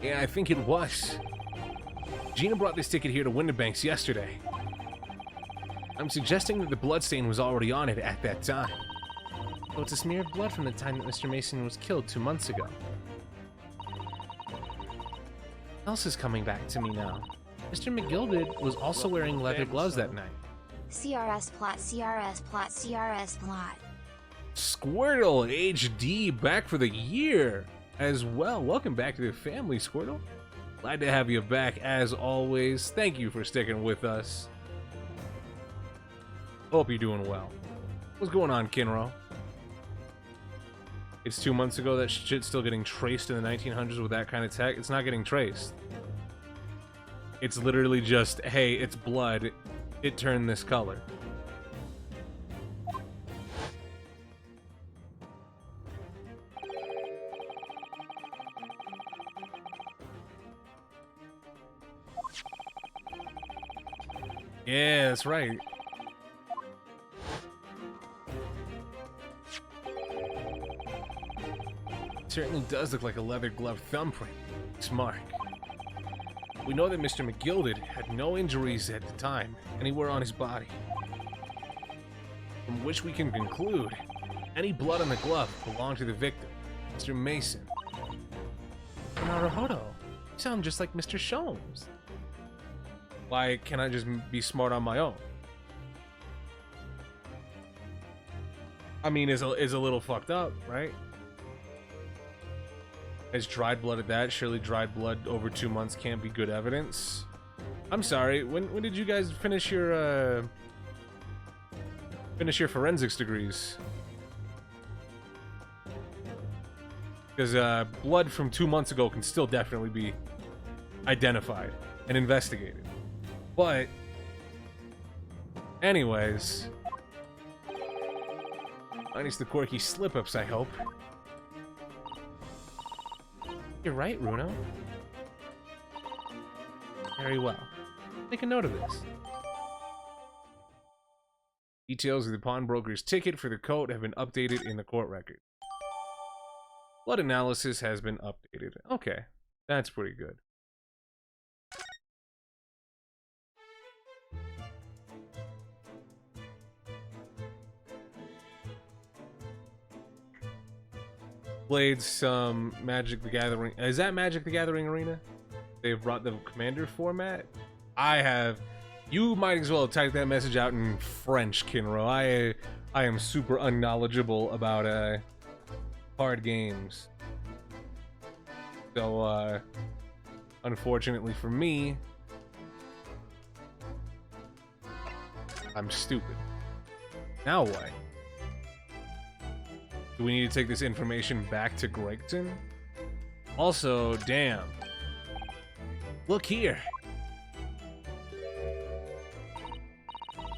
Yeah, I think it was. Gina brought this ticket here to Winterbanks yesterday. I'm suggesting that the bloodstain was already on it at that time. So it's a smear of blood from the time that Mr. Mason was killed 2 months ago. What else is coming back to me now? Mr. McGilded was also wearing leather gloves that night. CRS plot, CRS plot, CRS plot. Squirtle HD back for the year as well. Welcome back to the family, Squirtle. Glad to have you back as always. Thank you for sticking with us. Hope you're doing well. What's going on, Kinro? It's 2 months ago. That shit's still getting traced in the 1900s with that kind of tech. It's not getting traced. It's literally just, hey, it's blood. It turned this color. Yeah, that's right. Certainly does look like a leather glove thumbprint. Smart. We know that Mr. McGilded had no injuries at the time, anywhere on his body. From which we can conclude, any blood on the glove belonged to the victim, Mr. Mason. Naruhodo, you sound just like Mr. Sholmes. Why can't I just be smart on my own? I mean, is a little fucked up, right? As dried blood at that, surely dried blood over 2 months can't be good evidence. I'm sorry, when did you guys finish your forensics degrees? Because blood from 2 months ago can still definitely be identified and investigated. But, anyways, minus the quirky slip-ups, I hope. You're right, Runo. Very well. Make a note of this. Details of the pawnbroker's ticket for the coat have been updated in the court record. Blood analysis has been updated. Okay, that's pretty good. Played some Magic the Gathering. Is that Magic the Gathering Arena? They've brought the Commander format? I have. You might as well type that message out in French, Kinro. I am super unknowledgeable about card games. So, unfortunately for me, I'm stupid. Now what? Do we need to take this information back to Gregton? Also, damn. Look here.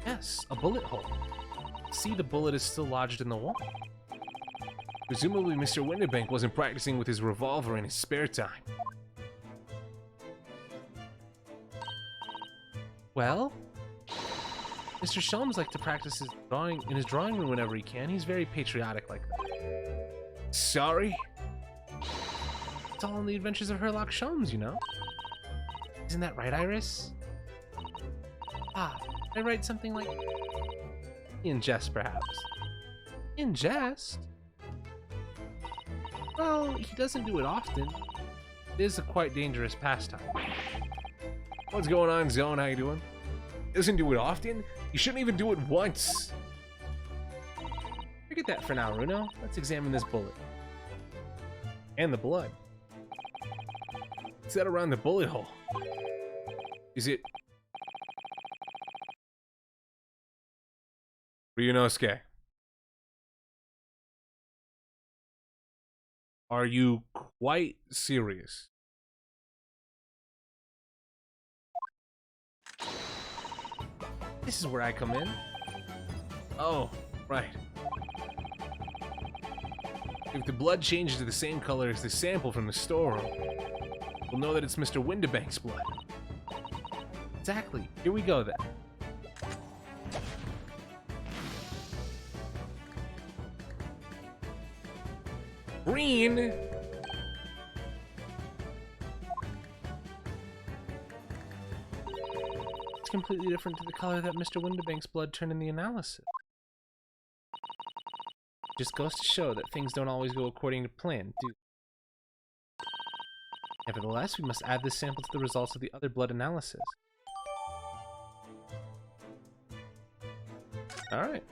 Yes, a bullet hole. See, the bullet is still lodged in the wall. Presumably, Mr. Winterbank wasn't practicing with his revolver in his spare time. Well, Mr. Sholmes likes to practice his drawing in his drawing room whenever he can. He's very patriotic like that. Sorry? It's all in the adventures of Herlock Sholmes, you know? Isn't that right, Iris? Ah, I write something like... in jest, perhaps. In jest? Well, he doesn't do it often. It is a quite dangerous pastime. What's going on, Zone? How you doing? Doesn't do it often? You shouldn't even do it once. Forget that for now, Runo. Let's examine this bullet. And the blood. What's that around the bullet hole? Is it... Ryunosuke? Are you quite serious? This is where I come in. Oh, right. If the blood changes to the same color as the sample from the storeroom, we'll know that it's Mr. Winterbank's blood. Exactly. Here we go, then. Green! completely different to the color that Mr. Windibank's blood turned in the analysis. Just goes to show that things don't always go according to plan, do they? Nevertheless, we must add this sample to the results of the other blood analysis. Alright.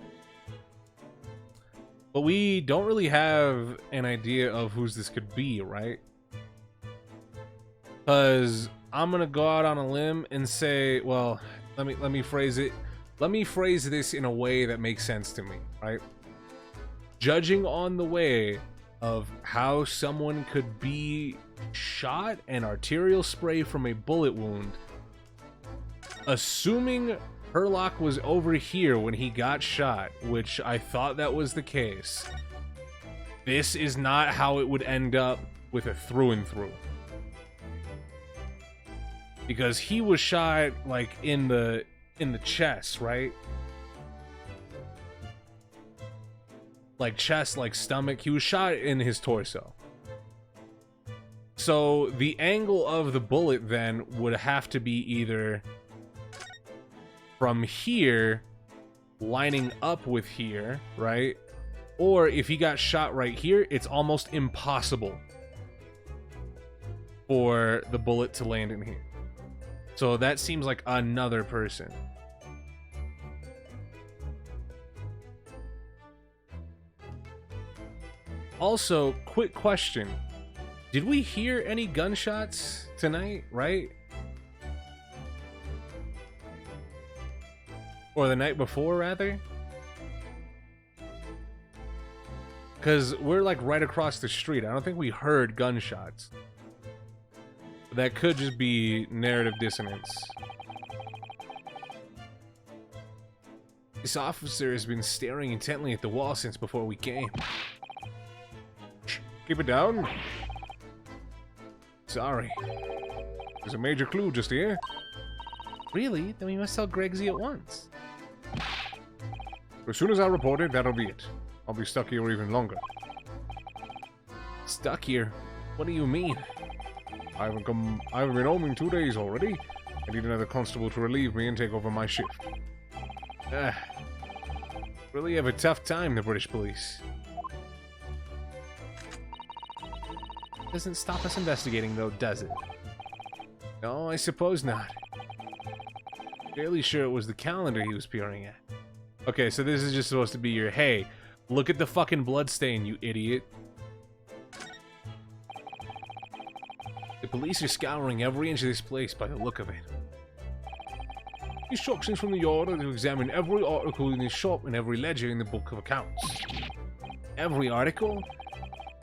But we don't really have an idea of whose this could be, right? Because I'm gonna go out on a limb and say, well, let me phrase it. Let me phrase this in a way that makes sense to me, right? Judging on the way of how someone could be shot and arterial spray from a bullet wound, assuming Herlock was over here when he got shot, which I thought that was the case, this is not how it would end up with a through and through. Because he was shot like in the chest, right? Like chest, like stomach. He was shot in his torso. So the angle of the bullet then would have to be either from here lining up with here, right? Or if he got shot right here, it's almost impossible for the bullet to land in here. So that seems like another person. Also, quick question. Did we hear any gunshots tonight, right? Or the night before, rather? Because we're like right across the street. I don't think we heard gunshots. That could just be narrative dissonance. This officer has been staring intently at the wall since before we came. Shh, keep it down. Sorry. There's a major clue just here. Really? Then we must tell Gregsy at once. As soon as I report it, that'll be it. I'll be stuck here even longer. Stuck here? What do you mean? I haven't been home in 2 days already. I need another constable to relieve me and take over my shift. Really have a tough time, the British police. Doesn't stop us investigating, though, does it? No, I suppose not. Fairly sure it was the calendar he was peering at. Okay, so this is just supposed to be your, hey, look at the fucking bloodstain, you idiot. The police are scouring every inch of this place by the look of it. Instructions from the yard are to examine every article in this shop and every ledger in the book of accounts. Every article?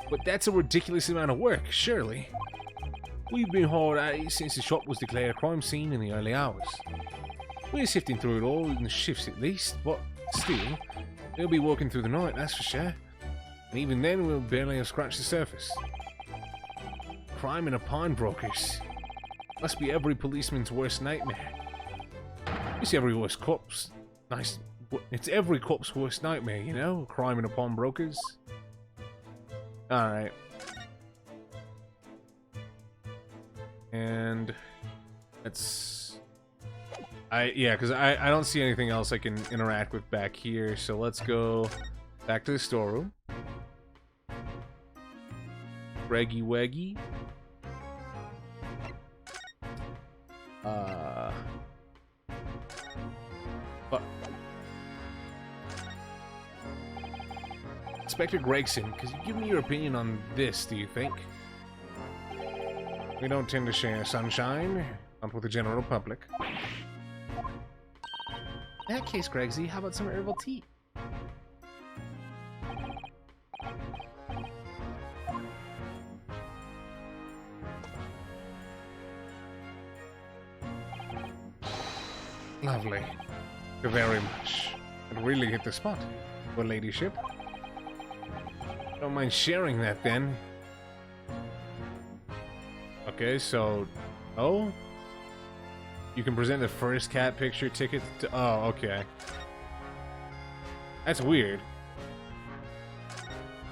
But that's a ridiculous amount of work, surely. We've been hard at it since the shop was declared a crime scene in the early hours. We're sifting through it all in the shifts at least, but still, we'll be working through the night, that's for sure. And even then, we'll barely have scratched the surface. Crime and a pawnbrokers. Must be every policeman's worst nightmare. It's every worst cop's. Nice. It's every cop's worst nightmare, you know? Crime and a pawnbrokers. Alright. And let's... yeah, because I don't see anything else I can interact with back here, so let's go back to the storeroom. Reggy Weggy. Inspector Gregson, could you give me your opinion on this, do you think? We don't tend to share sunshine, not with the general public. In that case, Gregsy, how about some herbal tea? Lovely. Thank you very much. It really hit the spot, your ladyship. Don't mind sharing that, then. Okay, so... Oh? You can present the first cat picture ticket to... Oh, okay. That's weird.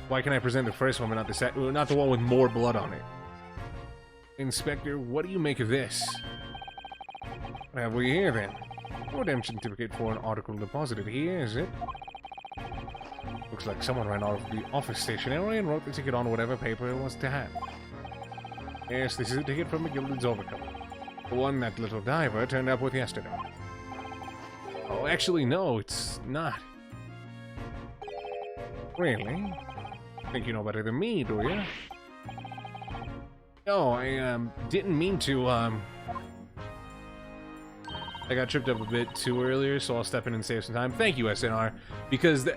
Why can I present the first one but not the second? Not the one with more blood on it. Inspector, what do you make of this? What have we here, then? No redemption certificate for an article deposited here, is it? Looks like someone ran out of the office stationery and wrote the ticket on whatever paper it was to hand. Yes, this is a ticket from the Gilded's overcoat. The one that little diver turned up with yesterday. Oh, actually, no, it's not. Really? Think you know better than me, do you? No, I, didn't mean to, I got tripped up a bit too earlier, so I'll step in and save some time. Thank you, SNR, because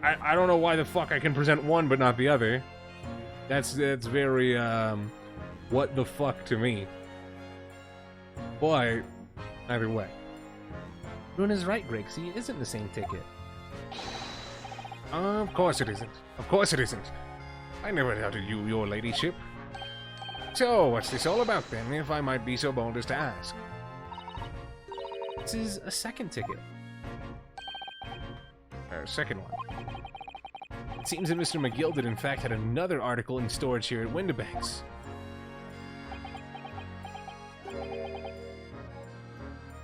I don't know why the fuck I can present one but not the other. That's very, what the fuck to me. But, either way. Runa's right, Grixie. It isn't the same ticket. Of course it isn't. Of course it isn't. I never doubted you, your ladyship. So, what's this all about then, if I might be so bold as to ask? This is a second ticket. Second one. It seems that Mr. McGill did in fact had another article in storage here at Windibanks.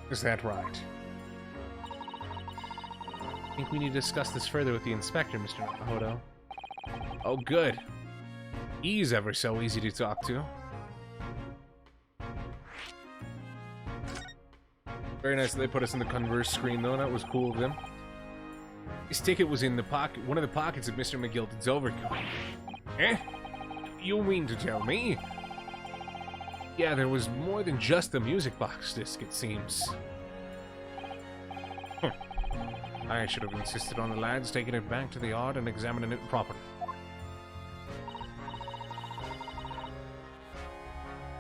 Is that right? I think we need to discuss this further with the inspector, Mr. Nakahodo. Oh, good. He's ever so easy to talk to. Very nice that they put us in the converse screen, though. That was cool of them. This ticket was in the pocket, one of the pockets of Mr. McGilden's overcoat. Eh? You mean to tell me? Yeah, there was more than just the music box disc, it seems. I should have insisted on the lads taking it back to the yard and examining it properly.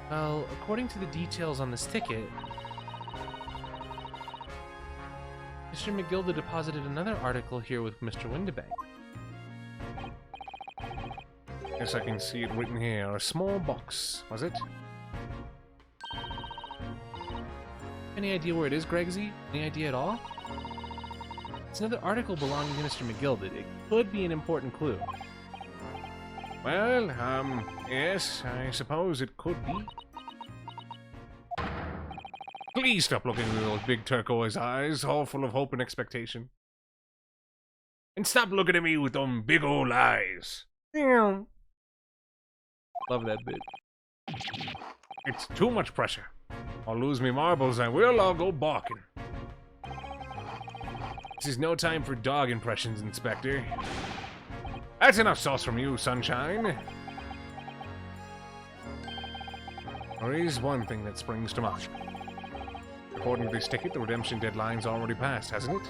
Well, according to the details on this ticket, Mr. McGilda deposited another article here with Mr. Windibank. Yes, I can see it written here. A small box, was it? Any idea where it is, Gregsy? Any idea at all? It's another article belonging to Mr. McGilda. It could be an important clue. Well, yes, I suppose it could be. Please stop looking into those big turquoise eyes, all full of hope and expectation. And stop looking at me with them big old eyes. Love that bit. It's too much pressure. I'll lose me marbles, I will, I'll go barking. This is no time for dog impressions, Inspector. That's enough sauce from you, Sunshine. There is one thing that springs to mind. According to this ticket, the redemption deadline's already passed, hasn't it?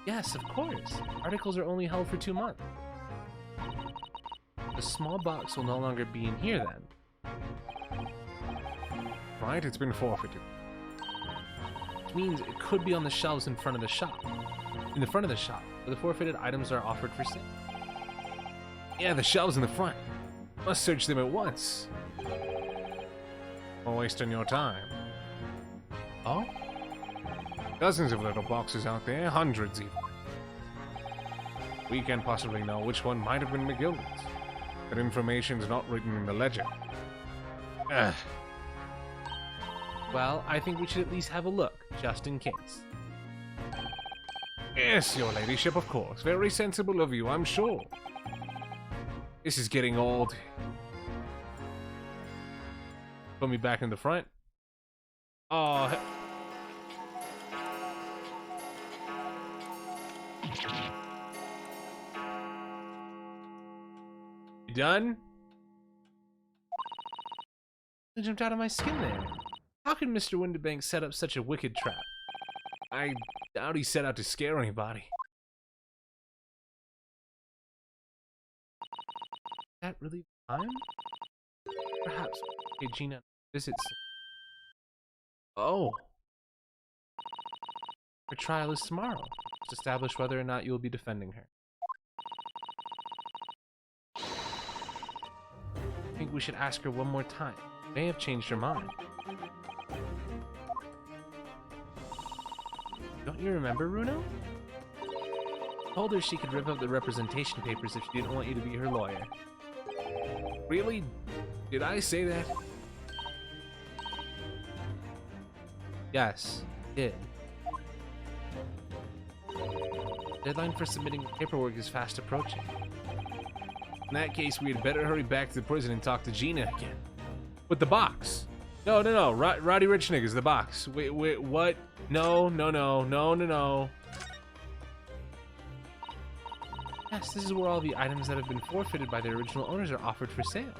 Yes, of course. Articles are only held for 2 months. The small box will no longer be in here then. Right, it's been forfeited. Which means it could be on the shelves in front of the shop. In the front of the shop, where the forfeited items are offered for sale. Yeah, the shelves in the front. Must search them at once. Or wasting your time. Oh? Dozens of little boxes out there, hundreds even. We can't possibly know which one might have been McGilden's. That information's not written in the ledger. Ugh. Well, I think we should at least have a look, just in case. Yes, your ladyship, of course. Very sensible of you, I'm sure. This is getting old. Put me back in the front. Oh. You done? I jumped out of my skin there. How could Mr. Windibank set up such a wicked trap? I doubt he set out to scare anybody. Is that really the time? Perhaps pay Gina visits. Oh. Her trial is tomorrow. To establish whether or not you will be defending her. I think we should ask her one more time. May have changed her mind. Don't you remember, Runo? Told her she could rip up the representation papers if she didn't want you to be her lawyer. Really? Did I say that? Yes, did. Deadline for submitting paperwork is fast approaching. In that case, we had better hurry back to the prison and talk to Gina again. With the box. No. Roddy Rich Niggas, the box. Wait, what? No. Yes, this is where all the items that have been forfeited by their original owners are offered for sale.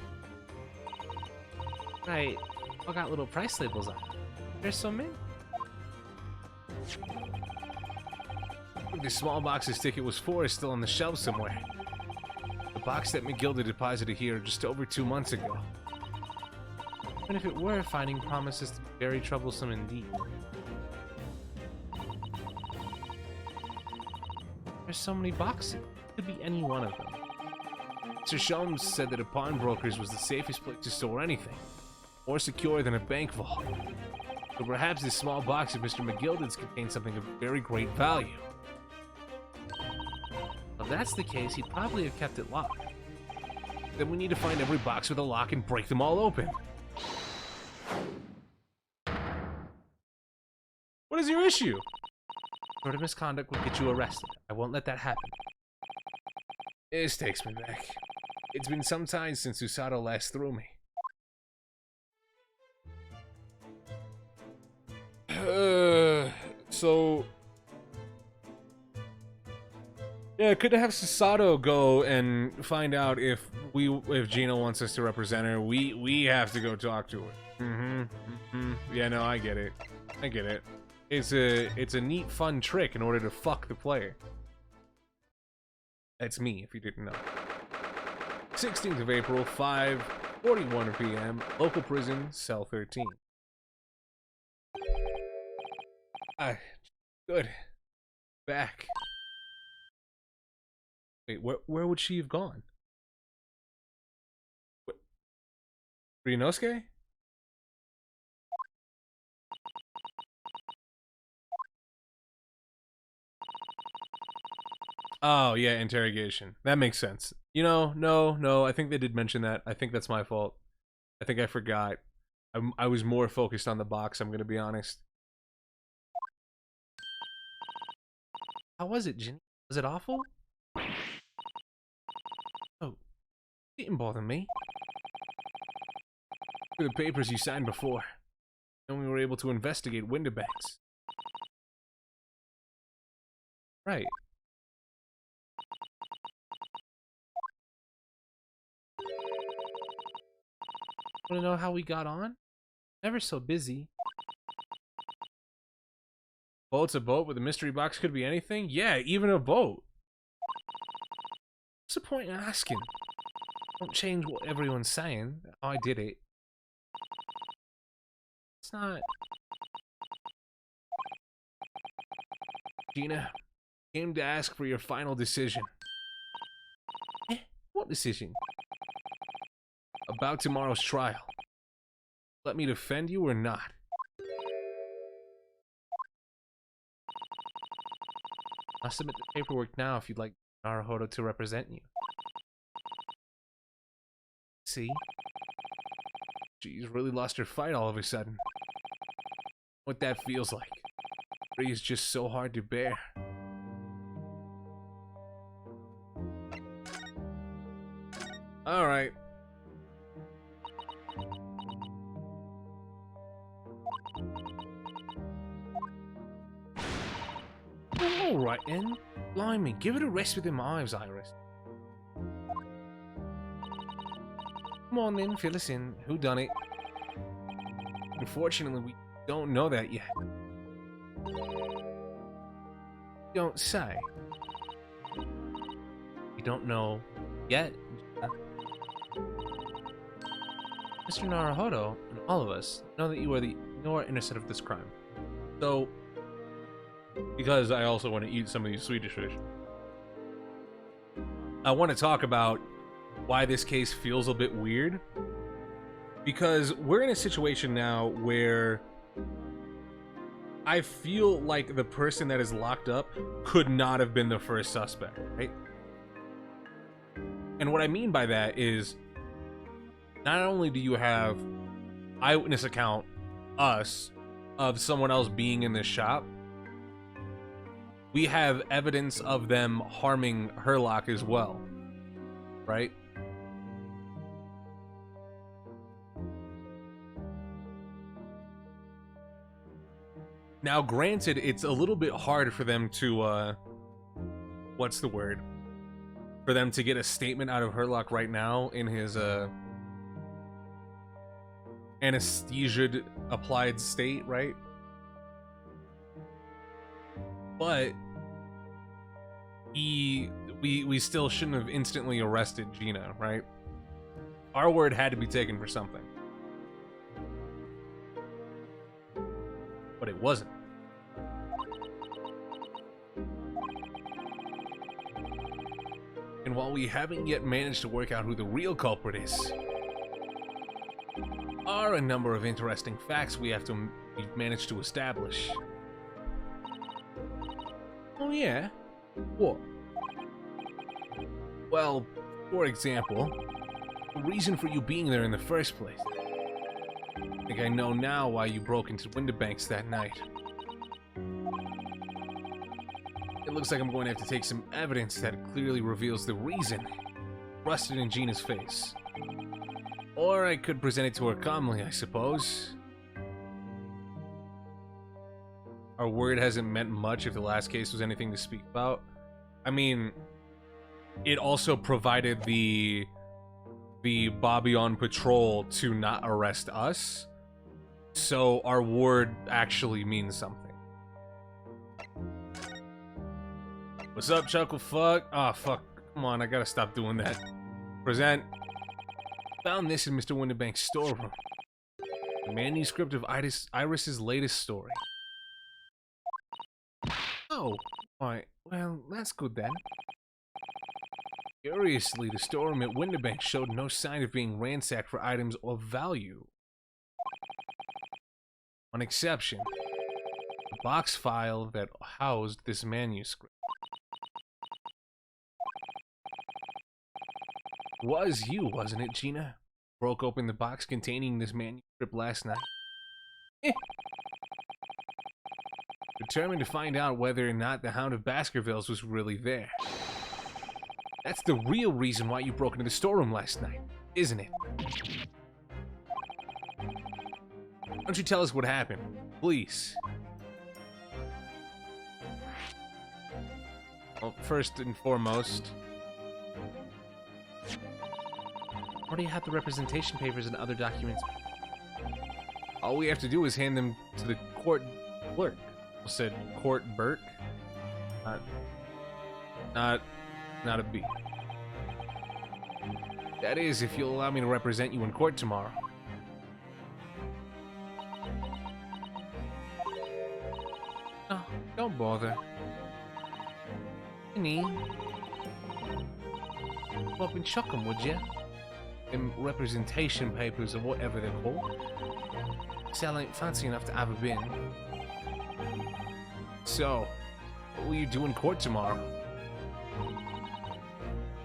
Right, all got little price labels on it. There's so many. The small box his ticket was for is still on the shelf somewhere. The box that McGilda deposited here just over 2 months ago. Even if it were, finding promises to be very troublesome indeed. There's so many boxes. It could be any one of them. Mr. Sholmes said that a pawnbroker's was the safest place to store anything. More secure than a bank vault. But perhaps this small box of Mr. McGilda's contains something of very great value. If that's the case, he'd probably have kept it locked. Then we need to find every box with a lock and break them all open. What is your issue? Sort of misconduct will get you arrested. I won't let that happen. This takes me back. It's been some time since Usato last threw me. So... Yeah, could have Susato go and find out if Gina wants us to represent her. We have to go talk to her. Yeah, no, I get it. It's a neat, fun trick in order to fuck the player. That's me, if you didn't know. 16th of April, 5:41 p.m. Local prison, cell 13. Good. Back. Wait, where would she have gone? Ryunosuke? Oh, yeah, interrogation. That makes sense. You know, no, I think they did mention that. I think that's my fault. I think I forgot. I was more focused on the box, I'm gonna be honest. How was it, Ginny? Was it awful? Oh, it didn't bother me. For the papers you signed before. Then we were able to investigate window banks. Right. Want to know how we got on? Never so busy. Boat's a boat, but the mystery box could be anything? Yeah, even a boat. What's the point in asking? Don't change what everyone's saying. I did it. It's not... Gina, came to ask for your final decision. What decision? About tomorrow's trial. Let me defend you or not? I'll submit the paperwork now if you'd like Naruhodo to represent you. See? She's really lost her fight all of a sudden. What that feels like. Free is just so hard to bear. Alright. Alright then. Blimey, give it a rest with them eyes, Iris. Come on then, fill us in. Who done it? Unfortunately, we don't know that yet. Don't say. You don't know yet. Mr. Naruhodo and all of us know that you are innocent of this crime. So, because I also want to eat some of these Swedish fish, I want to talk about why this case feels a bit weird. Because we're in a situation now where I feel like the person that is locked up could not have been the first suspect, right? And what I mean by that is, not only do you have eyewitness account, us, of someone else being in the shop, we have evidence of them harming Herlock as well, right? Now, granted, it's a little bit hard for them to, what's the word? For them to get a statement out of Herlock right now in his, anesthesia applied state, right? But we still shouldn't have instantly arrested Gina, right? Our word had to be taken for something. But it wasn't. And while we haven't yet managed to work out who the real culprit is, are a number of interesting facts we've managed to establish. Oh yeah? What? Well, for example, the reason for you being there in the first place. I think I know now why you broke into Windibanks that night. It looks like I'm going to have to take some evidence that clearly reveals the reason rusted in Gina's face. Or I could present it to her calmly, I suppose. Our word hasn't meant much if the last case was anything to speak about. I mean, it also provided the Bobby on patrol to not arrest us. So our word actually means something. What's up, Chuckle Fuck? Ah, fuck. Come on, I gotta stop doing that. Present. Found this in Mr. Windibank's storeroom. A manuscript of Iris's latest story. Oh, why, well, that's good then. Curiously, the storeroom at Windibank showed no sign of being ransacked for items of value. One exception. The box file that housed this manuscript. It was you, wasn't it, Gina? Broke open the box containing this manuscript last night. Determined to find out whether or not the Hound of Baskervilles was really there. That's the real reason why you broke into the storeroom last night, isn't it? Why don't you tell us what happened, please? Well, first and foremost, already had the representation papers and other documents. All we have to do is hand them to the court clerk. I said Court Burke. Not a B. That is, if you'll allow me to represent you in court tomorrow. Oh, don't bother. Any? Well, up and chuck 'em, would you? Them representation papers or whatever they're called. Sal ain't fancy enough to have a bin. So, what will you do in court tomorrow?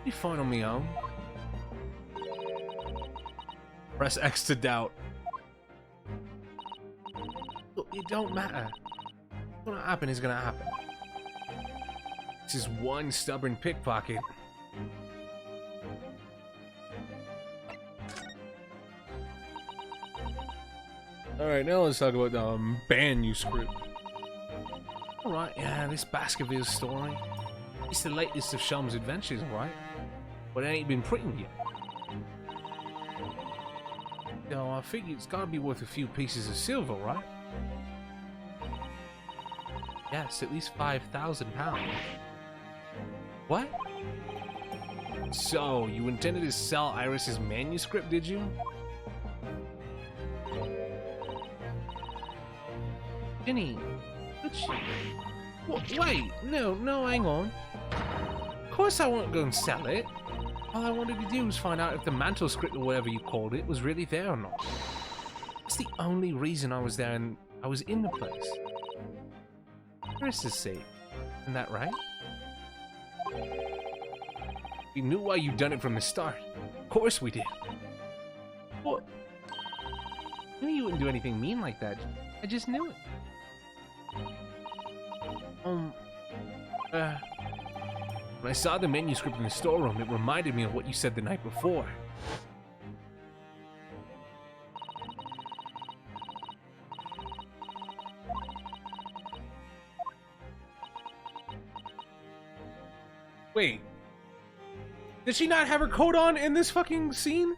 Be fine on my own. Press X to doubt. Look, it don't matter. What's gonna happen is gonna happen. This is one stubborn pickpocket. Alright, now let's talk about the manuscript. Alright, yeah, this Baskerville story. It's the latest of Shelm's adventures, alright? But it ain't been printed yet. So I figure it's gotta be worth a few pieces of silver, right? Yes, at least £5,000. What? So, you intended to sell Iris's manuscript, did you? Jenny, wait, no, hang on. Of course I won't go and sell it. All I wanted to do was find out if the mantle script or whatever you called it was really there or not. That's the only reason I was there and I was in the place. For Chris's sake. Isn't that right? We knew why you'd done it from the start. Of course we did. What? knew you wouldn't do anything mean like that. I just knew it. When I saw the manuscript in the storeroom, it reminded me of what you said the night before. Wait. Did she not have her coat on in this fucking scene?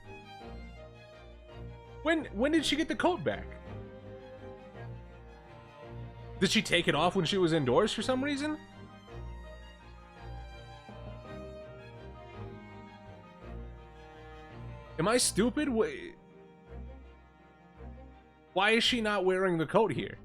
When did she get the coat back? Did she take it off when she was indoors for some reason? Am I stupid? Why is she not wearing the coat here?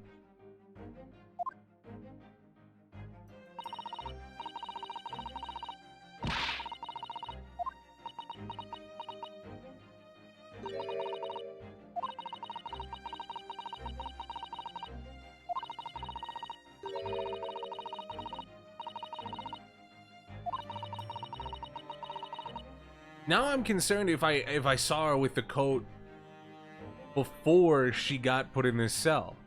Now I'm concerned if I saw her with the coat before she got put in this cell.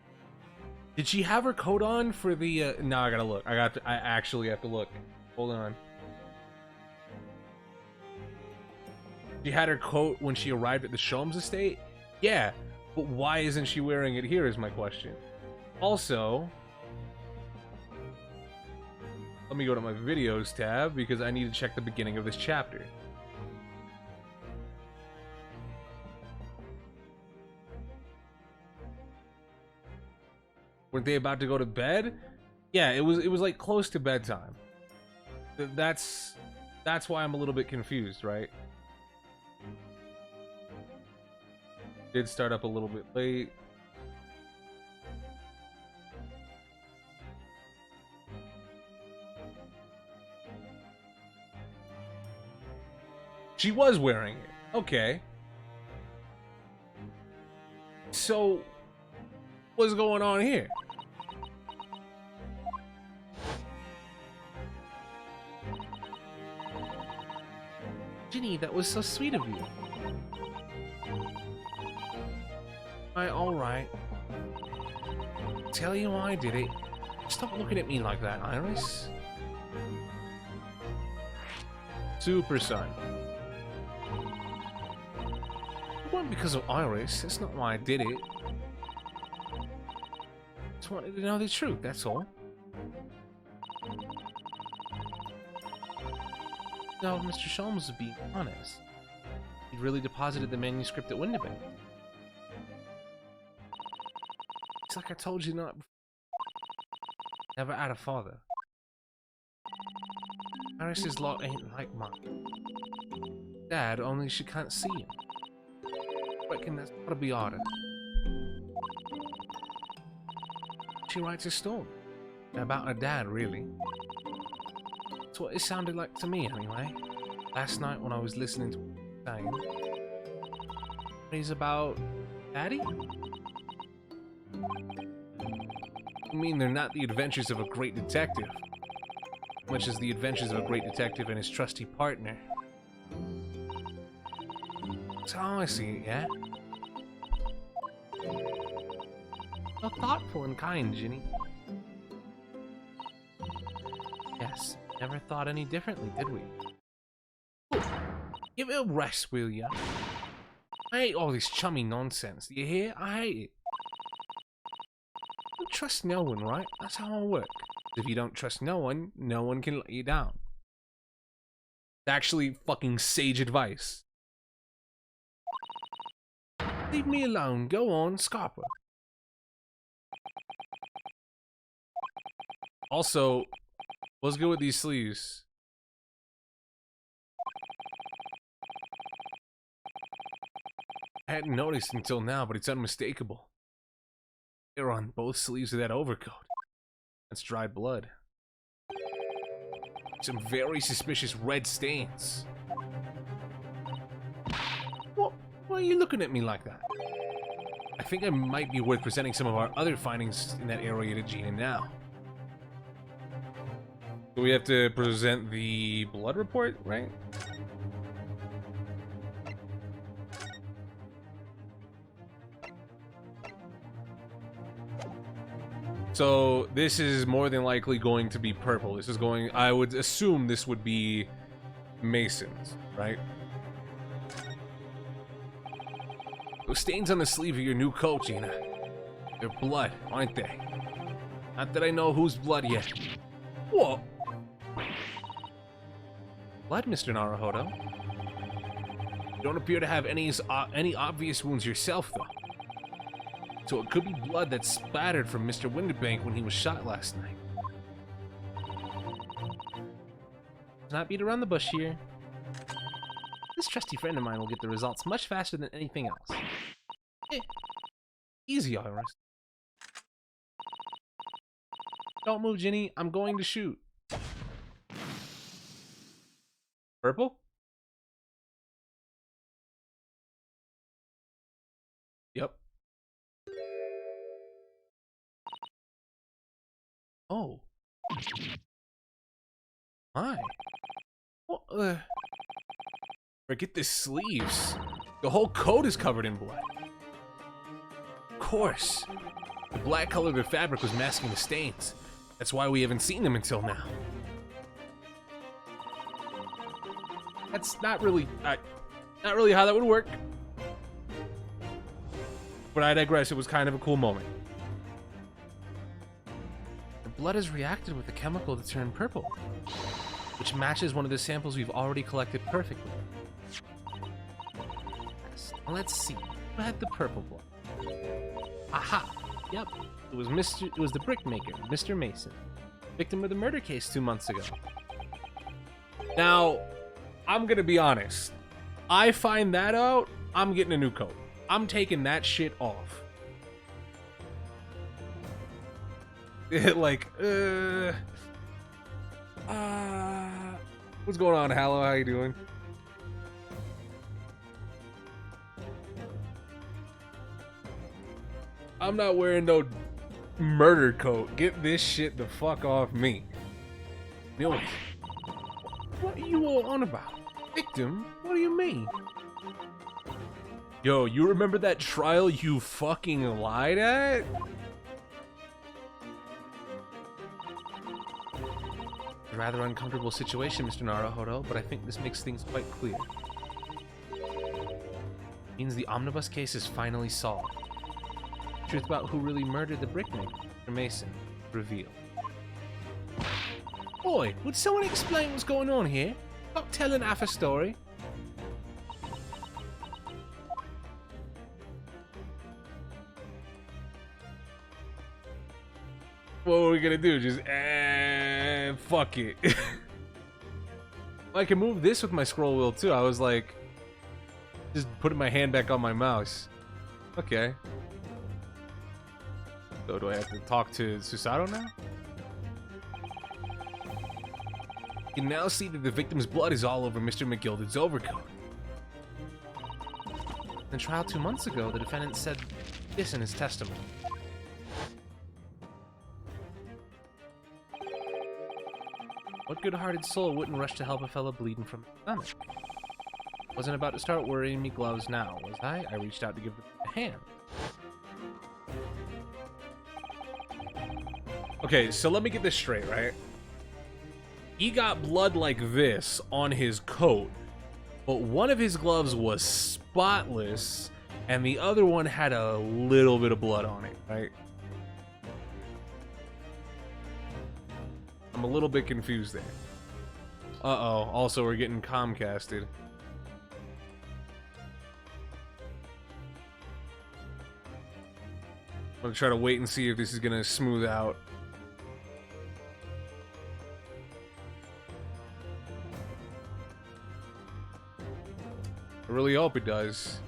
Did she have her coat on for the no, I gotta look. I actually have to look. Hold on. She had her coat when she arrived at the Sholmes estate? Yeah, but why isn't she wearing it here is my question. Also, let me go to my videos tab because I need to check the beginning of this chapter. Weren't they about to go to bed? Yeah, it was like close to bedtime. That's why I'm a little bit confused, right? Did start up a little bit late. She was wearing it. Okay. So, what's going on here? Ginny, that was so sweet of you. Alright. Tell you why I did it. Stop looking at me like that, Iris. Super son. It wasn't because of Iris. That's not why I did it. Just wanted to know the truth, that's all. No, Mr. Sholmes was being honest. He'd really deposited the manuscript at Windibank. It's like I told you not. Never had a father. Iris's lot ain't like mine. Dad, only she can't see him. Reckon that's gotta be harder. She writes a story about her dad, really. That's what it sounded like to me, anyway. Last night when I was listening to what he was saying. He's about Daddy? I mean, they're not the adventures of a great detective, much as the adventures of a great detective and his trusty partner. That's how I see it, yeah? So thoughtful and kind, Ginny. Yes, never thought any differently, did we? Ooh, give it a rest, will ya? I hate all this chummy nonsense, do you hear? I hate it. Don't trust no one, right? That's how I work. If you don't trust no one can let you down. It's actually fucking sage advice. Leave me alone. Go on, Scarpa. Also, what's good with these sleeves? I hadn't noticed until now, but it's unmistakable. They're on both sleeves of that overcoat. That's dried blood. Some very suspicious red stains. Why are you looking at me like that? I think it might be worth presenting some of our other findings in that area to Gina now. Do we have to present the blood report, right? So this is more than likely going to be purple. This is going, I would assume this would be Mason's, right? Those stains on the sleeve of your new coat, Gina. They're blood, aren't they? Not that I know whose blood yet. Whoa! Blood, Mr. Naruhodo? You don't appear to have any obvious wounds yourself, though. So it could be blood that spattered from Mr. Winterbank when he was shot last night. Let's not beat around the bush here. This trusty friend of mine will get the results much faster than anything else. Easy, Iris. Don't move, Ginny. I'm going to shoot. Purple? Yep. Oh. My. What, forget the sleeves. The whole coat is covered in blood. Of course. The black color of the fabric was masking the stains. That's why we haven't seen them until now. That's not really how that would work. But I digress, it was kind of a cool moment. The blood has reacted with a chemical to turn purple, which matches one of the samples we've already collected perfectly. Let's see, who had the purple blood? Aha! Yep, it was the brickmaker, Mr. Mason, victim of the murder case 2 months ago. Now, I'm gonna be honest. I find that out, I'm getting a new coat. I'm taking that shit off. Like, what's going on, Hallow? How you doing? I'm not wearing no murder coat. Get this shit the fuck off me. Milk. What are you all on about? Victim? What do you mean? Yo, you remember that trial you fucking lied at? A rather uncomfortable situation, Mr. Naruhodo, but I think this makes things quite clear. Means the omnibus case is finally solved. Truth about who really murdered the brickmaker, Mr. Mason, revealed. Boy, would someone explain what's going on here? Stop telling half a story. What are we gonna do? Just fuck it. I can move this with my scroll wheel too. I was like, just putting my hand back on my mouse. Okay. So do I have to talk to Susato now? You can now see that the victim's blood is all over Mr. McGilded's overcoat. In the trial 2 months ago, the defendant said this in his testimony. What good-hearted soul wouldn't rush to help a fellow bleeding from the stomach? Wasn't about to start worrying me gloves now, was I? I reached out to give them a hand. Okay, so let me get this straight, right? He got blood like this on his coat, but one of his gloves was spotless, and the other one had a little bit of blood on it, right? I'm a little bit confused there. Uh-oh, also we're getting Comcasted. I'm gonna try to wait and see if this is gonna smooth out. I really hope it does.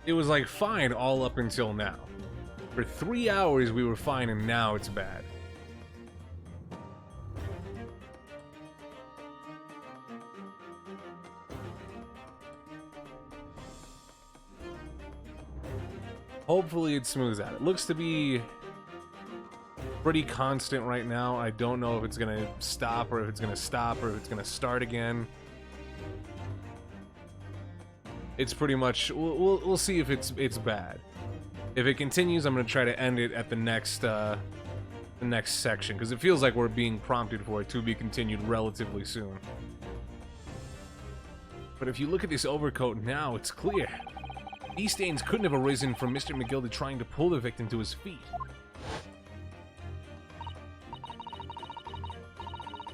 It was like fine all up until now. For 3 hours we were fine and now it's bad. Hopefully it smooths out. It looks to be pretty constant right now. I don't know if it's gonna stop or if it's gonna stop or if it's gonna start again. it's pretty much we'll see if it's bad. If it continues, I'm gonna try to end it at the next section because it feels like we're being prompted for it to be continued relatively soon. But if you look at this overcoat now, it's clear. These stains couldn't have arisen from Mr. McGilded trying to pull the victim to his feet.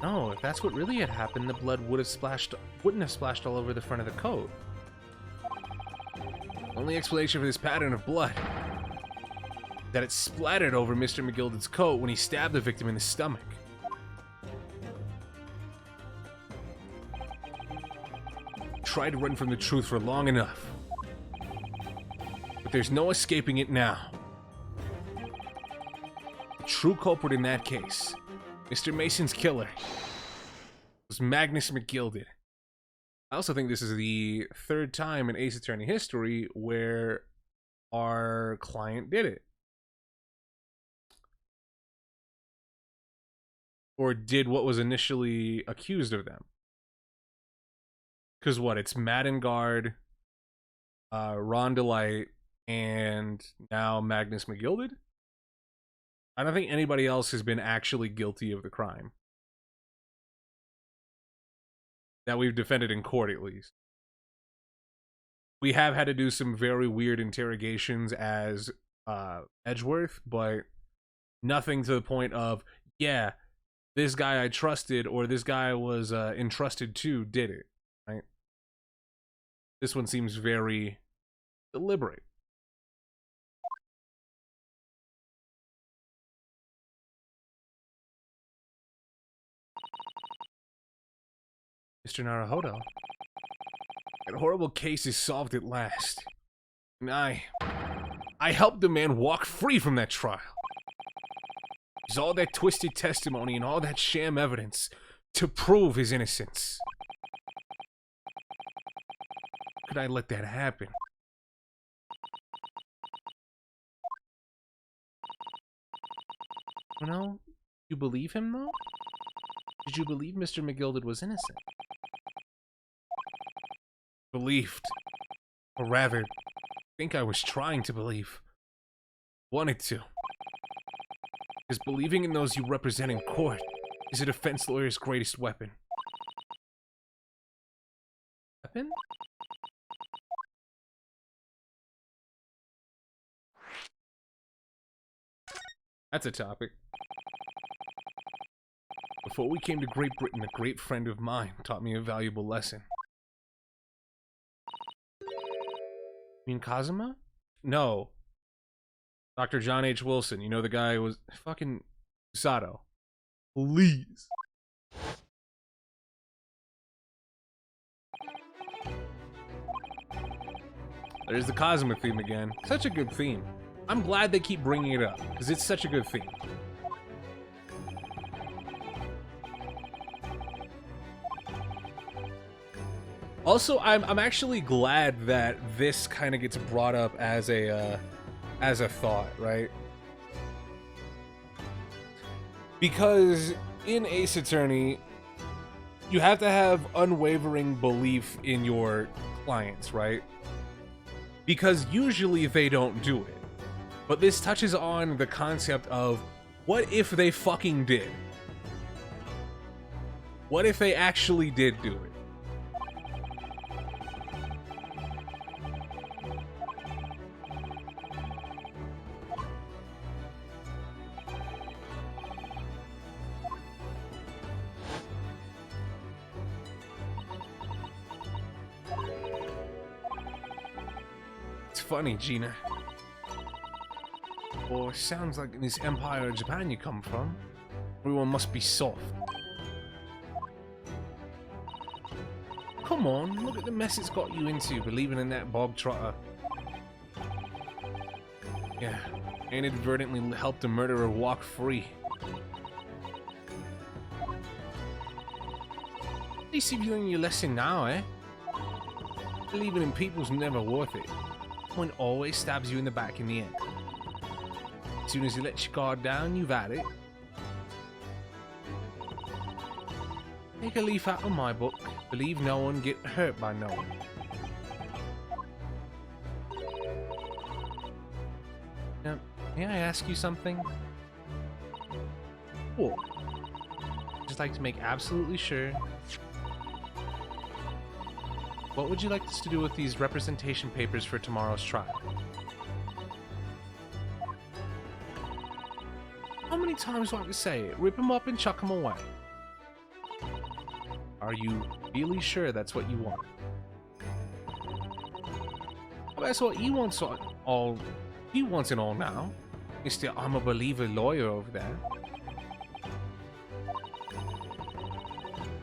No, if that's what really had happened, the blood wouldn't have splashed all over the front of the coat. Only explanation for this pattern of blood that it splattered over Mr. McGilded's coat when he stabbed the victim in the stomach. Tried to run from the truth for long enough, but there's no escaping it now. The true culprit in that case, Mr. Mason's killer, was Magnus McGilded. I also think this is the third time in Ace Attorney history where our client did it. Or did what was initially accused of them. Because what? It's Madengard, Ron Delight, and now Magnus McGilded? I don't think anybody else has been actually guilty of the crime. That we've defended in court, at least. We have had to do some very weird interrogations as Edgeworth, but nothing to the point of, yeah, this guy I trusted or this guy was entrusted to did it, right? This one seems very deliberate. Mr. Naruhodo, that horrible case is solved at last. And I helped the man walk free from that trial. There's all that twisted testimony and all that sham evidence to prove his innocence. Could I let that happen? You know, you believe him, though? Did you believe Mr. McGilded was innocent? Believed. Or rather, think I was trying to believe. Wanted to. Because believing in those you represent in court is a defense lawyer's greatest weapon. Weapon? That's a topic. Before we came to Great Britain, a great friend of mine taught me a valuable lesson. You mean Kazuma? No. Dr. John H. Wilson. You know the guy who was fucking Sato. Please. There's the Kazuma theme again. Such a good theme. I'm glad they keep bringing it up, because it's such a good theme. Also, I'm actually glad that this kind of gets brought up as a thought, right? Because in Ace Attorney, you have to have unwavering belief in your clients, right? Because usually they don't do it. But this touches on the concept of, what if they fucking did? What if they actually did do it? It's funny, Gina. Or sounds like in this empire of Japan you come from, everyone must be soft. Come on, look at the mess it's got you into, believing in that bog trotter. Yeah, inadvertently helped a murderer walk free. At least you've learned your lesson now, eh? Believing in people's never worth it. One always stabs you in the back in the end. As soon as you let your guard down, you've had it. Take a leaf out of my book. Believe no one, get hurt by no one. Now, may I ask you something? Cool. I'd just like to make absolutely sure. What would you like us to do with these representation papers for tomorrow's trial? How many times do I have to say it? Rip them up and chuck them away. Are you really sure that's what you want? That's what he wants all. He wants it all now. Mr. I'm a believer lawyer over there.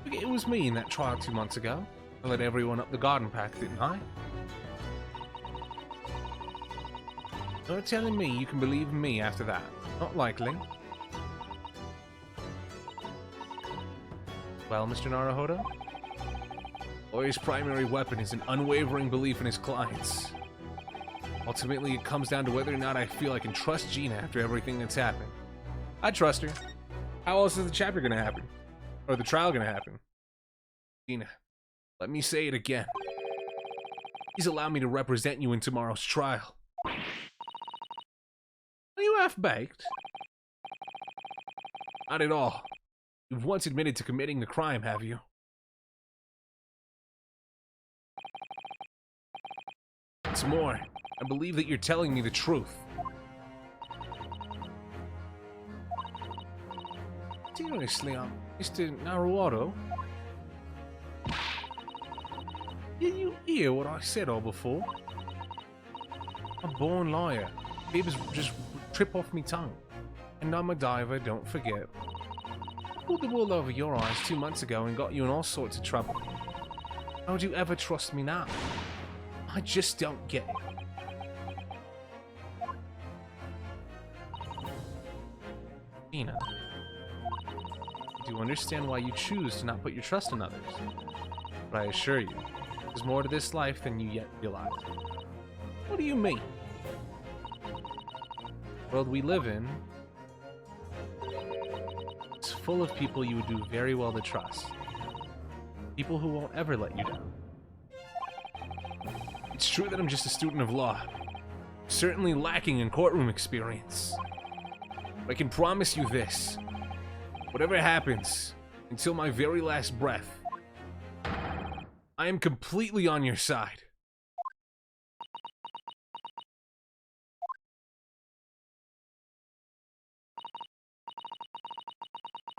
Look, it was me in that trial 2 months ago. I let everyone up the garden path, didn't I? You're telling me you can believe in me after that? Not likely. Well, Mr. Naruhodo? Lawyer's primary weapon is an unwavering belief in his clients. Ultimately, it comes down to whether or not I feel I can trust Gina after everything that's happened. I trust her. How else is the chapter gonna happen? Or the trial gonna happen? Gina, let me say it again. Please allow me to represent you in tomorrow's trial. Are you half-baked? Not at all. You've once admitted to committing the crime, have you? What's more, I believe that you're telling me the truth. Seriously, Mr. Naruto? Did you hear what I said all before? I'm a born lawyer. Papers just trip off me tongue. And I'm a diver, don't forget. Pulled the wool over your eyes 2 months ago and got you in all sorts of trouble. How would you ever trust me now? I just don't get it. Gina, I do understand why you choose to not put your trust in others. But I assure you, there's more to this life than you yet realize. What do you mean? The world we live in is full of people you would do very well to trust. People who won't ever let you down. It's true that I'm just a student of law. Certainly lacking in courtroom experience. But I can promise you this. Whatever happens, until my very last breath, I am completely on your side.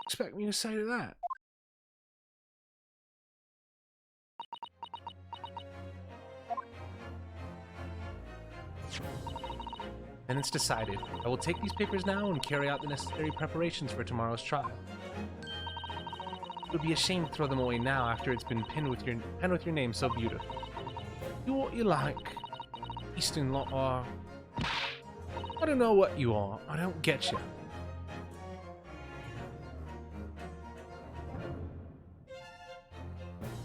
Expect me to say to that? Then it's decided. I will take these papers now and carry out the necessary preparations for tomorrow's trial. It would be a shame to throw them away now after it's been penned with your name so beautifully. You what you like. Eastern law. I don't know what you are. I don't get you.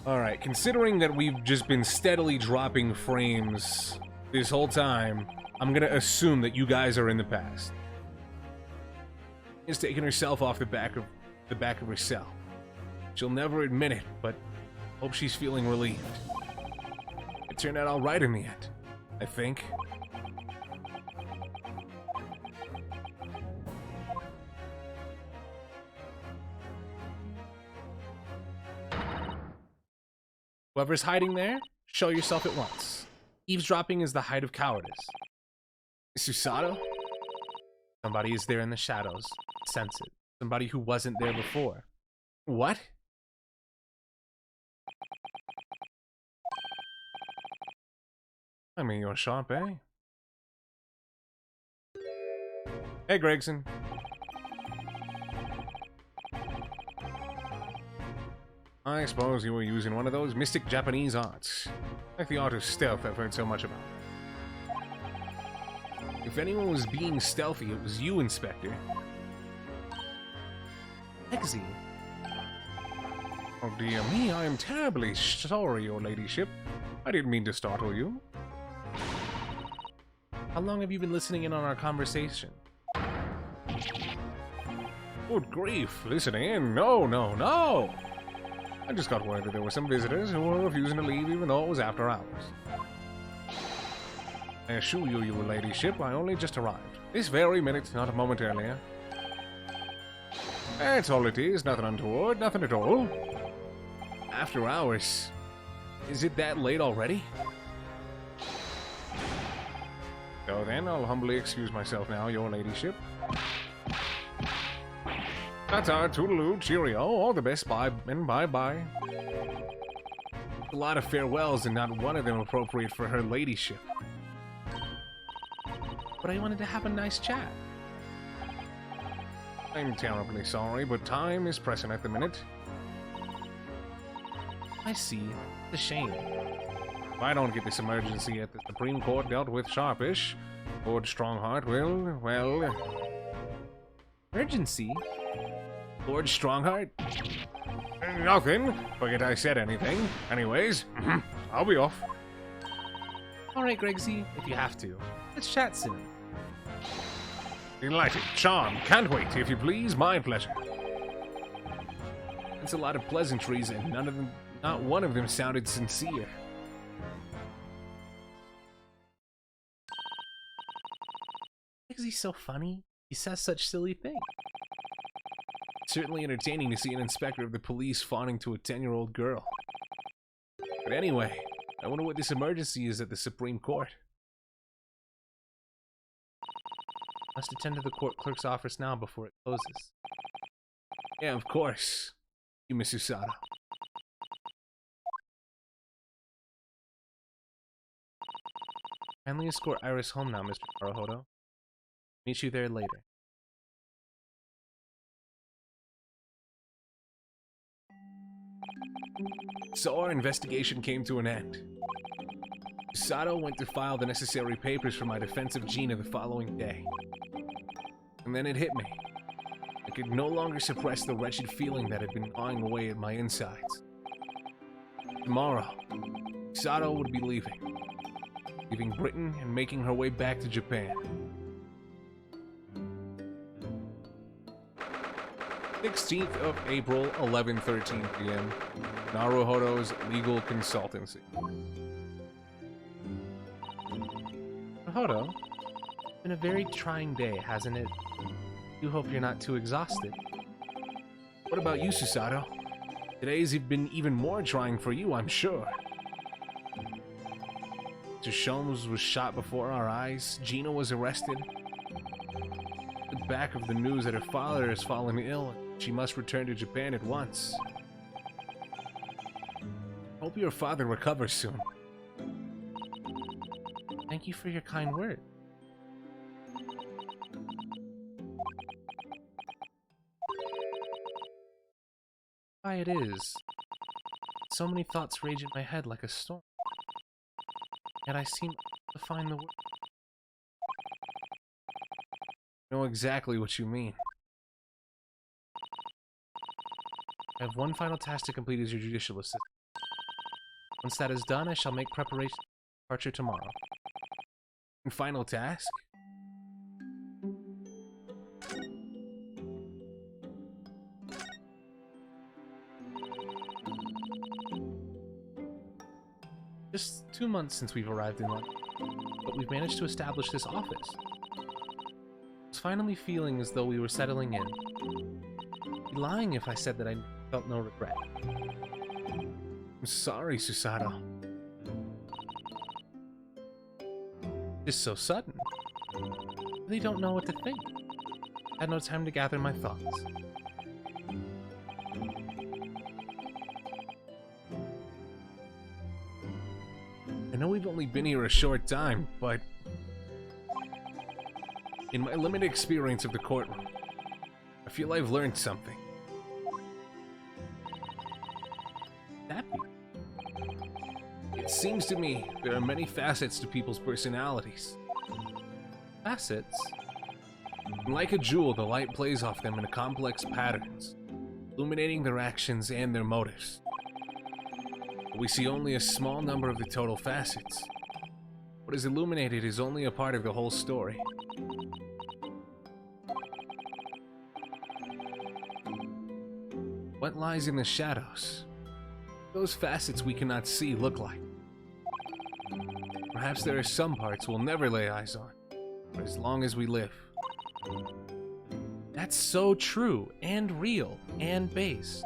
Alright, considering that we've just been steadily dropping frames this whole time, I'm gonna assume that you guys are in the past. She's taking herself off the back of her cell. She'll never admit it, but hope she's feeling relieved. It turned out all right in the end, I think. Whoever's hiding there, show yourself at once. Eavesdropping is the height of cowardice. Susato? Somebody is there in the shadows. Sense it. Somebody who wasn't there before. What? I mean, you're sharp, eh? Hey, Gregson. I suppose you were using one of those mystic Japanese arts. Like the art of stealth I've heard so much about. If anyone was being stealthy, it was you, Inspector. Exy. Oh dear me, I am terribly sorry, your ladyship. I didn't mean to startle you. How long have you been listening in on our conversation? Good grief, listening in? No, no, no! I just got word that there were some visitors who were refusing to leave even though it was after hours. I assure you, your ladyship, I only just arrived. This very minute, not a moment earlier. That's all it is, nothing untoward, nothing at all. After hours? Is it that late already? So then, I'll humbly excuse myself now, your ladyship. Ta-ta, toodaloo, cheerio, all the best, bye, and bye-bye. A lot of farewells and not one of them appropriate for her ladyship. But I wanted to have a nice chat. I'm terribly sorry, but time is pressing at the minute. I see. It's a shame. If I don't get this emergency at the Supreme Court dealt with sharpish, Lord Strongheart will, well... Emergency? Lord Strongheart? Nothing. Forget I said anything. Anyways, I'll be off. Alright, Gregsy, if you have to. Let's chat soon. Delighted. Charmed. Can't wait. If you please, my pleasure. It's a lot of pleasantries, and not one of them sounded sincere. Gregsy's so funny. He says such silly things. It's certainly entertaining to see an inspector of the police fawning to a 10-year-old girl. But anyway, I wonder what this emergency is at the Supreme Court. Must attend to the court clerk's office now before it closes. Yeah, of course. You, Miss Usada. Kindly escort Iris home now, Mr. Naruhodo. Meet you there later. So our investigation came to an end. Sato went to file the necessary papers for my defense of Gina the following day. And then it hit me. I could no longer suppress the wretched feeling that had been gnawing away at my insides. Tomorrow, Sato would be leaving Britain and making her way back to Japan. 16th of April, 11:13 p.m. Naruhodo's Legal Consultancy. Naruhodo, it's been a very trying day, hasn't it? You hope you're not too exhausted. What about you, Susato? Today's been even more trying for you, I'm sure. Mr. Sholmes was shot before our eyes. Gina was arrested. The back of the news that her father has fallen ill. She must return to Japan at once. Hope your father recovers soon. Thank you for your kind word. Why it is. So many thoughts rage in my head like a storm. Yet I seem to find the word. I know exactly what you mean. I have one final task to complete as your judicial assistant. Once that is done, I shall make preparations for departure tomorrow. And final task? Just 2 months since we've arrived in London, but we've managed to establish this office. I was finally feeling as though we were settling in. I'd be lying if I said that I felt no regret. I'm sorry, Susato. Just so sudden. I really don't know what to think. I had no time to gather my thoughts. I know we've only been here a short time, but in my limited experience of the courtroom, I feel I've learned something. That be? It seems to me there are many facets to people's personalities. Facets? And like a jewel, the light plays off them in complex patterns, illuminating their actions and their motives. But we see only a small number of the total facets. What is illuminated is only a part of the whole story. What lies in the shadows? Those facets we cannot see look like. Perhaps there are some parts we'll never lay eyes on, for as long as we live. That's so true, and real, and based.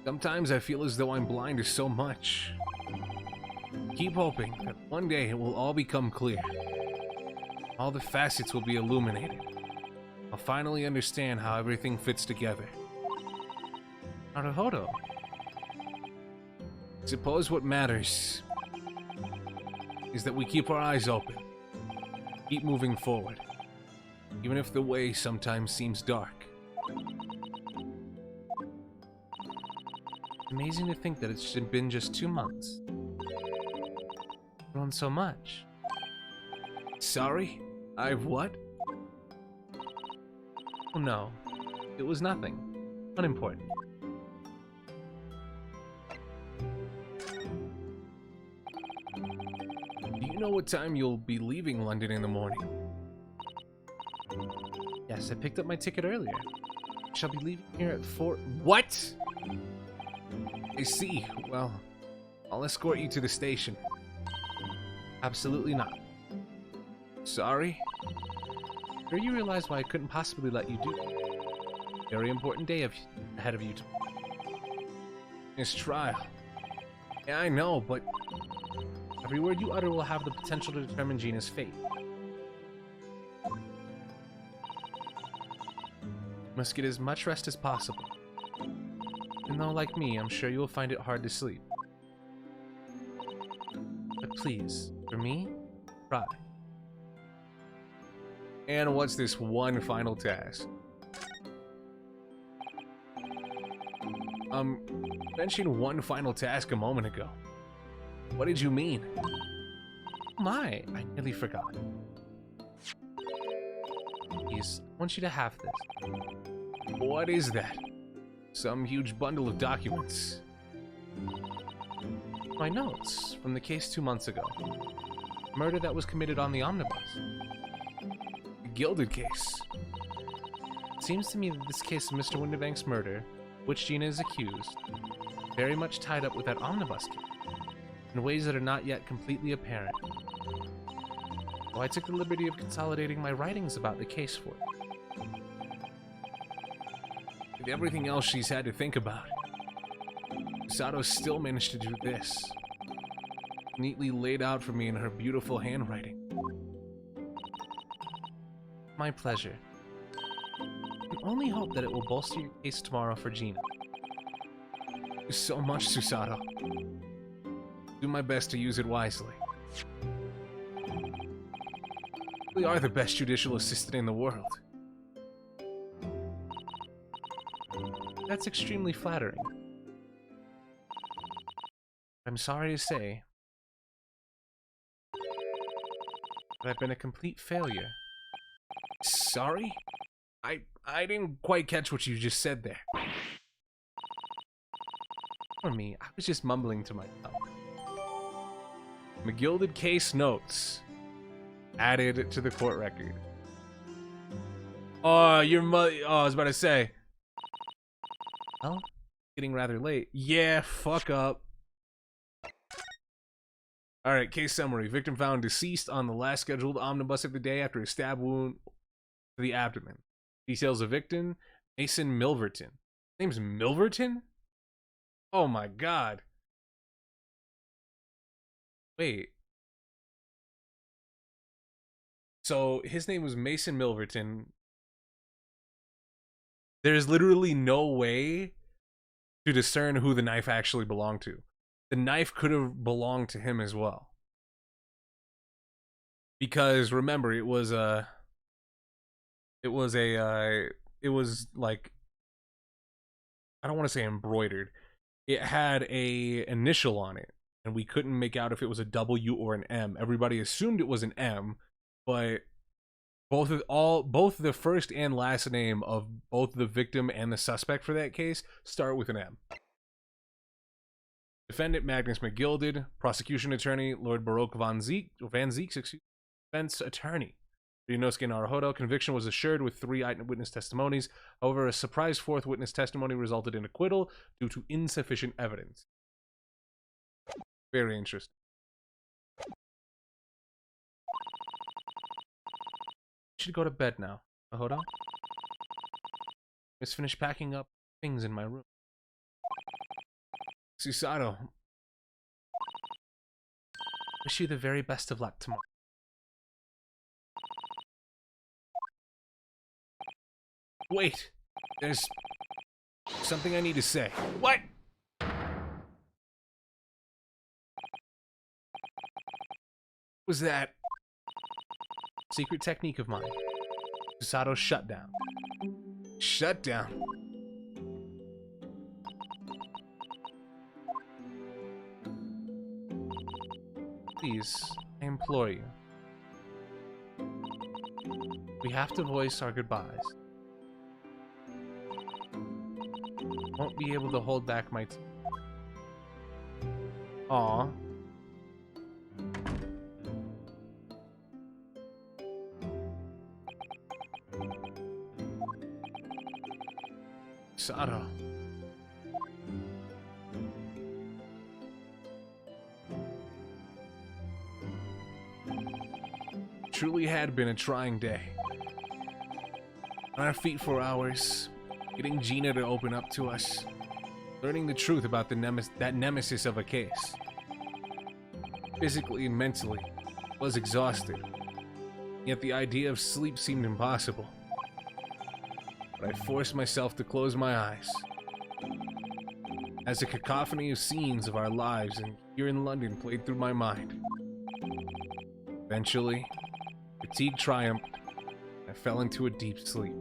Sometimes I feel as though I'm blind to so much. Keep hoping that one day it will all become clear. All the facets will be illuminated. I'll finally understand how everything fits together. Naruhodo. Suppose what matters is that we keep our eyes open. Keep moving forward. Even if the way sometimes seems dark. Amazing to think that it's been just 2 months. Grown so much. Sorry? I've what? Oh no, it was nothing. Unimportant. Do you know what time you'll be leaving London in the morning? Yes, I picked up my ticket earlier. I shall be leaving here at 4. What? I see. Well, I'll escort you to the station. Absolutely not. Sorry? Sure you realize why I couldn't possibly let you do that. Very important day ahead of you tomorrow. This trial. Yeah, I know, but Every word you utter will have the potential to determine Gina's fate. You must get as much rest as possible. Even though, like me, I'm sure you will find it hard to sleep. But please, for me, try. And what's this one final task? Mentioned one final task a moment ago. What did you mean? Oh my, I nearly forgot. Please, I want you to have this. What is that? Some huge bundle of documents. My notes from the case 2 months ago. Murder that was committed on the omnibus. The Gilded case. It seems to me that this case of Mr. Windibank's murder, which Gina is accused, very much tied up with that omnibus case, in ways that are not yet completely apparent. So I took the liberty of consolidating my writings about the case for it. With everything else she's had to think about, Sato still managed to do this. Neatly laid out for me in her beautiful handwriting. My pleasure. I can only hope that it will bolster your case tomorrow for Gina. Thank you so much, Susato. Do my best to use it wisely. We are the best judicial assistant in the world. That's extremely flattering. I'm sorry to say that I've been a complete failure. Sorry? I didn't quite catch what you just said there. For me, I was just mumbling to myself. McGilded case notes added to the court record. Oh, your mother. Oh, I was about to say. Well, getting rather late. Yeah, fuck up. Alright, case summary. Victim found deceased on the last scheduled omnibus of the day after a stab wound to the abdomen. Details of victim, Mason Milverton. Name's Milverton? Oh my god. Wait. So, his name was Mason Milverton. There's literally no way to discern who the knife actually belonged to. The knife could have belonged to him as well. Because remember, it was like, I don't want to say embroidered. It had a initial on it, and we couldn't make out if it was a W or an M. Everybody assumed it was an M, but both the first and last name of both the victim and the suspect for that case start with an M. Defendant Magnus McGilded, prosecution attorney Lord Baroque Van Zeek, defense attorney Ryunosuke Naruhodo. Conviction was assured with 3 eyewitness testimonies. However, a surprise 4th witness testimony resulted in acquittal due to insufficient evidence. Very interesting. Should go to bed now. Hold on. Just finished packing up things in my room. Susato, Wish you the very best of luck tomorrow. wait. There's something I need to say. What? Was that? Secret technique of mine. Susato shutdown. Shut down. Please, I implore you. We have to voice our goodbyes. Won't be able to hold back my Aw. Susato. Truly had been a trying day. On our feet for hours, getting Gina to open up to us, learning the truth about that nemesis of a case. Physically and mentally, I was exhausted, yet the idea of sleep seemed impossible. But I forced myself to close my eyes. As a cacophony of scenes of our lives and here in London played through my mind. Eventually, fatigue triumphed. I fell into a deep sleep.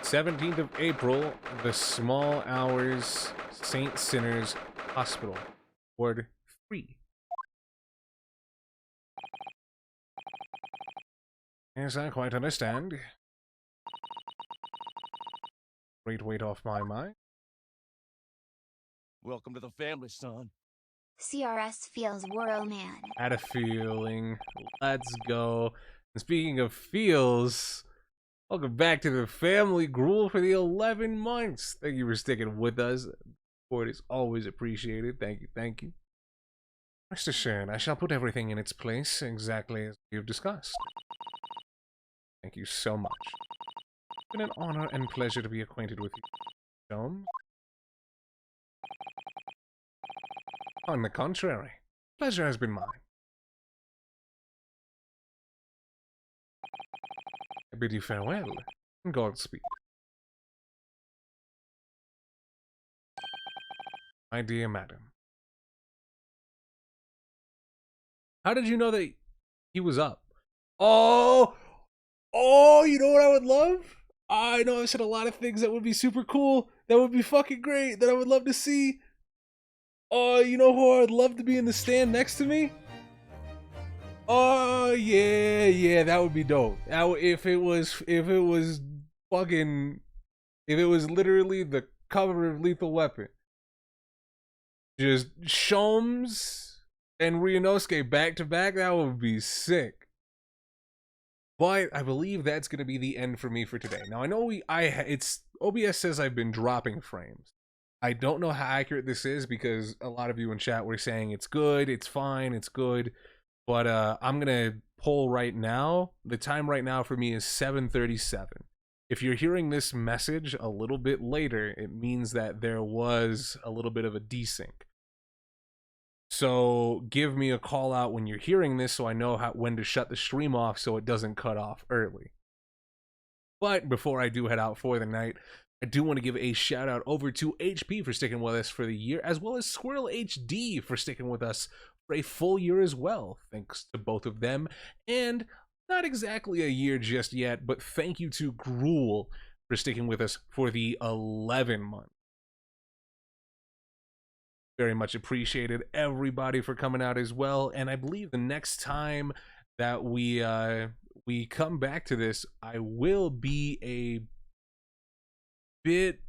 "17th of April, the Small Hours Saint Sinners Hospital, Ward 3. Yes, I quite understand. Great weight off my mind. Welcome to the family, son. CRS feels World Man. Had a feeling. Let's go. And speaking of feels, welcome back to the family. Gruel for the 11 months. Thank you for sticking with us. Support is always appreciated. Thank you, thank you. Rest assured, I shall put everything in its place exactly as we have discussed. Thank you so much. It's been an honor and pleasure to be acquainted with you, Jones. On the contrary, pleasure has been mine. I bid you farewell, and Godspeed. My dear madam. How did you know that he was up? Oh, you know what I would love? I know I've said a lot of things that would be super cool, that would be fucking great, that I would love to see. Oh, you know who I'd love to be in the stand next to me? Oh, yeah, that would be dope. If it was literally the cover of Lethal Weapon. Just Sholmes and Ryunosuke back to back, that would be sick. But I believe that's going to be the end for me for today. Now I know OBS says I've been dropping frames. I don't know how accurate this is because a lot of you in chat were saying it's good, it's fine, it's good. But I'm going to poll right now. The time right now for me is 7:37. If you're hearing this message a little bit later, it means that there was a little bit of a desync. So give me a call out when you're hearing this so I know when to shut the stream off so it doesn't cut off early. But before I do head out for the night, I do want to give a shout out over to HP for sticking with us for the year, as well as Squirrel HD for sticking with us for a full year as well. Thanks to both of them. And not exactly a year just yet, but thank you to Gruel for sticking with us for the 11 months. Very much appreciated. Everybody for coming out as well. And I believe the next time that we come back to this, I will be a bit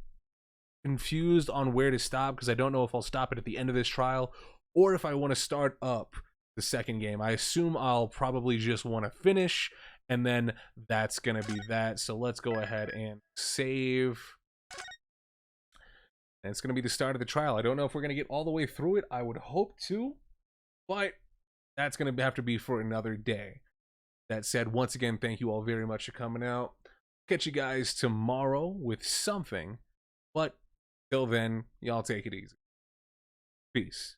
confused on where to stop because I don't know if I'll stop it at the end of this trial or if I want to start up the second game. I assume I'll probably just want to finish, and then that's going to be that. So let's go ahead and save. And it's going to be the start of the trial. I don't know if we're going to get all the way through it. I would hope to, but that's going to have to be for another day. That said, once again, thank you all very much for coming out. Catch you guys tomorrow with something, but till then, y'all take it easy. Peace.